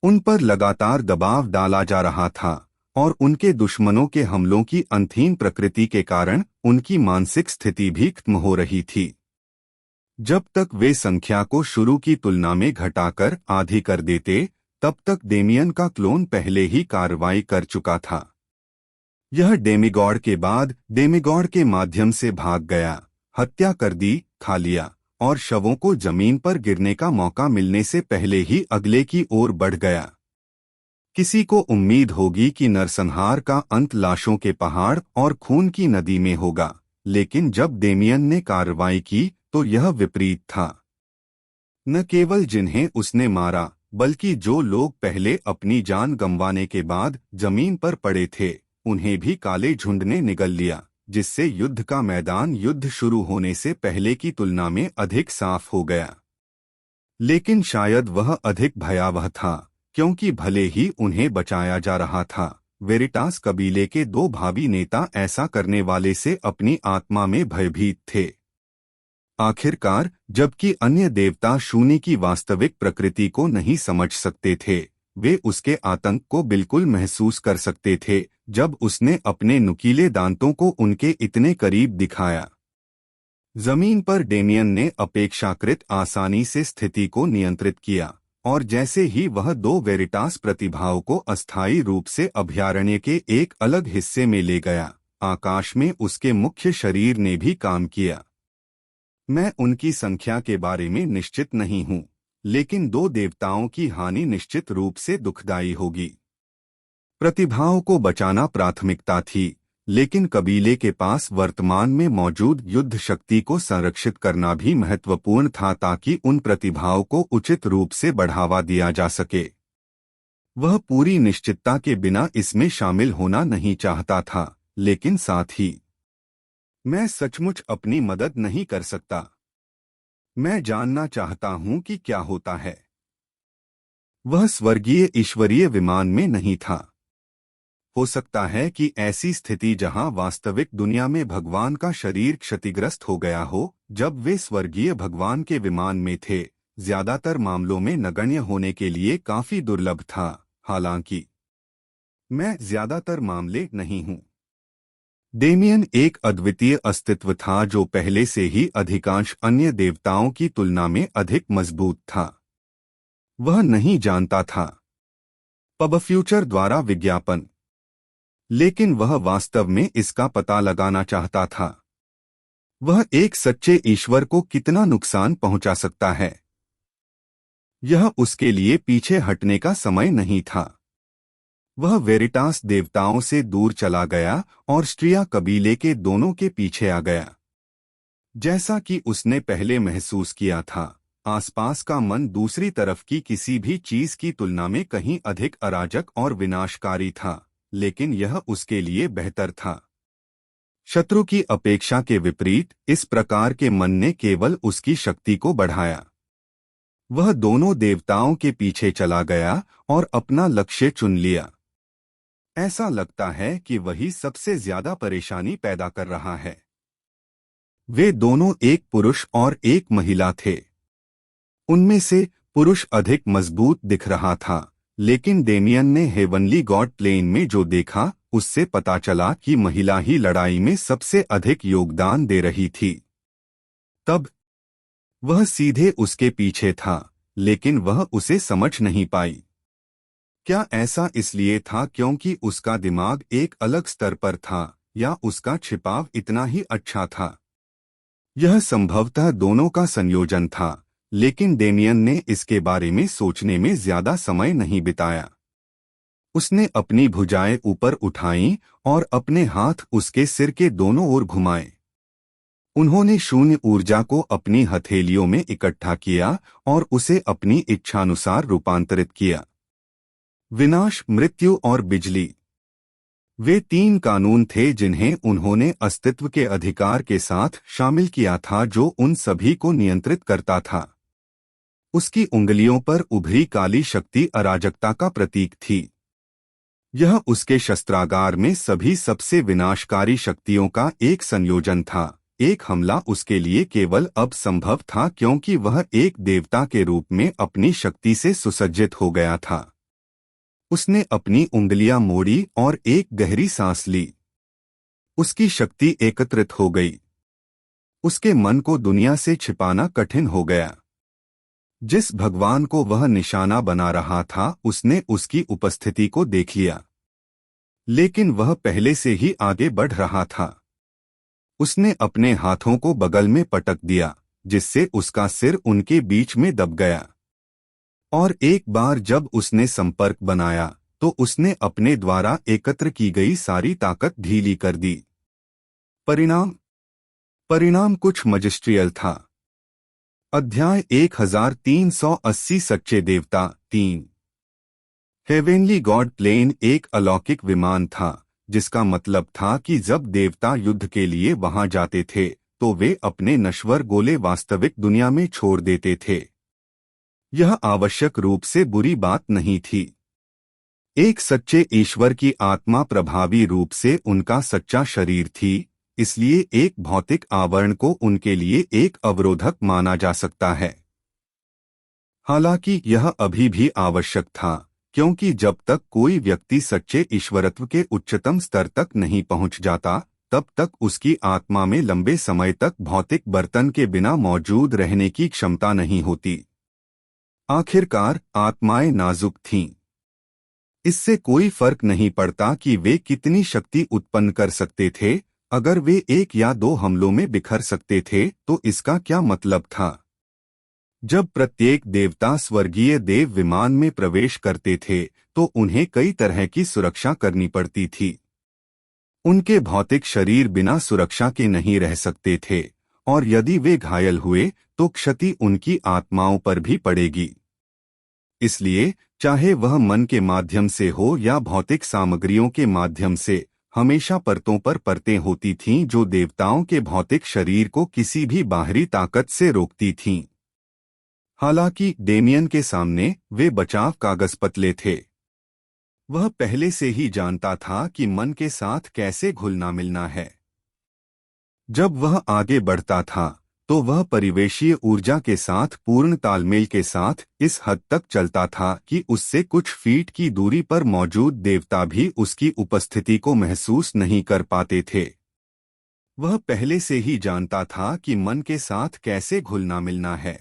उन पर लगातार दबाव डाला जा रहा था, और उनके दुश्मनों के हमलों की अंतहीन प्रकृति के कारण उनकी मानसिक स्थिति भी खत्म हो रही थी। जब तक वे संख्या को शुरू की तुलना में घटाकर आधी कर देते, तब तक डेमियन का क्लोन पहले ही कार्रवाई कर चुका था। यह डेमिगॉड के बाद डेमिगॉड के माध्यम से भाग गया, हत्या कर दी, खा लिया, और शवों को जमीन पर गिरने का मौका मिलने से पहले ही अगले की ओर बढ़ गया। किसी को उम्मीद होगी कि नरसंहार का अंत लाशों के पहाड़ और खून की नदी में होगा, लेकिन जब डेमियन ने कार्रवाई की तो यह विपरीत था। न केवल जिन्हें उसने मारा, बल्कि जो लोग पहले अपनी जान गंवाने के बाद जमीन पर पड़े थे, उन्हें भी काले झुंड ने निगल लिया, जिससे युद्ध का मैदान युद्ध शुरू होने से पहले की तुलना में अधिक साफ हो गया। लेकिन शायद वह अधिक भयावह था, क्योंकि भले ही उन्हें बचाया जा रहा था, वेरिटास कबीले के 2 भावी नेता ऐसा करने वाले से अपनी आत्मा में भयभीत थे। आखिरकार, जबकि अन्य देवता शून्य की वास्तविक प्रकृति को नहीं समझ सकते थे, वे उसके आतंक को बिल्कुल महसूस कर सकते थे जब उसने अपने नुकीले दांतों को उनके इतने करीब दिखाया। जमीन पर डेमियन ने अपेक्षाकृत आसानी से स्थिति को नियंत्रित किया, और जैसे ही वह 2 वेरिटास प्रतिभाओं को अस्थायी रूप से अभयारण्य के एक अलग हिस्से में ले गया, आकाश में उसके मुख्य शरीर ने भी काम किया। मैं उनकी संख्या के बारे में निश्चित नहीं हूं, लेकिन 2 देवताओं की हानि निश्चित रूप से दुखदायी होगी। प्रतिभाओं को बचाना प्राथमिकता थी, लेकिन कबीले के पास वर्तमान में मौजूद युद्ध शक्ति को संरक्षित करना भी महत्वपूर्ण था, ताकि उन प्रतिभाओं को उचित रूप से बढ़ावा दिया जा सके। वह पूरी निश्चितता के बिना इसमें शामिल होना नहीं चाहता था, लेकिन साथ ही मैं सचमुच अपनी मदद नहीं कर सकता। मैं जानना चाहता हूं कि क्या होता है। वह स्वर्गीय ईश्वरीय विमान में नहीं था। हो सकता है कि ऐसी स्थिति जहां वास्तविक दुनिया में भगवान का शरीर क्षतिग्रस्त हो गया हो, जब वे स्वर्गीय भगवान के विमान में थे, ज्यादातर मामलों में नगण्य होने के लिए काफी दुर्लभ था। हालांकि मैं ज्यादातर मामले नहीं हूं। डेमियन एक अद्वितीय अस्तित्व था जो पहले से ही अधिकांश अन्य देवताओं की तुलना में अधिक मजबूत था। वह नहीं जानता था पब फ्यूचर द्वारा विज्ञापन, लेकिन वह वास्तव में इसका पता लगाना चाहता था। वह एक सच्चे ईश्वर को कितना नुकसान पहुंचा सकता है। यह उसके लिए पीछे हटने का समय नहीं था। वह वेरिटास देवताओं से दूर चला गया और स्ट्रिया कबीले के दोनों के पीछे आ गया। जैसा कि उसने पहले महसूस किया था, आसपास का मन दूसरी तरफ की किसी भी चीज की तुलना में कहीं अधिक अराजक और विनाशकारी था, लेकिन यह उसके लिए बेहतर था। शत्रु की अपेक्षा के विपरीत इस प्रकार के मन ने केवल उसकी शक्ति को बढ़ाया। वह दोनों देवताओं के पीछे चला गया और अपना लक्ष्य चुन लिया। ऐसा लगता है कि वही सबसे ज्यादा परेशानी पैदा कर रहा है। वे दोनों एक पुरुष और एक महिला थे। उनमें से पुरुष अधिक मजबूत दिख रहा था, लेकिन डेमियन ने हेवनली गॉड प्लेन में जो देखा, उससे पता चला कि महिला ही लड़ाई में सबसे अधिक योगदान दे रही थी। तब वह सीधे उसके पीछे था, लेकिन वह उसे समझ नहीं पाई। क्या ऐसा इसलिए था क्योंकि उसका दिमाग एक अलग स्तर पर था, या उसका छिपाव इतना ही अच्छा था? यह संभवतः दोनों का संयोजन था, लेकिन डेमियन ने इसके बारे में सोचने में ज्यादा समय नहीं बिताया। उसने अपनी भुजाएं ऊपर उठाईं और अपने हाथ उसके सिर के दोनों ओर घुमाए। उन्होंने शून्य ऊर्जा को अपनी हथेलियों में इकट्ठा किया और उसे अपनी इच्छानुसार रूपांतरित किया। विनाश, मृत्यु और बिजली, वे तीन कानून थे जिन्हें उन्होंने अस्तित्व के अधिकार के साथ शामिल किया था, जो उन सभी को नियंत्रित करता था। उसकी उंगलियों पर उभरी काली शक्ति अराजकता का प्रतीक थी। यह उसके शस्त्रागार में सभी सबसे विनाशकारी शक्तियों का एक संयोजन था। एक हमला उसके लिए केवल अब संभव था क्योंकि वह एक देवता के रूप में अपनी शक्ति से सुसज्जित हो गया था। उसने अपनी उंगलियां मोड़ी और एक गहरी सांस ली। उसकी शक्ति एकत्रित हो गई। उसके मन को दुनिया से छिपाना कठिन हो गया। जिस भगवान को वह निशाना बना रहा था, उसने उसकी उपस्थिति को देख लिया, लेकिन वह पहले से ही आगे बढ़ रहा था। उसने अपने हाथों को बगल में पटक दिया, जिससे उसका सिर उनके बीच में दब गया। और एक बार जब उसने संपर्क बनाया, तो उसने अपने द्वारा एकत्र की गई सारी ताकत ढीली कर दी। परिणाम कुछ मजिस्ट्रियल था। अध्याय 1380 सच्चे देवता 3। हेवेनली गॉड प्लेन एक अलौकिक विमान था, जिसका मतलब था कि जब देवता युद्ध के लिए वहां जाते थे, तो वे अपने नश्वर गोले वास्तविक दुनिया में छोड़ देते थे। यह आवश्यक रूप से बुरी बात नहीं थी। एक सच्चे ईश्वर की आत्मा प्रभावी रूप से उनका सच्चा शरीर थी, इसलिए एक भौतिक आवरण को उनके लिए एक अवरोधक माना जा सकता है। हालांकि यह अभी भी आवश्यक था, क्योंकि जब तक कोई व्यक्ति सच्चे ईश्वरत्व के उच्चतम स्तर तक नहीं पहुंच जाता, तब तक उसकी आत्मा में लंबे समय तक भौतिक बर्तन के बिना मौजूद रहने की क्षमता नहीं होती। आखिरकार आत्माएं नाजुक थीं। इससे कोई फर्क नहीं पड़ता कि वे कितनी शक्ति उत्पन्न कर सकते थे। अगर वे एक या दो हमलों में बिखर सकते थे, तो इसका क्या मतलब था? जब प्रत्येक देवता स्वर्गीय देव विमान में प्रवेश करते थे, तो उन्हें कई तरह की सुरक्षा करनी पड़ती थी। उनके भौतिक शरीर बिना सुरक्षा के नहीं रह सकते थे, और यदि वे घायल हुए, तो क्षति उनकी आत्माओं पर भी पड़ेगी। इसलिए चाहे वह मन के माध्यम से हो या भौतिक सामग्रियों के माध्यम से, हमेशा परतों पर परतें होती थीं जो देवताओं के भौतिक शरीर को किसी भी बाहरी ताकत से रोकती थीं। हालांकि डेमियन के सामने वे बचाव कागज पतले थे। वह पहले से ही जानता था कि मन के साथ कैसे घुलना मिलना है। जब वह आगे बढ़ता था तो वह परिवेशीय ऊर्जा के साथ पूर्ण तालमेल के साथ इस हद तक चलता था कि उससे कुछ फीट की दूरी पर मौजूद देवता भी उसकी उपस्थिति को महसूस नहीं कर पाते थे। वह पहले से ही जानता था कि मन के साथ कैसे घुलना मिलना है।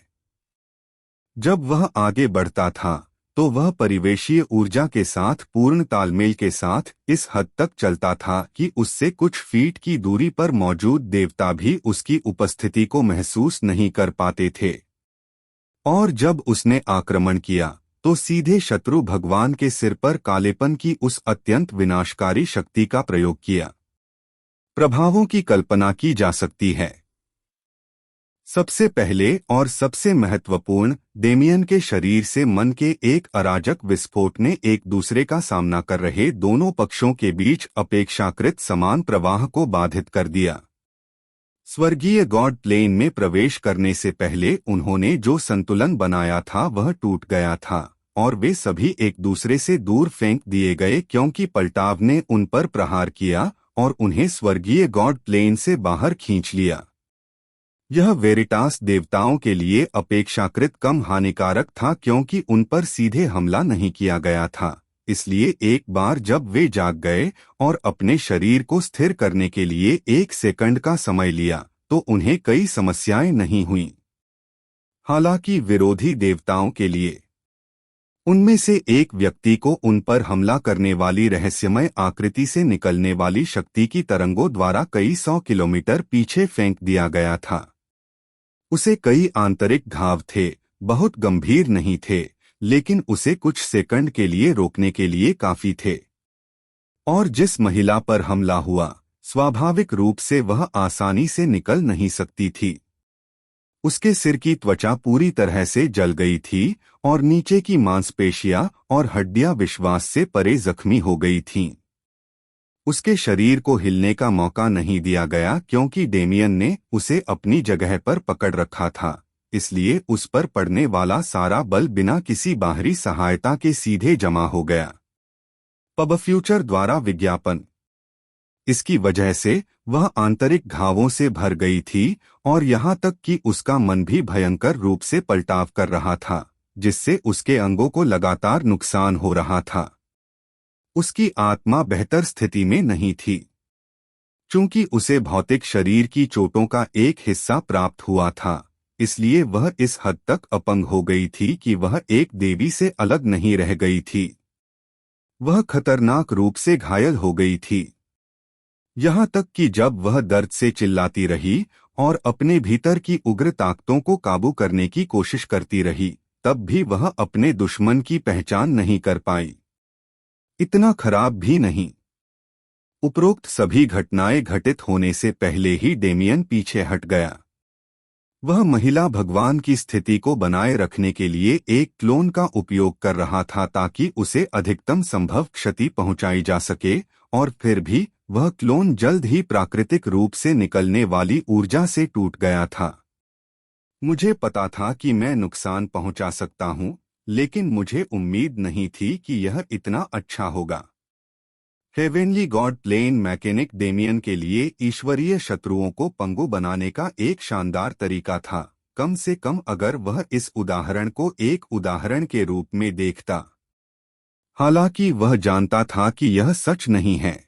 जब वह आगे बढ़ता था तो वह परिवेशीय ऊर्जा के साथ पूर्ण तालमेल के साथ इस हद तक चलता था कि उससे कुछ फीट की दूरी पर मौजूद देवता भी उसकी उपस्थिति को महसूस नहीं कर पाते थे। और जब उसने आक्रमण किया तो सीधे शत्रु भगवान के सिर पर कालेपन की उस अत्यंत विनाशकारी शक्ति का प्रयोग किया। प्रभावों की कल्पना की जा सकती है। सबसे पहले और सबसे महत्वपूर्ण, डेमियन के शरीर से मन के एक अराजक विस्फोट ने एक दूसरे का सामना कर रहे दोनों पक्षों के बीच अपेक्षाकृत समान प्रवाह को बाधित कर दिया। स्वर्गीय गॉड प्लेन में प्रवेश करने से पहले उन्होंने जो संतुलन बनाया था वह टूट गया था और वे सभी एक दूसरे से दूर फेंक दिए गए क्योंकि पलटाव ने उन पर प्रहार किया और उन्हें स्वर्गीय गॉड प्लेन से बाहर खींच लिया। यह वेरिटास देवताओं के लिए अपेक्षाकृत कम हानिकारक था क्योंकि उन पर सीधे हमला नहीं किया गया था। इसलिए एक बार जब वे जाग गए और अपने शरीर को स्थिर करने के लिए 1 सेकंड का समय लिया तो उन्हें कई समस्याएं नहीं हुईं। हालांकि विरोधी देवताओं के लिए उनमें से एक व्यक्ति को उन पर हमला करने वाली रहस्यमय आकृति से निकलने वाली शक्ति की तरंगों द्वारा कई 100 किलोमीटर पीछे फेंक दिया गया था। उसे कई आंतरिक घाव थे, बहुत गंभीर नहीं थे, लेकिन उसे कुछ सेकंड के लिए रोकने के लिए काफी थे। और जिस महिला पर हमला हुआ, स्वाभाविक रूप से वह आसानी से निकल नहीं सकती थी। उसके सिर की त्वचा पूरी तरह से जल गई थी और नीचे की मांसपेशियां और हड्डियां विश्वास से परे जख्मी हो गई थीं। उसके शरीर को हिलने का मौका नहीं दिया गया क्योंकि डेमियन ने उसे अपनी जगह पर पकड़ रखा था। इसलिए उस पर पड़ने वाला सारा बल बिना किसी बाहरी सहायता के सीधे जमा हो गया। पब फ्यूचर द्वारा विज्ञापन। इसकी वजह से वह आंतरिक घावों से भर गई थी और यहाँ तक कि उसका मन भी भयंकर रूप से पलटाव कर रहा था, जिससे उसके अंगों को लगातार नुकसान हो रहा था। उसकी आत्मा बेहतर स्थिति में नहीं थी। चूंकि उसे भौतिक शरीर की चोटों का एक हिस्सा प्राप्त हुआ था, इसलिए वह इस हद तक अपंग हो गई थी कि वह एक देवी से अलग नहीं रह गई थी। वह खतरनाक रूप से घायल हो गई थी। यहाँ तक कि जब वह दर्द से चिल्लाती रही और अपने भीतर की उग्र ताकतों को काबू करने की कोशिश करती रही, तब भी वह अपने दुश्मन की पहचान नहीं कर पाई। इतना खराब भी नहीं। उपरोक्त सभी घटनाएं घटित होने से पहले ही डेमियन पीछे हट गया। वह महिला भगवान की स्थिति को बनाए रखने के लिए एक क्लोन का उपयोग कर रहा था ताकि उसे अधिकतम संभव क्षति पहुंचाई जा सके, और फिर भी वह क्लोन जल्द ही प्राकृतिक रूप से निकलने वाली ऊर्जा से टूट गया था। मुझे पता था कि मैं नुकसान पहुंचा सकता हूं, लेकिन मुझे उम्मीद नहीं थी कि यह इतना अच्छा होगा। Heavenly god plane mechanic Damien के लिए ईश्वरीय शत्रुओं को पंगु बनाने का एक शानदार तरीका था, कम से कम अगर वह इस उदाहरण को एक उदाहरण के रूप में देखता। हालांकि वह जानता था कि यह सच नहीं है।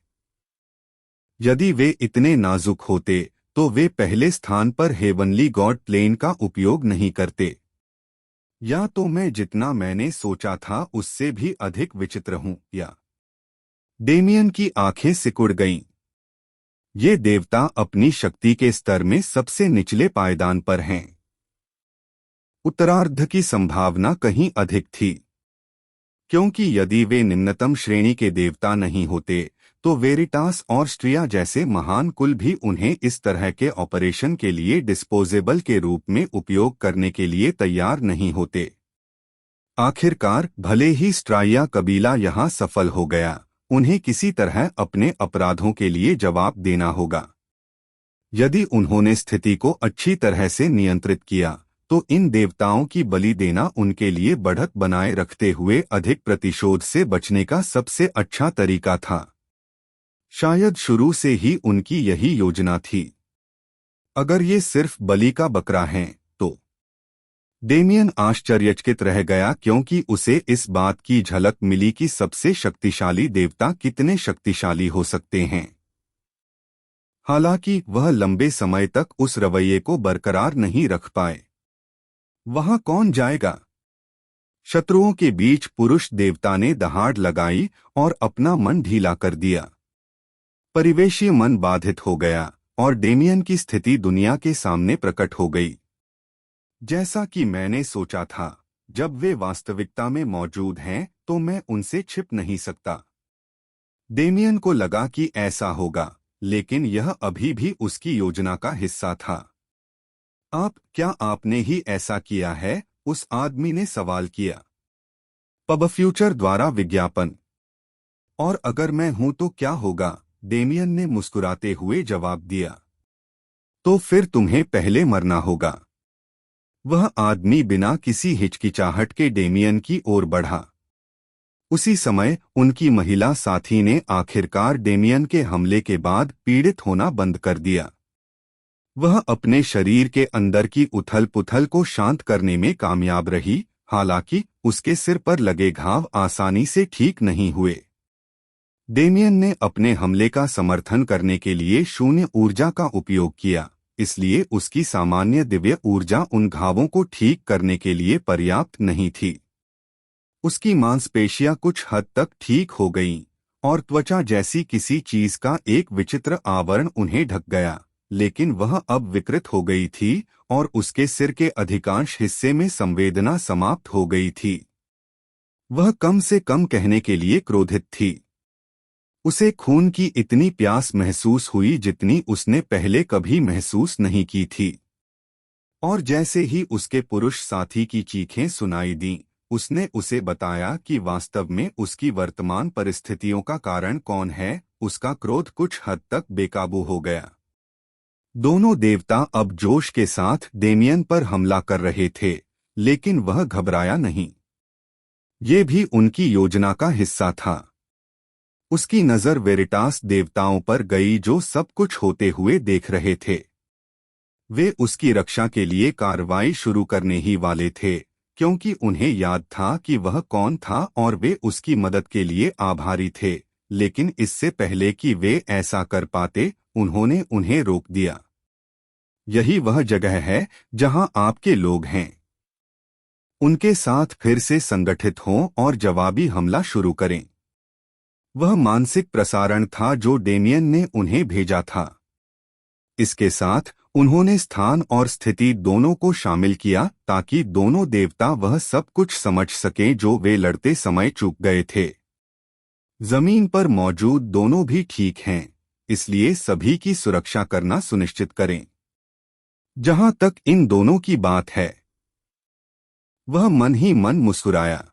यदि वे इतने नाजुक होते तो वे पहले स्थान पर हेवनली गॉड प्लेन का उपयोग नहीं करते। या तो मैं जितना मैंने सोचा था उससे भी अधिक विचित्र हूं, या डेमियन की आंखें सिकुड़ गईं। ये देवता अपनी शक्ति के स्तर में सबसे निचले पायदान पर हैं। उत्तरार्ध की संभावना कहीं अधिक थी, क्योंकि यदि वे निम्नतम श्रेणी के देवता नहीं होते तो वेरिटास और स्ट्रिया जैसे महान कुल भी उन्हें इस तरह के ऑपरेशन के लिए डिस्पोजेबल के रूप में उपयोग करने के लिए तैयार नहीं होते। आखिरकार भले ही स्ट्राइया कबीला यहां सफल हो गया, उन्हें किसी तरह अपने अपराधों के लिए जवाब देना होगा। यदि उन्होंने स्थिति को अच्छी तरह से नियंत्रित किया तो इन देवताओं की बलि देना उनके लिए बढ़त बनाए रखते हुए अधिक प्रतिशोध से बचने का सबसे अच्छा तरीका था। शायद शुरू से ही उनकी यही योजना थी। अगर ये सिर्फ बलि का बकरा है तो डेमियन आश्चर्यचकित रह गया, क्योंकि उसे इस बात की झलक मिली कि सबसे शक्तिशाली देवता कितने शक्तिशाली हो सकते हैं। हालांकि वह लंबे समय तक उस रवैये को बरकरार नहीं रख पाए। वहां कौन जाएगा? शत्रुओं के बीच पुरुष देवता ने दहाड़ लगाई और अपना मन ढीला कर दिया। परिवेशीय मन बाधित हो गया और डेमियन की स्थिति दुनिया के सामने प्रकट हो गई। जैसा कि मैंने सोचा था, जब वे वास्तविकता में मौजूद हैं तो मैं उनसे छिप नहीं सकता। डेमियन को लगा कि ऐसा होगा, लेकिन यह अभी भी उसकी योजना का हिस्सा था। क्या आपने ही ऐसा किया है? उस आदमी ने सवाल किया। पब फ्यूचर द्वारा विज्ञापन। और अगर मैं हूं तो क्या होगा? डेमियन ने मुस्कुराते हुए जवाब दिया। तो फिर तुम्हें पहले मरना होगा। वह आदमी बिना किसी हिचकिचाहट के डेमियन की ओर बढ़ा। उसी समय उनकी महिला साथी ने आखिरकार डेमियन के हमले के बाद पीड़ित होना बंद कर दिया। वह अपने शरीर के अंदर की उथल-पुथल को शांत करने में कामयाब रही, हालांकि उसके सिर पर लगे घाव आसानी से ठीक नहीं हुए। डेमियन ने अपने हमले का समर्थन करने के लिए शून्य ऊर्जा का उपयोग किया, इसलिए उसकी सामान्य दिव्य ऊर्जा उन घावों को ठीक करने के लिए पर्याप्त नहीं थी। उसकी मांसपेशियां कुछ हद तक ठीक हो गईं और त्वचा जैसी किसी चीज का एक विचित्र आवरण उन्हें ढक गया, लेकिन वह अब विकृत हो गई थी और उसके सिर के अधिकांश हिस्से में संवेदना समाप्त हो गई थी। वह कम से कम कहने के लिए क्रोधित थी। उसे खून की इतनी प्यास महसूस हुई जितनी उसने पहले कभी महसूस नहीं की थी। और जैसे ही उसके पुरुष साथी की चीखें सुनाई दीं, उसने उसे बताया कि वास्तव में उसकी वर्तमान परिस्थितियों का कारण कौन है। उसका क्रोध कुछ हद तक बेकाबू हो गया। दोनों देवता अब जोश के साथ डेमियन पर हमला कर रहे थे, लेकिन वह घबराया नहीं। ये भी उनकी योजना का हिस्सा था। उसकी नजर वेरिटास देवताओं पर गई, जो सब कुछ होते हुए देख रहे थे। वे उसकी रक्षा के लिए कार्रवाई शुरू करने ही वाले थे, क्योंकि उन्हें याद था कि वह कौन था और वे उसकी मदद के लिए आभारी थे। लेकिन इससे पहले कि वे ऐसा कर पाते, उन्होंने उन्हें रोक दिया। यही वह जगह है जहां आपके लोग हैं। उनके साथ फिर से संगठित हों और जवाबी हमला शुरू करें। वह मानसिक प्रसारण था जो डेमियन ने उन्हें भेजा था। इसके साथ उन्होंने स्थान और स्थिति दोनों को शामिल किया ताकि दोनों देवता वह सब कुछ समझ सकें जो वे लड़ते समय चूक गए थे। जमीन पर मौजूद दोनों भी ठीक हैं, इसलिए सभी की सुरक्षा करना सुनिश्चित करें। जहां तक इन दोनों की बात है, वह मन ही मन मुस्कुराया।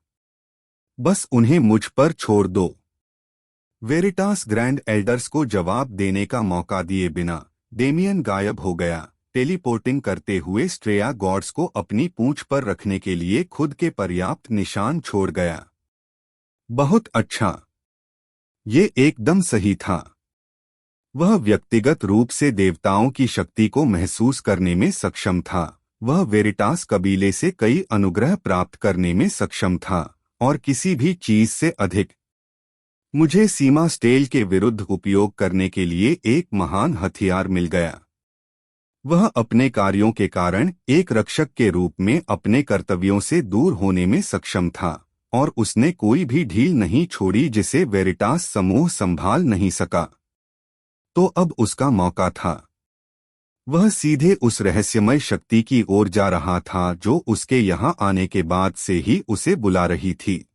बस उन्हें मुझ पर छोड़ दो। वेरिटास ग्रैंड एल्डर्स को जवाब देने का मौका दिए बिना डेमियन गायब हो गया, टेलीपोर्टिंग करते हुए स्ट्रेया गॉड्स को अपनी पूंछ पर रखने के लिए खुद के पर्याप्त निशान छोड़ गया। बहुत अच्छा। ये एकदम सही था। वह व्यक्तिगत रूप से देवताओं की शक्ति को महसूस करने में सक्षम था। वह वेरिटास कबीले से कई अनुग्रह प्राप्त करने में सक्षम था और किसी भी चीज से अधिक। मुझे सीमा स्टेल के विरुद्ध उपयोग करने के लिए एक महान हथियार मिल गया। वह अपने कार्यों के कारण एक रक्षक के रूप में अपने कर्तव्यों से दूर होने में सक्षम था और उसने कोई भी ढील नहीं छोड़ी जिसे वेरिटास समूह संभाल नहीं सका। तो अब उसका मौका था। वह सीधे उस रहस्यमय शक्ति की ओर जा रहा था जो उसके यहाँ आने के बाद से ही उसे बुला रही थी।